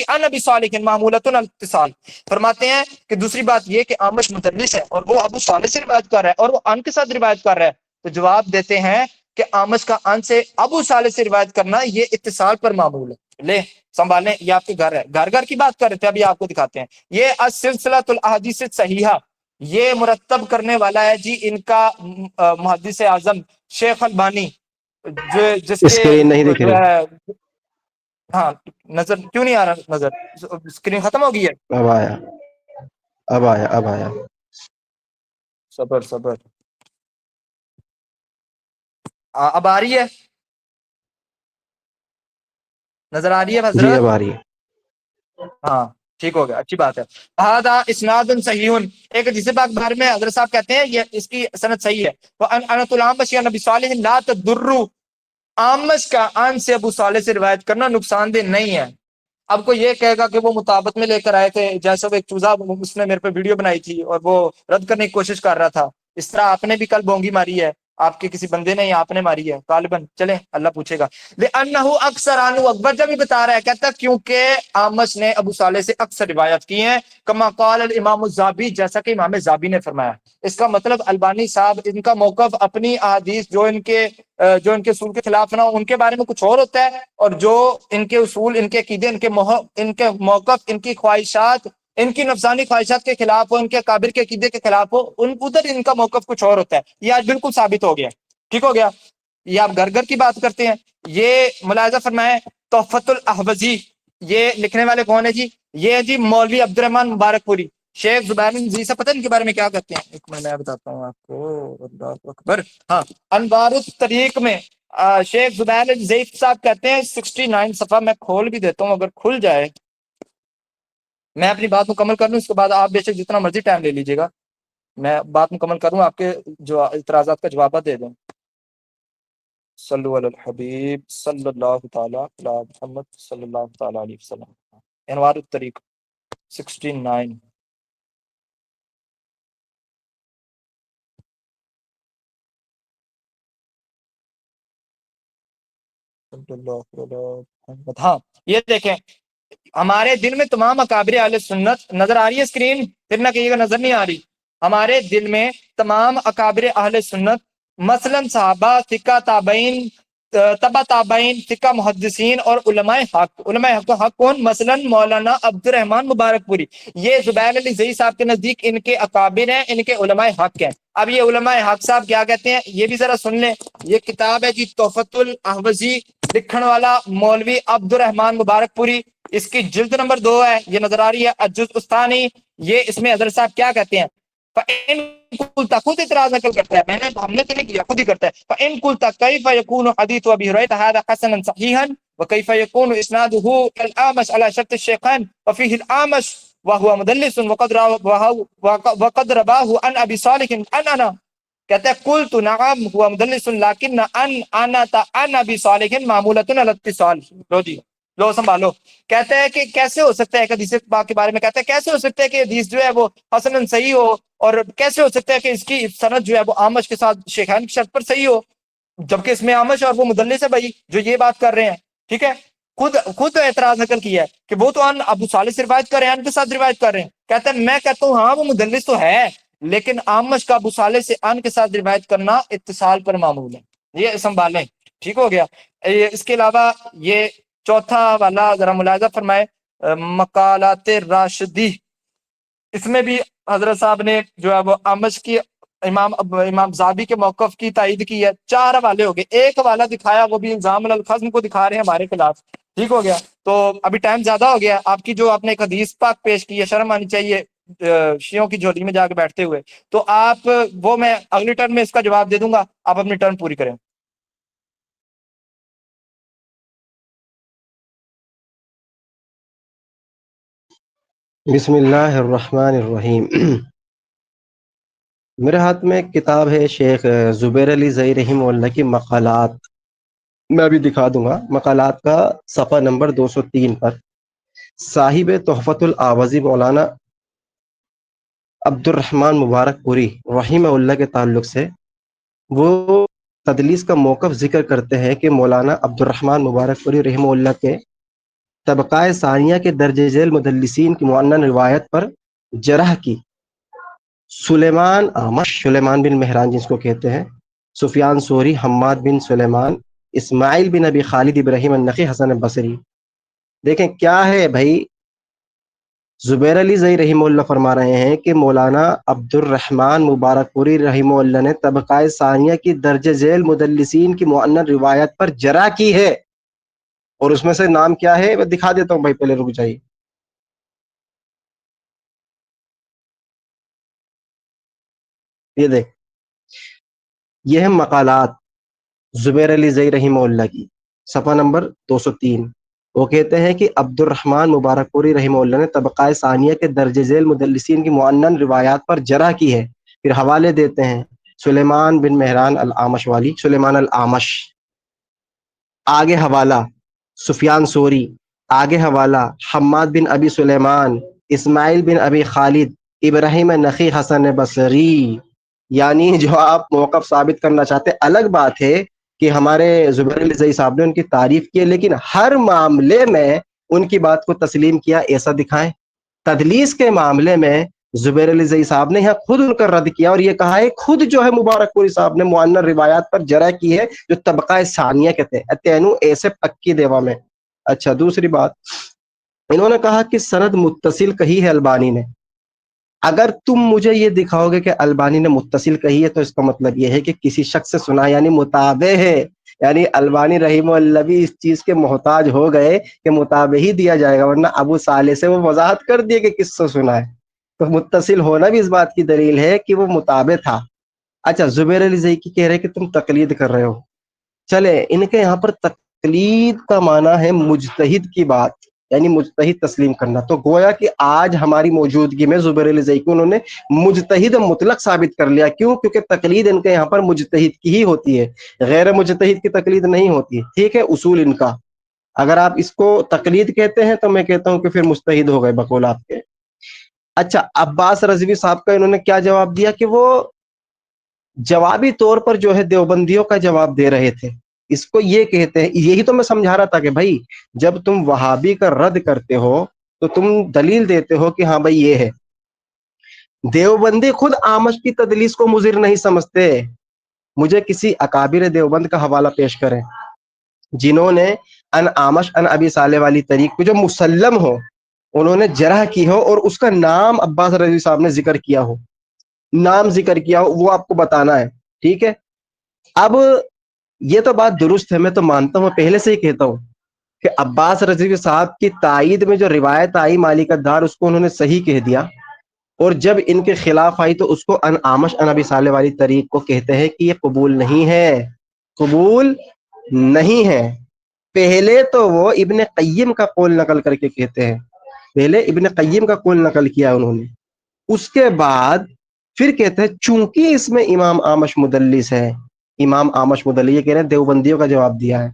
عن ابی صالح معمولۃ الاتصال۔ فرماتے ہیں کہ دوسری بات یہ کہ اعمش مدلس ہے اور وہ ابو صالح سے روایت کر رہا ہے اور وہ ان کے ساتھ روایت کر رہا ہے، تو جواب دیتے ہیں کہ آمش کا ان سے ابو صالح سے روایت کرنا یہ اتصال پر معمول ہے۔ لے سنبھالیں، یہ آپ کے گھر ہے، گھر گھر کی بات کر رہے تھے، ابھی آپ کو دکھاتے ہیں۔ یہ السلسلۃ الاحادیث الصحیحہ، یہ مرتب کرنے والا ہے جی ان کا محدث اعظم شیخ البانی، جس کے اسکرین نہیں دکھ جو رہی، ہے، ہاں نظر کیوں نہیں آ رہا، نظر اسکرین ختم ہو گئی ہے، اب آیا اب آیا اب آیا۔ صبر صبر، اب آ رہی ہے، نظر آ رہی ہے جی حضرت؟ اب آ رہی ہے۔ ہاں ٹھیک ہو گیا، اچھی بات ہے۔ ہذا اسناد صحیح، ایک جسے پاک بارے میں حضرت صاحب کہتے ہیں یہ اس کی سند صحیح ہے۔ وانۃ العامش عن ابی صالح لا تضر، عامش کا ان سے ابو صالح سے روایت کرنا نقصان دہ نہیں ہے۔ اب کوئی یہ کہے گا کہ وہ مطابق میں لے کر آئے تھے، جیسے وہ ایک چوزا اس نے میرے پہ ویڈیو بنائی تھی اور وہ رد کرنے کی کوشش کر رہا تھا، اس طرح آپ نے بھی کل بونگی ماری ہے آپ کے کسی بندے نے یا آپ نے ماری ہے غالباً، چلیں اللہ پوچھے گا. لِأَنَّهُ أَكْثَرَ عَنْهُ اکبر جب بھی بتا رہا ہے کہتا ہے کیونکہ آمش نے ابو صالح سے اکثر روایت کی ہیں، کما قال الامام الزابی جیسا کہ امام زابی نے فرمایا. اس کا مطلب البانی صاحب ان کا موقف اپنی احادیث جو ان کے اصول کے خلاف نہ ہو ان کے بارے میں کچھ اور ہوتا ہے، اور جو ان کے اصول، ان کے عقیدے، ان کے موقف، ان کی خواہشات، ان کی نفسانی خواہشات کے خلاف ہو، ان کے کابر کے عقیدے کے خلاف ہو، ادھر ان کا موقف کچھ اور ہوتا ہے. یہ آج بالکل ثابت ہو گیا. ٹھیک ہو گیا. یہ آپ گھر گھر کی بات کرتے ہیں. یہ ملاحظہ فرمائے تحفۃ الاحوزی، یہ لکھنے والے کون ہے جی؟ یہ ہے جی مولوی عبد الرحمن مبارک پوری. شیخ زبیر بن زئی سے پتہ ان کے بارے میں کیا کہتے ہیں؟ ایک میں بتاتا ہوں آپ کو. اللہ اکبر. ہاں، انوار الطریق میں شیخ زبیر بن زئی صاحب کہتے ہیں 69 صفحہ، میں کھول بھی دیتا ہوں اگر کھل جائے. میں اپنی بات مکمل کر لوں، اس کے بعد آپ بے شک جتنا مرضی ٹائم لے لیجیے گا. میں بات مکمل کروں، آپ کے جو اعتراضات کا جوابات دے دوں. صلو علی الحبیب صلی اللہ تعالی علی محمد صلی اللہ تعالی علیہ وسلم. انوار الطریق 69. ہاں، یہ دیکھیں ہمارے دل میں تمام اکابر اہل سنت نظر آ رہی ہے اسکرین؟ پھر نہ کہیے گا نظر نہیں آ رہی. ہمارے دل میں تمام اکابر اہل سنت مثلا صحابہ، فقہ تابعین، تبع تابعین، فقہ محدثین اور علماء حق. علماء حق کون؟ مثلا مولانا عبد الرحمن مبارک پوری. یہ زبیر علی زئی صاحب کے نزدیک ان کے اکابر ہیں، ان کے علماء حق ہیں. اب یہ علماء حق صاحب کیا کہتے ہیں یہ بھی ذرا سن لیں. یہ کتاب ہے جی تحفۃ الاحوزی، لکھن والا مولوی عبد الرحمن مبارک پوری. اس کی جلد نمبر 2 ہے، یہ نظر آ رہی ہے، الجزء الثانی. یہ اس میں حضرت صاحب کیا کہتے ہیں؟ فَإِن قُلْتَ، خود اعتراض نقل کرتا ہے، ہم نے تو نہیں کیا، خود ہی کرتا ہے. فَإِن قُلْتَ كَيْفَ يَكُونُ حَدِيثُ أَبِي هُرَيْرَةَ هَذَا حَسَنًا صَحِيحًا وَكَيْفَ يَكُونُ إِسْنَادُهُ كَالْأَعْمَشِ عَلَى شَرْطِ الشَّيْخَيْنِ وَفِيهِ الْأَعْمَشُ وَهُوَ مُدَلِّسٌ وَقَدْ رواه عن أبي صالح عن أنا. کہتے ہیں قلت نعم هو مدلس لكن عن ابي صالح معمولة على الاتصال. لو جی لو سنبھالو. کہتے ہیں کہ کیسے ہو سکتا ہے، حدیث پاک کے بارے میں کہتے ہیں کیسے ہو سکتا ہے کہ حدیث جو ہے وہ حسن صحیح ہو، اور کیسے ہو سکتا ہے کہ اس کی سند جو ہے وہ آمش کے ساتھ شیخین کی شرط پر صحیح ہو، جبکہ اس میں آمش اور وہ مدلس ہے بھائی جو یہ بات کر رہے ہیں. ٹھیک ہے، خود اعتراض نقل کیا ہے کہ وہ تو ان ابو صالح سے روایت کر رہے ہیں، ان کے ساتھ روایت کر رہے ہیں. کہتے ہیں میں کہتا ہوں ہاں وہ مدلس تو ہے، لیکن آمش کا ابو صالح سے ان کے ساتھ روایت کرنا اتصال پر معمول ہے. یہ سنبھالیں. ٹھیک ہو گیا. اس کے علاوہ یہ چوتھا والا ذرا ملاحظہ فرمائے، مقالات راشدی. اس میں بھی حضرت صاحب نے جو ہے وہ آمش کی امام زابی کے موقف کی تائید کی ہے. 4 حوالے ہو گئے، ایک حوالہ دکھایا وہ بھی الزام الخصم کو دکھا رہے ہیں ہمارے خلاف. ٹھیک ہو گیا. تو ابھی ٹائم زیادہ ہو گیا. آپ کی جو آپ نے ایک حدیث پاک پیش کی ہے، شرم آنی چاہیے شیعوں کی جھولی میں جا کے بیٹھتے ہوئے. تو آپ وہ میں اگلی ٹرن میں اس کا جواب دے دوں گا، آپ اپنی ٹرن پوری کریں. بسم اللہ الرحمن الرحیم. میرے ہاتھ میں ایک کتاب ہے شیخ زبیر علی زئی رحمہ اللہ کی مقالات. میں ابھی دکھا دوں گا. مقالات کا صفحہ نمبر 203 پر صاحب تحفۃ الاحوزی مولانا عبد الرحمن مبارک پوری رحمہ اللہ کے تعلق سے وہ تدلیس کا موقف ذکر کرتے ہیں کہ مولانا عبد الرحمن مبارک پوری رحمہ اللہ کے طبقہ ثانیہ کے درجہ ذیل مدلسین کی معنن روایت پر جرح کی. سلیمان آمش، سلیمان بن مہران جس کو کہتے ہیں، سفیان ثوری، حماد بن سلیمان، اسماعیل بن ابی خالد، ابراہیم النخعی، حسن بصری. دیکھیں کیا ہے بھائی، زبیر علی زئی رحمہ اللہ فرما رہے ہیں کہ مولانا عبد الرحمن مبارک پوری رحمہ اللہ نے طبقہ ثانیہ کی درجہ ذیل مدلسین کی معنن روایت پر جرح کی ہے. اور اس میں سے نام کیا ہے میں دکھا دیتا ہوں بھائی، پہلے رک جائیے. یہ دیکھ، یہ ہے مقالات زبیر علی زئی رحمہ اللہ کی، صفحہ نمبر 203. وہ کہتے ہیں کہ عبد الرحمن مبارک پوری رحمہ اللہ نے طبقہ ثانیہ کے درجہ ذیل مدلسین کی معنن روایات پر جرح کی ہے. پھر حوالے دیتے ہیں سلیمان بن مہران العامش والی، سلیمان العامش. آگے حوالہ سفیان ثوری. آگے حوالہ حماد بن ابی سلیمان، اسماعیل بن ابی خالد، ابراہیم نخعی، حسن بصری. یعنی جو آپ موقف ثابت کرنا چاہتے ہیں، الگ بات ہے کہ ہمارے زبیر علی زئی صاحب نے ان کی تعریف کی، لیکن ہر معاملے میں ان کی بات کو تسلیم کیا، ایسا دکھائیں۔ تدلیس کے معاملے میں زبیر علی زئی صاحب نے یہاں خود ان کا رد کیا اور یہ کہا ہے، خود جو ہے مبارک پوری صاحب نے معینر روایات پر جرح کی ہے جو طبقہ ثانیہ کہتے ہیں، تینو ایسے پکی دیوا میں۔ اچھا، دوسری بات، انہوں نے کہا کہ سند متصل کہی ہے البانی نے۔ اگر تم مجھے یہ دکھاؤ گے کہ البانی نے متصل کہی ہے تو اس کا مطلب یہ ہے کہ کسی شخص سے سنا، یعنی متابع ہے، یعنی البانی رحمہ اللہ بھی اس چیز کے محتاج ہو گئے کہ متابع ہی دیا جائے گا، ورنہ ابو صالح سے وہ وضاحت کر دیے کہ کس سے سنا ہے، تو متصل ہونا بھی اس بات کی دلیل ہے کہ وہ متابع تھا۔ اچھا، زبیر علی زئی کی کہہ رہے کہ تم تقلید کر رہے ہو، چلے ان کے یہاں پر تقلید کا معنی ہے مجتہد کی بات، یعنی مجتہد تسلیم کرنا، تو گویا کہ آج ہماری موجودگی میں زبیر علی زئی کو انہوں نے مجتہد مطلق ثابت کر لیا۔ کیوں؟ کیونکہ تقلید ان کے یہاں پر مجتہد کی ہی ہوتی ہے، غیر مجتہد کی تقلید نہیں ہوتی، ٹھیک ہے، اصول ان کا۔ اگر آپ اس کو تقلید کہتے ہیں تو میں کہتا ہوں کہ پھر مجتہد ہو گئے بقول آپ کے۔ اچھا، عباس رضوی صاحب کا انہوں نے کیا جواب دیا کہ وہ جوابی طور پر جو ہے دیوبندیوں کا جواب دے رہے تھے، اس کو یہ کہتے ہیں، یہی تو میں سمجھا رہا تھا کہ بھائی جب تم وہابی کا رد کرتے ہو تو تم دلیل دیتے ہو کہ ہاں بھائی یہ ہے۔ دیوبندی خود آمش کی تدلیس کو مضر نہیں سمجھتے، مجھے کسی اکابر دیوبند کا حوالہ پیش کریں جنہوں نے ان آمش ان ابی صالح والی طریق کو جو مسلم ہو انہوں نے جرح کی ہو اور اس کا نام عباس رضوی صاحب نے ذکر کیا ہو، نام ذکر کیا ہو، وہ آپ کو بتانا ہے، ٹھیک ہے۔ اب یہ تو بات درست ہے، میں تو مانتا ہوں، میں پہلے سے ہی کہتا ہوں کہ عباس رضوی صاحب کی تائید میں جو روایت آئی مالک الدار اس کو انہوں نے صحیح کہہ دیا، اور جب ان کے خلاف آئی تو اس کو ان آمش ان ابی صالح والی طریق کو کہتے ہیں کہ یہ قبول نہیں ہے، قبول نہیں ہے۔ پہلے تو وہ ابن قیم کا قول نقل کر کے کہتے ہیں، پہلے ابن قیم کا قول نقل کیا انہوں نے، اس کے بعد پھر کہتے ہیں چونکہ اس میں امام آمش مدلس ہے، امام آمش مدلس، یہ کہہ رہے ہیں دیوبندیوں کا جواب دیا ہے۔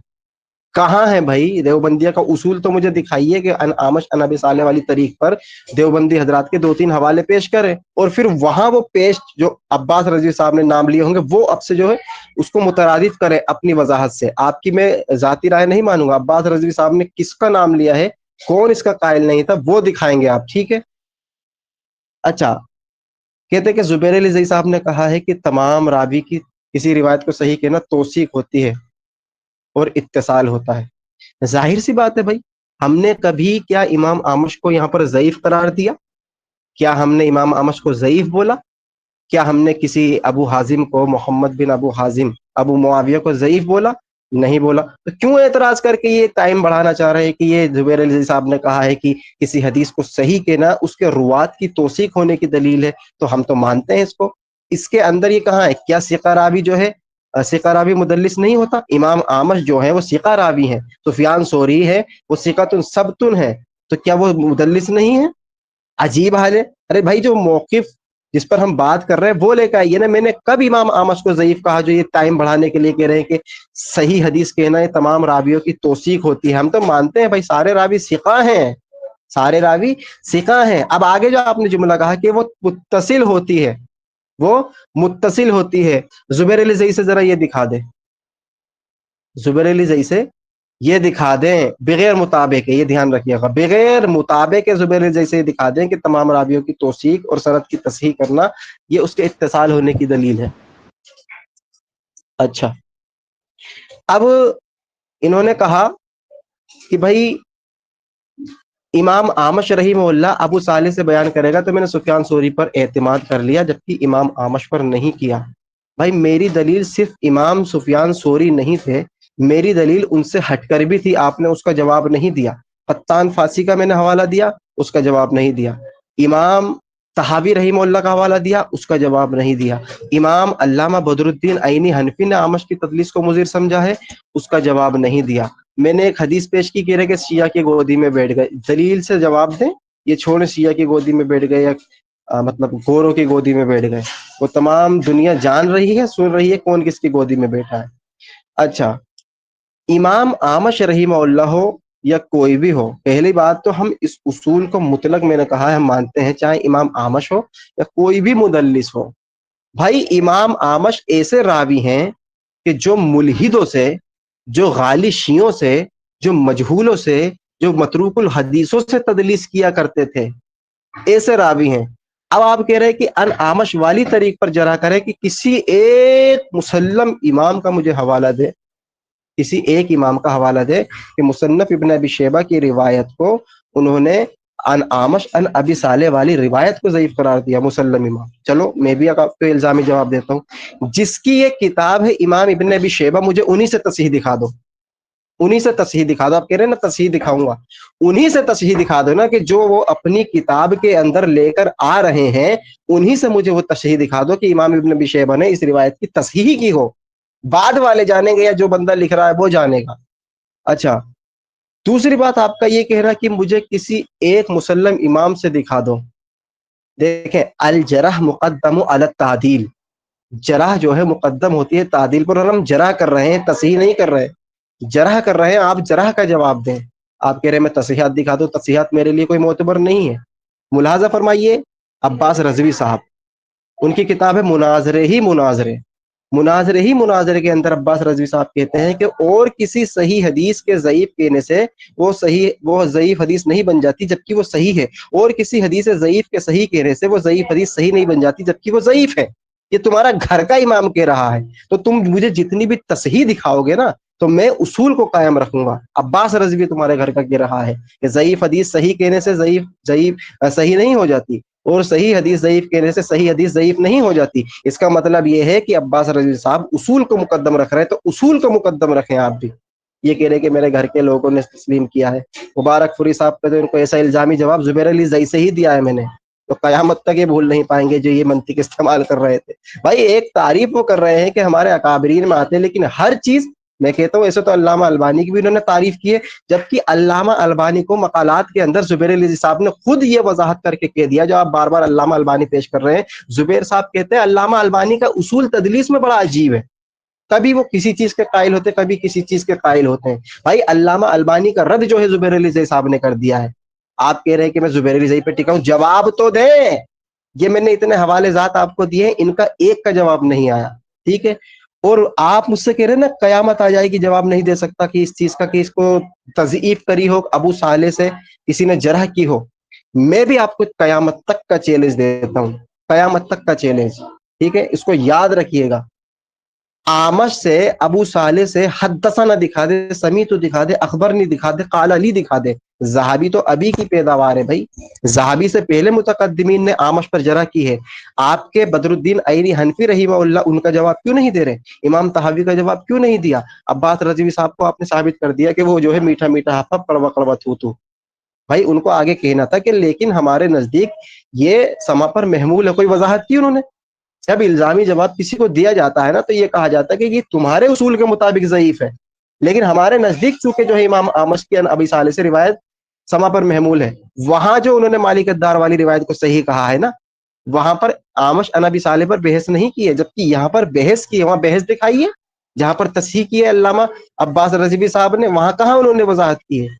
کہاں ہے بھائی دیوبندیہ کا اصول؟ تو مجھے دکھائیے کہ ان آمش ان ابی صالح والی طریق پر دیوبندی حضرات کے 2-3 حوالے پیش کریں، اور پھر وہاں وہ پیش جو عباس رضوی صاحب نے نام لیے ہوں گے وہ اب سے جو ہے اس کو مترادف کریں اپنی وضاحت سے۔ آپ کی میں ذاتی رائے نہیں مانوں گا، عباس رضوی صاحب نے کس کا نام لیا ہے، کون اس کا قائل نہیں تھا، وہ دکھائیں گے آپ، ٹھیک ہے۔ اچھا، کہتے کہ زبیر علی زئی صاحب نے کہا ہے کہ تمام راوی کی کسی روایت کو صحیح کہنا توثیق ہوتی ہے اور اتصال ہوتا ہے۔ ظاہر سی بات ہے بھائی، ہم نے کبھی کیا امام آمش کو یہاں پر ضعیف قرار دیا؟ کیا ہم نے امام آمش کو ضعیف بولا؟ کیا ہم نے کسی ابو حازم کو، محمد بن ابو حازم ابو معاویہ کو ضعیف بولا؟ نہیں بولا۔ تو کیوں اعتراض کر کے یہ ٹائم بڑھانا چاہ رہے ہیں کہ یہ زبیر علی صاحب نے کہا ہے کہ کسی حدیث کو صحیح کہنا اس کے روات کی توثیق ہونے کی دلیل ہے، تو ہم تو مانتے ہیں اس کو۔ اس کے اندر یہ کہاں ہے؟ کیا ثقہ راوی جو ہے ثقہ راوی مدلس نہیں ہوتا؟ امام آمش جو ہے وہ ثقہ راوی ہیں، سفیان ثوری ہے وہ ثقۃ ثبت ہے، تو کیا وہ مدلس نہیں ہے؟ عجیب حال ہے۔ ارے بھائی جو موقف جس پر ہم بات کر رہے ہیں وہ لے کے آئیے نا، میں نے کب امام آمش کو ضعیف کہا جو یہ ٹائم بڑھانے کے لیے کہہ رہے ہیں کہ صحیح حدیث کہنا ہے تمام راویوں کی توثیق ہوتی ہے؟ ہم تو مانتے ہیں بھائی سارے راوی ثقہ ہیں، سارے راوی ثقہ ہیں۔ اب آگے جو آپ نے جملہ کہا کہ وہ متصل ہوتی ہے، وہ متصل ہوتی ہے، زبیر علی زئی سے ذرا یہ دکھا دے، زبیر علی زئی سے یہ دکھا دیں بغیر مطابق ہے، یہ دھیان رکھیے گا، بغیر مطابق ہے زبیر علی زئی سے دکھا دیں کہ تمام راویوں کی توثیق اور سند کی تصحیح کرنا یہ اس کے اتصال ہونے کی دلیل ہے۔ اچھا، اب انہوں نے کہا کہ بھائی امام آمش رحمہ اللہ ابو صالح سے بیان کرے گا تو میں نے سفیان ثوری پر اعتماد کر لیا جبکہ امام آمش پر نہیں کیا۔ بھائی میری دلیل صرف امام سفیان ثوری نہیں تھے، میری دلیل ان سے ہٹ کر بھی تھی، آپ نے اس کا جواب نہیں دیا۔ قطان فاسی کا میں نے حوالہ دیا، اس کا جواب نہیں دیا۔ امام طحاوی رحمہ اللہ کا حوالہ دیا، اس کا جواب نہیں دیا۔ امام علامہ بدر الدین عینی حنفی نے آمش کی تدلیس کو مضر سمجھا ہے، اس کا جواب نہیں دیا۔ میں نے ایک حدیث پیش کی، کہہ رہے کہ شیعہ کی گودی میں بیٹھ گئے، دلیل سے جواب دیں، یہ چھوڑے شیعہ کی گودی میں بیٹھ گئے یا مطلب گوروں کی گودی میں بیٹھ گئے، وہ تمام دنیا جان رہی ہے، سن رہی ہے کون کس کی گودی میں بیٹھا ہے۔ اچھا، امام آمش رحمہ اللہ ہو یا کوئی بھی ہو، پہلی بات تو ہم اس اصول کو مطلق میں نے کہا ہے ہم مانتے ہیں، چاہے امام آمش ہو یا کوئی بھی مدلس ہو، بھائی امام آمش ایسے راوی ہیں کہ جو ملحدوں سے، جو غالی شیعوں سے، جو مجہولوں سے، جو متروک الحدیثوں سے تدلیس کیا کرتے تھے، ایسے راوی ہیں۔ اب آپ کہہ رہے ہیں کہ ان آمش والی طریق پر جرا کرے کہ کسی ایک مسلم امام کا مجھے حوالہ دے، کسی ایک امام کا حوالہ دے کہ مصنف ابن ابی شیبہ کی روایت کو انہوں نے ان آمش ان ابی صالح والی روایت کو ضعیف قرار دیا، مسلم امام۔ چلو میں بھی آپ کو الزامی جواب دیتا ہوں، جس کی یہ کتاب ہے امام ابن ابی شیبہ، مجھے انہی سے تصحیح دکھا دو، انہی سے تصحیح دکھا دو۔ آپ کہہ رہے ہیں نا تصحیح دکھاؤں گا، انہی سے تصحیح دکھا دو نا، کہ جو وہ اپنی کتاب کے اندر لے کر آ رہے ہیں، انہی سے مجھے وہ تصحیح دکھا دو کہ امام ابن ابی شیبہ نے اس روایت کی تصحیح کی ہو۔ بعد والے جانیں گے یا جو بندہ لکھ رہا ہے وہ جانے گا۔ اچھا، دوسری بات آپ کا یہ کہنا کہ مجھے کسی ایک مسلم امام سے دکھا دو۔ دیکھیں، الجرح مقدم علی التعدیل، جرح جو ہے مقدم ہوتی ہے تعدیل پر، اور ہم جرح کر رہے ہیں، تصحیح نہیں کر رہے، جرح کر رہے ہیں۔ آپ جرح کا جواب دیں، آپ کہہ رہے ہیں میں تصحیحات دکھا دوں، تصحیحات میرے لیے کوئی معتبر نہیں ہے۔ ملاحظہ فرمائیے، عباس رضوی صاحب، ان کی کتاب ہے مناظرے ہی مناظرے، مناظرے ہی مناظرے کے اندر عباس رضوی صاحب کہتے ہیں کہ اور کسی صحیح حدیث کے ضعیف کہنے سے وہ ضعیف حدیث نہیں بن جاتی جبکہ وہ صحیح ہے، اور کسی حدیث ضعیف کے صحیح کہنے سے وہ ضعیف حدیث صحیح نہیں بن جاتی جبکہ وہ ضعیف ہے۔ یہ تمہارا گھر کا امام کہہ رہا ہے، تو تم مجھے جتنی بھی تصحیح دکھاؤ گے نا تو میں اصول کو قائم رکھوں گا۔ عباس رضوی تمہارے گھر کا کہہ رہا ہے کہ ضعیف حدیث صحیح کہنے سے ضعیف صحیح نہیں ہو جاتی، اور صحیح حدیث ضعیف کہنے سے صحیح حدیث ضعیف نہیں ہو جاتی۔ اس کا مطلب یہ ہے کہ عباس رضوی صاحب اصول کو مقدم رکھ رہے ہیں، تو اصول کو مقدم رکھیں آپ بھی۔ یہ کہہ رہے کہ میرے گھر کے لوگوں نے تسلیم کیا ہے۔ مبارک فوری صاحب کا تو ان کو ایسا الزامی جواب زبیر علی زئی سے ہی دیا ہے میں نے، تو قیامت تک یہ بھول نہیں پائیں گے جو یہ منطق استعمال کر رہے تھے۔ بھائی ایک تعریف وہ کر رہے ہیں کہ ہمارے اکابرین میں آتے ہیں، لیکن ہر چیز میں کہتا ہوں، ایسے تو علامہ البانی کی بھی انہوں نے تعریف کی ہے، جبکہ علامہ البانی کو مقالات کے اندر زبیر علی صاحب نے خود یہ وضاحت کر کے کہہ دیا، جو آپ بار بار علامہ البانی پیش کر رہے ہیں۔ زبیر صاحب کہتے ہیں علامہ البانی کا اصول تدلیس میں بڑا عجیب ہے، کبھی وہ کسی چیز کے قائل ہوتے، کبھی کسی چیز کے قائل ہوتے ہیں۔ بھائی علامہ البانی کا رد جو ہے زبیر علی زئی صاحب نے کر دیا ہے، آپ کہہ رہے ہیں کہ میں زبیر علی زئی پہ ٹکا ہوں، جواب تو دیں۔ یہ میں نے اتنے حوالے ذات آپ کو دیے ہیں، ان کا ایک کا جواب نہیں آیا، ٹھیک ہے؟ اور آپ مجھ سے کہہ رہے ہیں نا قیامت آ جائے گی جواب نہیں دے سکتا، کہ اس چیز کا کہ اس کو تضعیف کری ہو ابو صالح سے، کسی نے جرح کی ہو۔ میں بھی آپ کو قیامت تک کا چیلنج دیتا ہوں، قیامت تک کا چیلنج، ٹھیک ہے؟ اس کو یاد رکھیے گا۔ آمش سے، ابو صالح سے حدثنا دکھا دے، سمیت دکھا دے، اخبرنی دکھا دے، قال علی دکھا دے۔ زہابی تو ابھی کی پیداوار ہے بھائی، زہابی سے پہلے متقدمین نے آمش پر جرح کی ہے۔ آپ کے بدر الدین عینی حنفی رحمہ اللہ ان کا جواب کیوں نہیں دے رہے؟ امام طحاوی کا جواب کیوں نہیں دیا؟ عباس رضوی صاحب کو آپ نے ثابت کر دیا کہ وہ جو ہے میٹھا میٹا ہفا، کڑوا کڑوا تھو تھو۔ بھائی ان کو آگے کہنا تھا کہ لیکن ہمارے نزدیک یہ سما پر محمول ہے، کوئی وضاحت کی انہوں نے؟ جب الزامی جواب کسی کو دیا جاتا ہے نا تو یہ کہا جاتا ہے کہ یہ تمہارے اصول کے مطابق ضعیف ہے، لیکن ہمارے نزدیک چونکہ جو ہے امام آمش کی ابی صالح سے روایت سما پر محمول ہے، وہاں جو انہوں نے مالک الدار والی روایت کو صحیح کہا ہے نا، وہاں پر آمش ان ابی صالح پر بحث نہیں کی ہے، جبکہ یہاں پر بحث کی ہے۔ وہاں بحث دکھائیے جہاں پر تصحیح کی ہے علامہ عباس رضوی صاحب نے، وہاں کہاں انہوں نے وضاحت کی ہے؟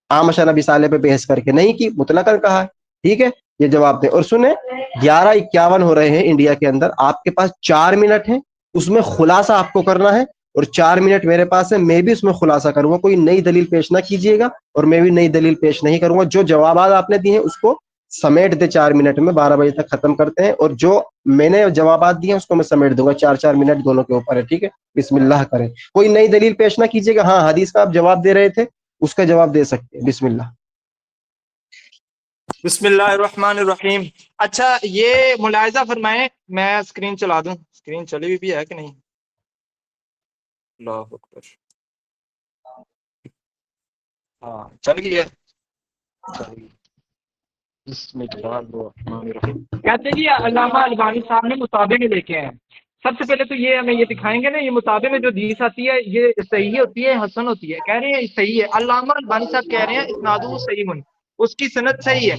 آمش ان ابی صالح پہ بحث کر کے نہیں کی، مطلقاً کہا ہے، ٹھیک ہے؟ یہ جواب دیں۔ اور سنیں، 11:51 ہو رہے ہیں انڈیا کے اندر، آپ کے پاس 4 منٹ ہیں، اس میں خلاصہ آپ کو کرنا ہے، اور 4 منٹ میرے پاس ہے، میں بھی اس میں خلاصہ کروں گا۔ کوئی نئی دلیل پیش نہ کیجیے گا اور میں بھی نئی دلیل پیش نہیں کروں گا۔ جو جوابات آپ نے دیے ہیں اس کو سمیٹ دے 4 منٹ میں، 12 بجے تک ختم کرتے ہیں، اور جو میں نے جوابات دیے ہیں اس کو میں سمیٹ دوں گا، 4 4 منٹ دونوں کے اوپر ہے، ٹھیک ہے؟ بسم اللہ کریں، کوئی نئی دلیل پیش نہ کیجیے گا۔ ہاں حدیث کا آپ جواب دے رہے تھے، اس کا جواب دے سکتے ہیں، بسم اللہ۔ بسم اللہ الرحمن الرحیم۔ اچھا یہ ملاحظہ فرمائیں، میں اسکرین چلا دوں، اسکرین چلی ہوئی بھی ہے کہ نہیں؟ اللہ اکبر، ہاں چل گئی ہے۔ بسم اللہ الرحمن الرحیم۔ کہتے ہیں جی علامہ البانی صاحب نے مطابع میں لے کے ہیں۔ سب سے پہلے تو یہ ہمیں یہ دکھائیں گے نا، یہ مطابع میں جو حدیث آتی ہے یہ صحیح ہوتی ہے حسن ہوتی ہے؟ کہہ رہے ہیں صحیح ہے، علامہ البانی صاحب کہہ رہے ہیں اسنادہ صحیح، اس کی سند صحیح ہے۔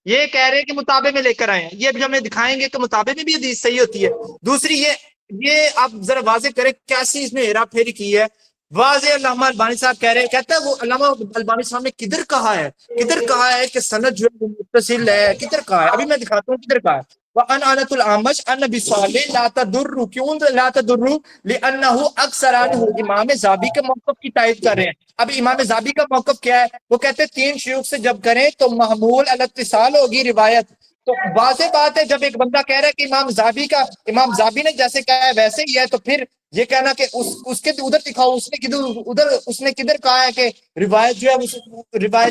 یہ کہہ رہے ہیں کہ مطابع میں لے کر آئے ہیں، یہ بھی ہمیں دکھائیں گے کہ مطابع میں بھی حدیث صحیح ہوتی ہے۔ دوسری یہ آپ ذرا واضح کریں کیسی اس میں ہیرا پھیری کی ہے واضح علامہ البانی صاحب کہہ رہے ہیں، کہتا ہے وہ علامہ البانی صاحب نے کدھر کہا ہے کہ سند جو ہے وہ متصل ہے، کدھر کہا ہے؟ ابھی میں دکھاتا ہوں کدھر کہا ہے۔ وَأَنْ عَنَتُ الْأَعْمَشِ عَنْ نَبِي صَالِحٍ لَا تَضُرُّ، کیوں لا تضر؟ لِأَنَّهُ اکثر عنہ، امام زابی کے موقف کی تائید کر رہے ہیں۔ اب امام زابی کا موقف کیا ہے؟ وہ کہتے ہیں تین شیوخ سے جب کریں تو محمول الاتصال ہوگی روایت۔ تو واضح بات ہے، جب ایک بندہ کہہ رہا ہے کہ امام زابی نے جیسے کہا ہے ویسے ہی ہے، تو پھر یہ کہنا کہ اس کے ادھر دکھاؤ، اس نے کدھر کہا ہے کہ روایت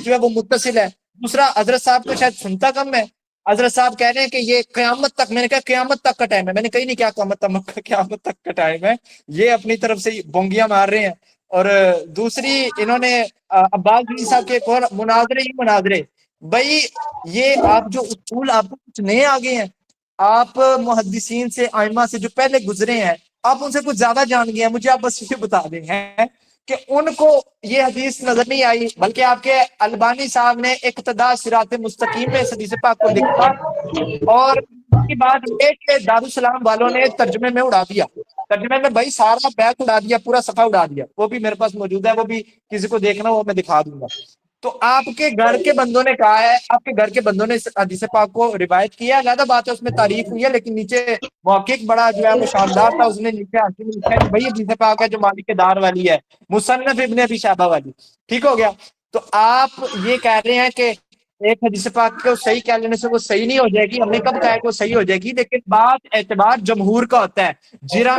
جو ہے وہ متصل ہے۔ دوسرا، حضرت صاحب کو شاید سنتا کم ہے۔ حضرت صاحب کہہ رہے ہیں کہ یہ قیامت تک، میں نے کہا قیامت تک کا ٹائم ہے، میں نے کہیں نہیں کیا قیامت تک کا ٹائم ہے، یہ اپنی طرف سے بونگیاں مار رہے ہیں۔ اور دوسری، انہوں نے عباس بن صاحب کے ایک اور مناظرے بھائی، یہ آپ جو اصول آپ کو کچھ نئے آگے ہیں، آپ محدثین سے ائمہ سے جو پہلے گزرے ہیں، آپ ان سے کچھ زیادہ جان گئے ہیں، مجھے آپ بس یہ بتا دیں ہیں کہ ان کو یہ حدیث نظر نہیں آئی، بلکہ آپ کے البانی صاحب نے اقتداء صراط مستقیم میں اس حدیث پاک کو لکھا، اور اس کی بات یہ کہ دارالسلام والوں نے ترجمے میں اڑا دیا، ترجمے میں بھائی سارا بیک اڑا دیا، پورا صفحہ اڑا دیا، وہ بھی میرے پاس موجود ہے، وہ بھی کسی کو دیکھنا وہ میں دکھا دوں گا۔ تو آپ کے گھر کے بندوں نے کہا ہے، آپ کے گھر کے بندوں نے اس حدیث پاک کو روایت کیا، زیادہ بات ہے اس میں تعریف ہوئی ہے، لیکن نیچے محقق بڑا جو ہے وہ شاندار تھا، اس نے نیچے حاشیے میں لکھا ہے کہ بھائی حدیث پاک ہے جو مالک دار والی ہے، مصنف ابن ابی شیبہ والی، ٹھیک ہو گیا۔ تو آپ یہ کہہ رہے ہیں کہ ایک حدیث پاک کو صحیح کہہ لینے سے وہ صحیح نہیں ہو جائے گی، ہم نے کب کہا ہے کہ وہ صحیح ہو جائے گی، لیکن بات اعتبار جمہور کا ہوتا ہے، جرح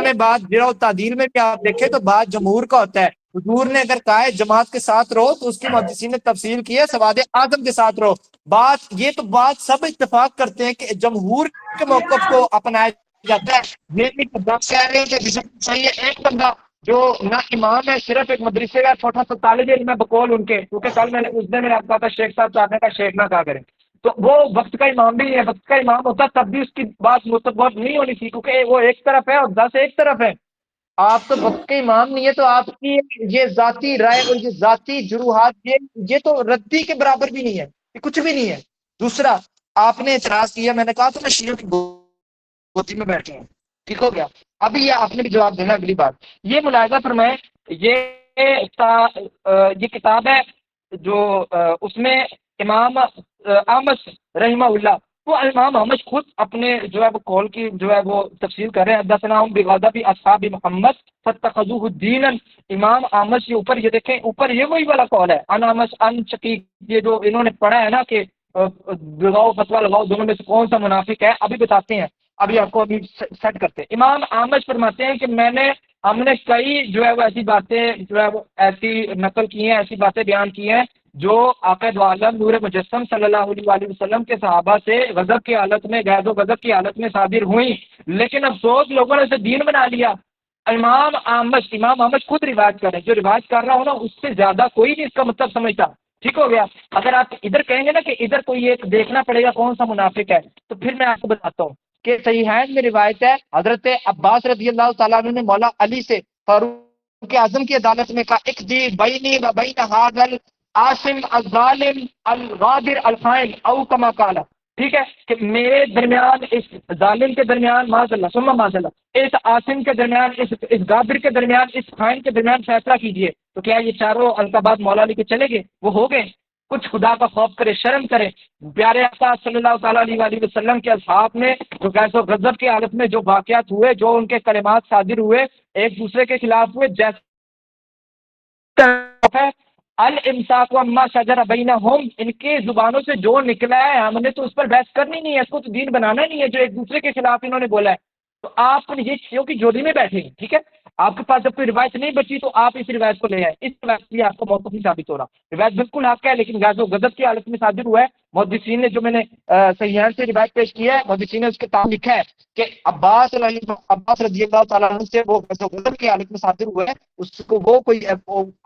و تعدیل میں بھی آپ دیکھیں تو بات جمہور کا ہوتا ہے۔ حضور نے اگر کہا ہے جماعت کے ساتھ رہو تو اس کی محدثین نے تفصیل کی ہے سواد اعظم کے ساتھ رہو، بات سب اتفاق کرتے ہیں کہ جمہور کے موقف کو اپنایا جاتا ہے۔ یہ نہیں کہ دس کہہ رہے ہیں کہ صحیح ہے، ایک بندہ جو نہ امام ہے، صرف ایک مدرسے کا چھوٹا سا طالب علم ہے بقول ان کے، کیونکہ کل میں نے اس دن آپ کہا تھا شیخ صاحب چاہتے ہیں کا شیخ نہ کہا کریں، تو وہ وقت کا امام بھی ہے، وقت کا امام ہوتا تب بھی اس کی بات متبر نہیں ہونی تھی، کیونکہ وہ ایک طرف ہے اور 10 ایک طرف ہے۔ آپ تو وقت کے امام نہیں ہے، تو آپ کی یہ ذاتی رائے اور یہ ذاتی جروحات یہ تو ردی کے برابر بھی نہیں ہے، یہ کچھ بھی نہیں ہے۔ دوسرا، آپ نے اعتراض کیا، میں نے کہا تو میں شیعوں کی گودی میں بیٹھے ہیں، ٹھیک ہو گیا۔ ابھی یہ آپ نے بھی جواب دینا اگلی بار۔ یہ ملاحظہ فرمائیں، یہ کتاب ہے جو اس میں امام احمد رحمہ اللہ، وہ امام احمد خود اپنے جو ہے وہ قول کی جو ہے وہ تفسیر کر رہے ہیں، حدثنا بغضب اصحاب محمد فاتخذوه دینا۔ امام احمد کے اوپر یہ دیکھیں، اوپر یہ وہی والا قول ہے، ان احمد ان شقیق، یہ جو انہوں نے پڑھا ہے نا کہ لگاؤ فتویٰ لگاؤ، دونوں میں سے کون سا منافق ہے، ابھی بتاتے ہیں، ابھی آپ کو ابھی سیٹ کرتے ہیں۔ امام احمد فرماتے ہیں کہ ہم نے کئی جو ہے وہ ایسی باتیں جو ہے وہ ایسی نقل کی ہیں، ایسی باتیں بیان کی ہیں جو آقا دو عالم نور مجسم صلی اللہ علیہ وآلہ وسلم کے صحابہ سے غضب کی حالت میں، غیظ و غضب کی حالت میں صادر ہوئیں، لیکن افسوس لوگوں نے اسے دین بنا لیا۔ امام احمد خود روایت کر رہے ہیں، جو روایت کر رہا ہو نا اس سے زیادہ کوئی نہیں اس کا مطلب سمجھتا، ٹھیک ہو گیا۔ اگر آپ ادھر کہیں گے نا کہ ادھر کوئی ایک دیکھنا پڑے گا کون سا منافق ہے، تو پھر میں آپ کو بتاتا ہوں کہ صحیحین میں روایت ہے، حضرت عباس رضی اللہ تعالیٰ عنہ نے مولا علی سے فاروق اعظم کی عدالت میں کہا، ایک دی بینی و بین ھذا العاصم الظالم الغادر الخائن او کما قال، ٹھیک ہے، کہ میرے درمیان، اس ظالم کے درمیان، معاذ اللہ ثم معاذ اللہ، اس عاصم کے درمیان، اس غادر کے درمیان، اس خائن کے درمیان فیصلہ کیجئے۔ تو کیا یہ چاروں القابات مولا علی کے چلے گئے؟ وہ ہو گئے؟ کچھ خدا کا خوف کرے، شرم کرے۔ پیارے آقا صلی اللہ تعالیٰ علیہ وآلہ وسلم کے اصحاب نے جو غیظ و غضب کی حالت میں جو واقعات ہوئے، جو ان کے کلمات صادر ہوئے، ایک دوسرے کے خلاف ہوئے، جیسے الامساک وما شجر بینہم، ان کے زبانوں سے جو نکلا ہے ہم نے تو اس پر بحث کرنی نہیں ہے، اس کو تو دین بنانا نہیں ہے، جو ایک دوسرے کے خلاف انہوں نے بولا ہے۔ تو آپ یہ چیزوں کی جوڑی میں بیٹھے ہیں، ٹھیک ہے، آپ کے پاس جب کوئی روایت نہیں بچی تو آپ اس روایت کو لے آئے، اس روایت سے آپ کا موقف نہیں ثابت ہو رہا، روایت بالکل حق ہے لیکن غیظ و غضب کی حالت میں صادر ہوا ہے۔ محدثین نے جو میں نے صحیحین سے روایت پیش کی ہے، محدثین نے اس کے تام لکھا ہے کہ عباس رضی اللہ تعالیٰ عنہ سے وہ غیظ و غضب کی حالت میں صادر ہوا ہے، اس کو وہ کوئی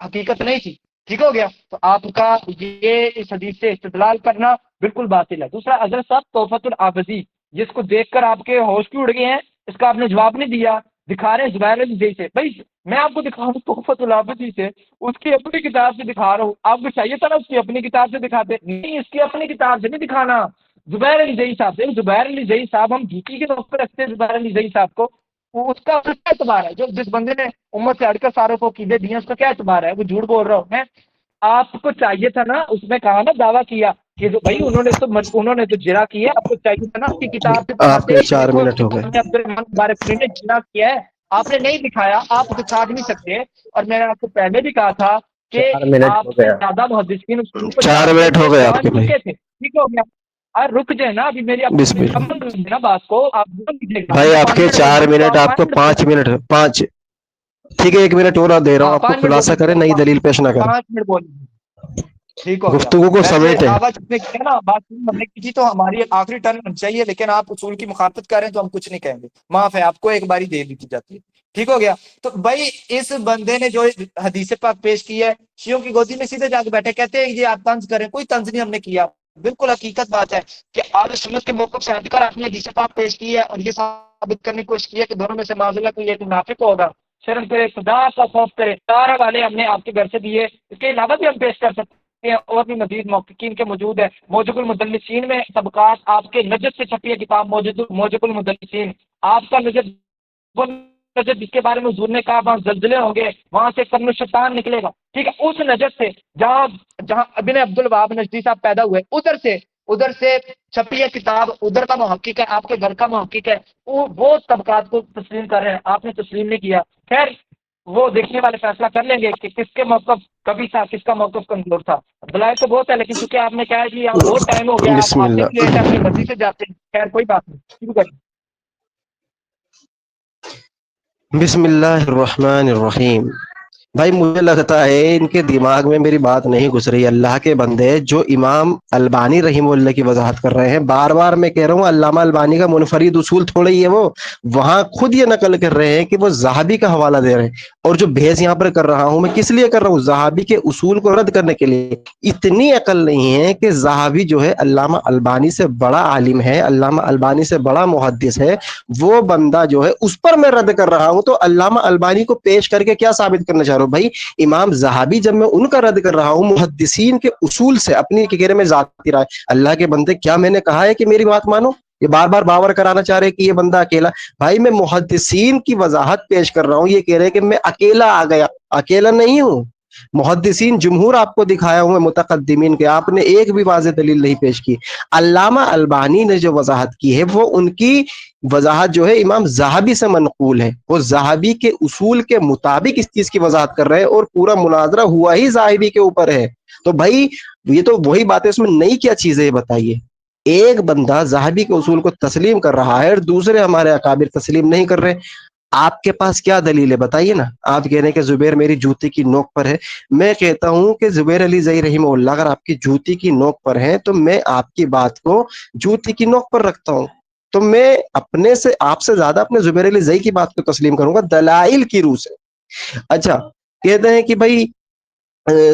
حقیقت نہیں تھی، ٹھیک ہو گیا۔ تو آپ کا یہ اس حدیث سے استدلال کرنا بالکل باطل ہے۔ دوسرا، حضرت صاحب تحفۃ العابدی، جس کو دیکھ کر آپ کے ہوش کیوں اڑ گئے ہیں، اس کا آپ نے جواب نہیں دیا، دکھا رہے ہیں زبیر علی سے، بھائی میں آپ کو دکھا رہا ہوں تحفۃ العابدی سے، اس کی اپنی کتاب سے دکھا رہا ہوں، آپ کو چاہیے تھا نا اس کی اپنی کتاب سے دکھاتے، نہیں، اس کی اپنی کتاب سے نہیں دکھانا، زبیر علی صاحب سے۔ زبیر علی صاحب ہم جی کے طور پر رکھتے ہیں، زبیر علی صاحب کو، اس کا کیا اعتبار ہے؟ جو جس بندے نے امت سے ہٹ کر سارے کو عقیدے دیے اس کا کیا اعتبار ہے؟ وہ جھوٹ بول رہا ہوں میں. آپ کو چاہیے تھا نا، اس میں کہا نا دعویٰ کیا کہ بھائی انہوں نے تو جرا کیا ہے، آپ کو چاہیے تھا نا آپ کی کتاب سے آپ دکھاتے کے ہی کہ 4 دیکھو منٹ ہو گئے. عبد الرحمان بارکری نے جرا کیا ہے. آپ نے نہیں دکھایا، آپ دکھا بھی نہیں سکتے. اور میں نے آپ کو پہلے بھی کہا تھا کہ 4 منٹ آپ ہو سے گیا. زیادہ محدثین اصول کو 4 جانتے منٹ تھے، ہو گئے آپ جان کے بھائی. چکے تھے. ٹھیک ہو گیا؟ اور رک جائے نا، ابھی میری بسم اللہ. مکمل کریں نا بات کو. آپ بول دیجیے گا، بھائی میں آپ 5 کے منٹ 4 بولوں گا تو منٹ، آپ آپ 5 کو منٹ بولیں 5 گے. منٹ 5. ٹھیک ہے 1 منٹ اور دے رہا ہوں ہاں آپ کو، 5 منٹ خلاصہ بولیں گے، کریں، نئی دلیل پیش نہ کریں. 5 منٹ بولیں گے. ٹھیک ہو گیا. گفتگو کو ویسے سمیٹیں. دعویٰ جس نے کیا نا، بات ہم نے کی تھی تو ہماری آخری ٹرن ہونی چاہیے، لیکن آپ اصول کی مخالفت کر رہے ہیں تو ہم کچھ نہیں کہیں گے. معاف ہے، آپ کو ایک باری دے دی جاتی ہے. ٹھیک ہو گیا. تو بھائی اس بندے نے جو حدیث پاک پیش کی ہے، شیعوں کی گودی میں سیدھے جا کے بیٹھے، کہتے ہیں یہ آپ طنز کریں. کوئی طنز نہیں ہم نے کیا، بالکل حقیقت بات ہے کہ آل سنت کے موقف سے ہٹ کر آپ نے حدیث پاک پیش کی ہے اور یہ ثابت کرنے کی کوشش کی ہے کہ دونوں میں سے معذلہ کوئی ایک منافق ہوگا. شرم کرے، خدا کا خوف کرے. سارے والے ہم نے آپ کے گھر سے دیے، اس کے علاوہ بھی ہم پیش کر سکتے ہیں، اور بھی مزید محققین کے موجود ہے. موجب المدلسین میں طبقات آپ کے نجد سے چھپی ہے کتاب موجب المدلسین. آپ کا نجد وہ نجد جس کے بارے میں حضور نے کہا وہاں زلزلے ہوں گے، وہاں سے قرن الشیطان نکلے گا. ٹھیک ہے، اس نجد سے جہاں ابن عبد الوہاب نجدی صاحب پیدا ہوئے، ادھر سے چھپی ہے کتاب، ادھر کا محقق ہے، آپ کے گھر کا محقق ہے. وہ طبقات کو تسلیم کر رہے ہیں، آپ نے تسلیم نہیں کیا. خیر وہ دیکھنے والے فیصلہ کر لیں گے کہ کس کے موقف کبھی تھا، کس کا موقف کمزور تھا. دلائل تو بہت ہے، لیکن چونکہ آپ نے کہا کہ یہاں بہت ٹائم ہو گیا، آپ بسم آتے بھی لیٹ ہے، اللہ. اپنی مرضی سے جاتے ہیں. خیر کوئی بات نہیں، شروع کریں. بسم اللہ الرحمن الرحیم. بھائی مجھے لگتا ہے ان کے دماغ میں میری بات نہیں گھس رہی. اللہ کے بندے جو امام البانی رحمہ اللہ کی وضاحت کر رہے ہیں، بار بار میں کہہ رہا ہوں علامہ البانی کا منفرد اصول تھوڑا ہی ہے وہ. وہاں خود یہ نقل کر رہے ہیں کہ وہ زہابی کا حوالہ دے رہے ہیں، اور جو بحث یہاں پر کر رہا ہوں میں کس لیے کر رہا ہوں؟ زہابی کے اصول کو رد کرنے کے لیے. اتنی عقل نہیں ہے کہ زہابی جو ہے علامہ البانی سے بڑا عالم ہے، علامہ البانی سے بڑا محدث ہے، وہ بندہ جو ہے اس پر میں رد کر رہا ہوں، تو علامہ البانی کو پیش کر کے کیا ثابت کرنا چاہ رہا ہوں؟ بھائی امام زہابی جب میں ان کا رد کر رہا ہوں محدثین کے اصول سے، اپنی گھیرے میں ذاتی رائے. اللہ کے بندے کیا میں نے کہا ہے کہ میری بات مانو؟ یہ بار بار باور کرانا چاہ رہے کہ یہ بندہ اکیلا. بھائی میں محدثین کی وضاحت پیش کر رہا ہوں، یہ کہہ رہے کہ میں اکیلا آ گیا. اکیلا نہیں ہوں، محدثین جمہور آپ کو دکھایا ہوں متقدمین کے، آپ نے ایک بھی واضح دلیل نہیں پیش کی. علامہ البانی نے جو وضاحت کی ہے وہ ان کی وضاحت جو ہے امام زاہبی سے منقول ہے. وہ زاہبی کے اصول کے مطابق اس چیز کی وضاحت کر رہے ہیں، اور پورا مناظرہ ہوا ہی زاہبی کے اوپر ہے. تو بھائی یہ تو وہی بات ہے، اس میں نئی کیا چیز ہے یہ بتائیے؟ ایک بندہ زاہبی کے اصول کو تسلیم کر رہا ہے اور دوسرے ہمارے اکابر تسلیم نہیں کر رہے. آپ کے پاس کیا دلیل ہے بتائیے نا؟ آپ کہہ رہے ہیں کہ زبیر میری جوتی کی نوک پر ہے. میں کہتا ہوں کہ زبیر علی زئی رحمہ اللہ اگر آپ کی جوتی کی نوک پر ہے تو میں آپ کی بات کو جوتی کی نوک پر رکھتا ہوں. تو میں اپنے سے آپ سے زیادہ اپنے زبیر علی زئی کی بات کو تسلیم کروں گا دلائل کی روح سے. اچھا کہتے ہیں کہ بھائی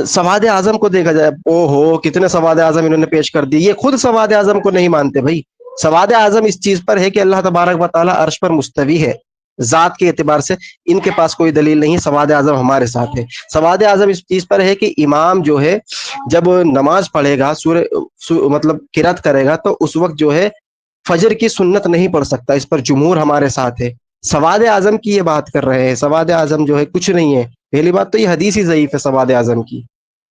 سواد اعظم کو دیکھا جائے، او ہو کتنے سواد اعظم انہوں نے پیش کر دی. یہ خود سواد اعظم کو نہیں مانتے. بھائی سواد اعظم اس چیز پر ہے کہ اللہ تبارک و تعالی عرش پر مستوی ہے، ذات کے اعتبار سے ان کے پاس کوئی دلیل نہیں. سواد اعظم ہمارے ساتھ ہے. سواد اعظم اس چیز پر ہے کہ امام جو ہے جب نماز پڑھے گا، مطلب قرات کرے گا، تو اس وقت جو ہے فجر کی سنت نہیں پڑھ سکتا. اس پر جمہور ہمارے ساتھ ہے. سواد اعظم کی یہ بات کر رہے ہیں. سواد اعظم جو ہے کچھ نہیں ہے. پہلی بات تو یہ حدیث ہی ضعیف ہے سواد اعظم کی،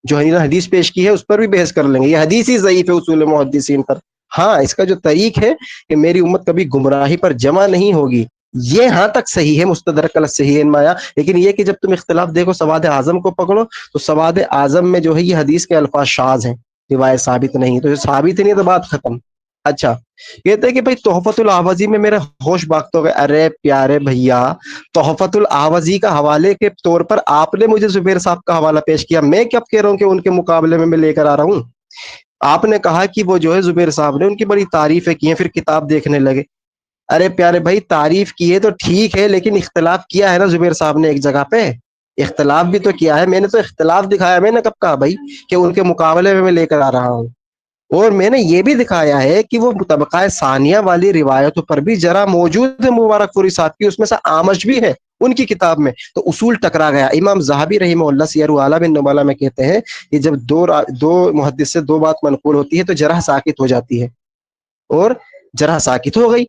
جو حدیث پیش کی ہے اس پر بھی بحث کر لیں گے. یہ حدیث ہی ضعیف ہے اصول محدثین پر. ہاں اس کا جو طریق ہے کہ میری امت کبھی گمراہی پر جمع نہیں ہوگی، یہ ہاں تک صحیح ہے، مستدرک صحیح ہے مایا. لیکن یہ کہ جب تم اختلاف دیکھو سواد اعظم کو پکڑو تو سواد اعظم میں جو ہے یہ حدیث کے الفاظ شاذ ہیں، روایت ثابت نہیں. تو یہ ثابت نہیں تو بات ختم. اچھا کہتے ہیں کہ بھائی تحفۃ الاحوزی میں میرا ہوش باختہ ہو گیا. ارے پیارے بھیا، تحفۃ الاحوزی کا حوالے کے طور پر آپ نے مجھے زبیر صاحب کا حوالہ پیش کیا. میں کب کہہ رہا ہوں کہ ان کے مقابلے میں لے کر آ رہا ہوں؟ آپ نے کہا کہ وہ جو ہے زبیر صاحب نے ان کی بڑی تعریفیں کی ہیں، پھر کتاب دیکھنے لگے. ارے پیارے بھائی تعریف کی ہے تو ٹھیک ہے، لیکن اختلاف کیا ہے نا زبیر صاحب نے ایک جگہ پہ. اختلاف بھی تو کیا ہے. میں نے تو اختلاف دکھایا. میں نے کب کہا بھائی کہ ان کے مقابلے میں لے کر آ رہا ہوں؟ اور میں نے یہ بھی دکھایا ہے کہ وہ طبقہ ثانیہ والی روایتوں پر بھی جرا موجود ہے مبارک پوری صاحب کی، اس میں سے آمش بھی ہے ان کی کتاب میں. تو اصول ٹکرا گیا. امام زاہبی رحمہ اللہ سیر اعلیٰ نبلا میں کہتے ہیں کہ جب دو محدث سے دو بات منقول ہوتی ہے تو جرح ساکت ہو جاتی ہے، اور جرح ساکت ہو گئی.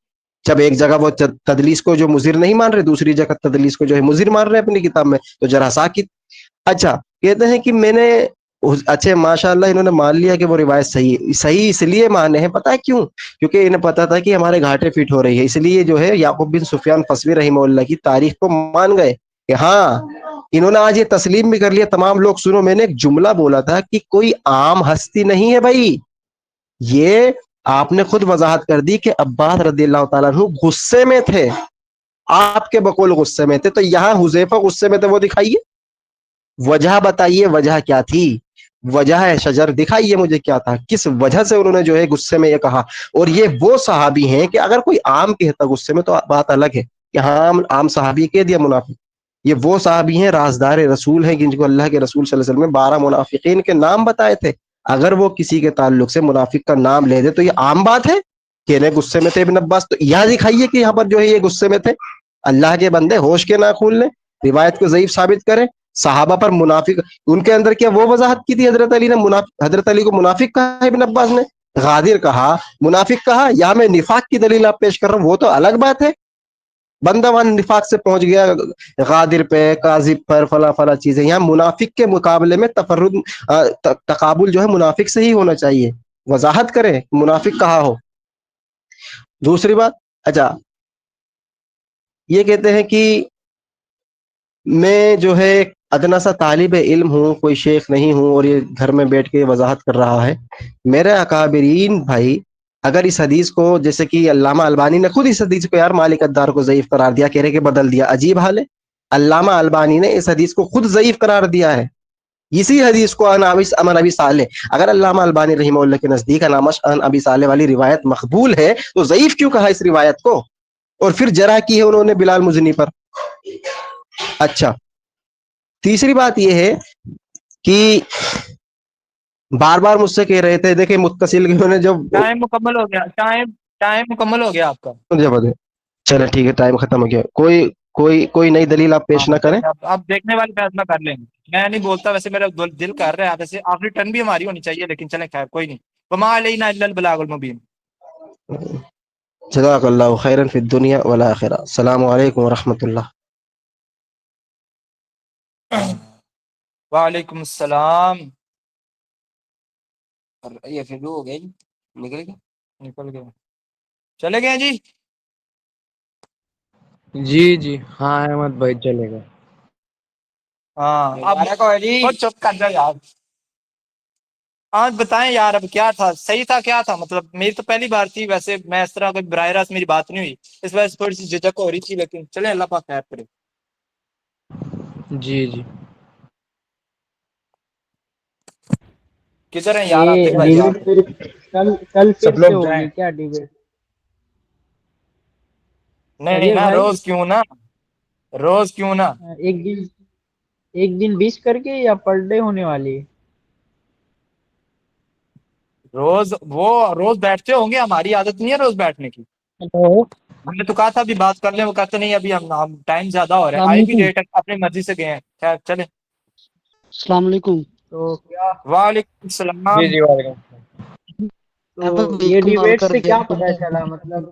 جب ایک جگہ وہ تدلیس کو جو مضر نہیں مان رہے، دوسری جگہ تدلیس کو جو ہے مضر مان رہے اپنی کتاب میں، تو ذرا ساکت. اچھا کہتے ہیں کہ میں نے، اچھا ماشاء اللہ انہوں نے مان لیا کہ وہ روایت صحیح اس لیے مانے ہیں، پتہ ہے کیوں؟ کیونکہ انہیں پتا تھا کہ ہمارے گھاٹے فٹ ہو رہی ہے، اس لیے جو ہے یعقوب بن سفیان فسوی رحمہ اللہ کی تاریخ کو مان گئے کہ ہاں. انہوں نے آج یہ تسلیم بھی کر لیا. تمام لوگ سنو، میں نے ایک جملہ بولا تھا کہ کوئی عام ہستی نہیں ہے بھائی، یہ آپ نے خود وضاحت کر دی کہ عباس رضی اللہ تعالیٰ عنہ غصے میں تھے، آپ کے بقول غصے میں تھے. تو یہاں حذیفہ غصے میں تھے، وہ دکھائیے، وجہ بتائیے وجہ کیا تھی، وجہ ہے شجر دکھائیے مجھے کیا تھا، کس وجہ سے انہوں نے جو ہے غصے میں یہ کہا. اور یہ وہ صحابی ہیں کہ اگر کوئی عام کہتا غصے میں تو بات الگ ہے کہ ہاں عام صحابی کہہ دیا منافق. یہ وہ صحابی ہیں رازدار رسول ہیں جن کو اللہ کے رسول صلی اللہ علیہ وسلم نے 12 منافقین کے نام بتائے تھے. اگر وہ کسی کے تعلق سے منافق کا نام لے دے تو یہ عام بات ہے کہ انہیں غصے میں تھے ابن عباس. تو یہاں دکھائیے کہ یہاں پر جو ہے یہ غصے میں تھے. اللہ کے بندے ہوش کے ناخن لیں، روایت کو ضعیف ثابت کریں. صحابہ پر منافق، ان کے اندر کیا وہ وضاحت کی تھی حضرت علی نے؟ حضرت علی کو منافق کہا ابن عباس نے، غادر کہا، منافق کہا. یا میں نفاق کی دلیل آپ پیش کر رہا ہوں، وہ تو الگ بات ہے. بندہ وہاں نفاق سے پہنچ گیا غادر پہ، کاذب پر، فلاں فلاں چیزیں. یہاں منافق کے مقابلے میں تقابل جو ہے منافق سے ہی ہونا چاہیے. وضاحت کریں منافق کہا ہو. دوسری بات، اچھا یہ کہتے ہیں کہ میں جو ہے ادنا سا طالب علم ہوں، کوئی شیخ نہیں ہوں، اور یہ گھر میں بیٹھ کے وضاحت کر رہا ہے. میرے اکابرین بھائی اگر اس حدیث کو، جیسے کہ علامہ البانی نے خود اس حدیث کو یار مالک الدار کو ضعیف قرار دیا، کہہ رہے کہ بدل دیا، عجیب حال ہے. علامہ البانی نے اس حدیث کو خود ضعیف قرار دیا ہے، اسی حدیث کو ان ابی صالح. اگر علامہ البانی رحمہ اللہ کے نزدیک ان ابی صالح والی روایت مقبول ہے تو ضعیف کیوں کہا اس روایت کو؟ اور پھر جرح کی ہے انہوں نے بلال مزنی پر. اچھا تیسری بات یہ ہے کہ بار بار مجھ سے کہہ رہے تھے، دیکھیں متصل انہوں نے جب ٹائم مکمل ہو گیا، ٹائم مکمل ہو گیا آپ کا. چلے ٹھیک ہے ٹائم ختم ہو گیا. کوئی نئی دلیل آپ پیش نہ کریں. اب دیکھنے والے فیصلہ کر لیں گے. میں نہیں بولتا، ویسے میرا دل کر رہا ہے ویسے آخری ٹرن بھی ہماری ہونی چاہیے، لیکن چلیں خیر کوئی نہیں. وما علینا الا البلاغ المبین. جزاک اللہ خیرا فی الدنیا والآخرہ. السلام علیکم ورحمۃ اللہ. وعلیکم السلام. یہ پھر ہو گیا جی، نکل گیا چلے گئے جی. جی ہاں احمد بھائی چلے گا. ہاں اب چپ کر جاؤ یار. آج بتائیں یار اب کیا تھا، صحیح تھا کیا تھا؟ مطلب میری تو پہلی بار تھی، ویسے میں اس طرح کوئی براہ راست میری بات نہیں ہوئی، اس وجہ سے تھوڑی سی جھجک ہو رہی تھی، لیکن چلیں اللہ پاک خیر کرے. جی کدھر ہیں یار یہ عاطف بھائی ڈیبیٹ آپ؟ پھر کل پھر سب سے لوگ جائیں. ہوگی کیا ڈیبیٹ؟ نہیں اجے نا، بھائی روز کیوں نا. ایک دن 20 کر کے یا پر ڈے ہونے والی؟ روز بیٹھتے ہوں گے، ہماری عادت نہیں ہے روز بیٹھنے کی. ہلو ہم نے تو کہا تھا ابھی بات کر لیں، وہ کہتے نہیں ابھی ہم ٹائم زیادہ ہو رہا ہے، السلام آئے بھی علیکم. لیٹ ہے، اپنی مرضی سے گئے ہیں. خیر چلیں. السلام علیکم. تو کیا، وعلیکم جی السلام. وعلیکم. تو یہ ڈیبیٹ سے کیا پتا چلا؟ مطلب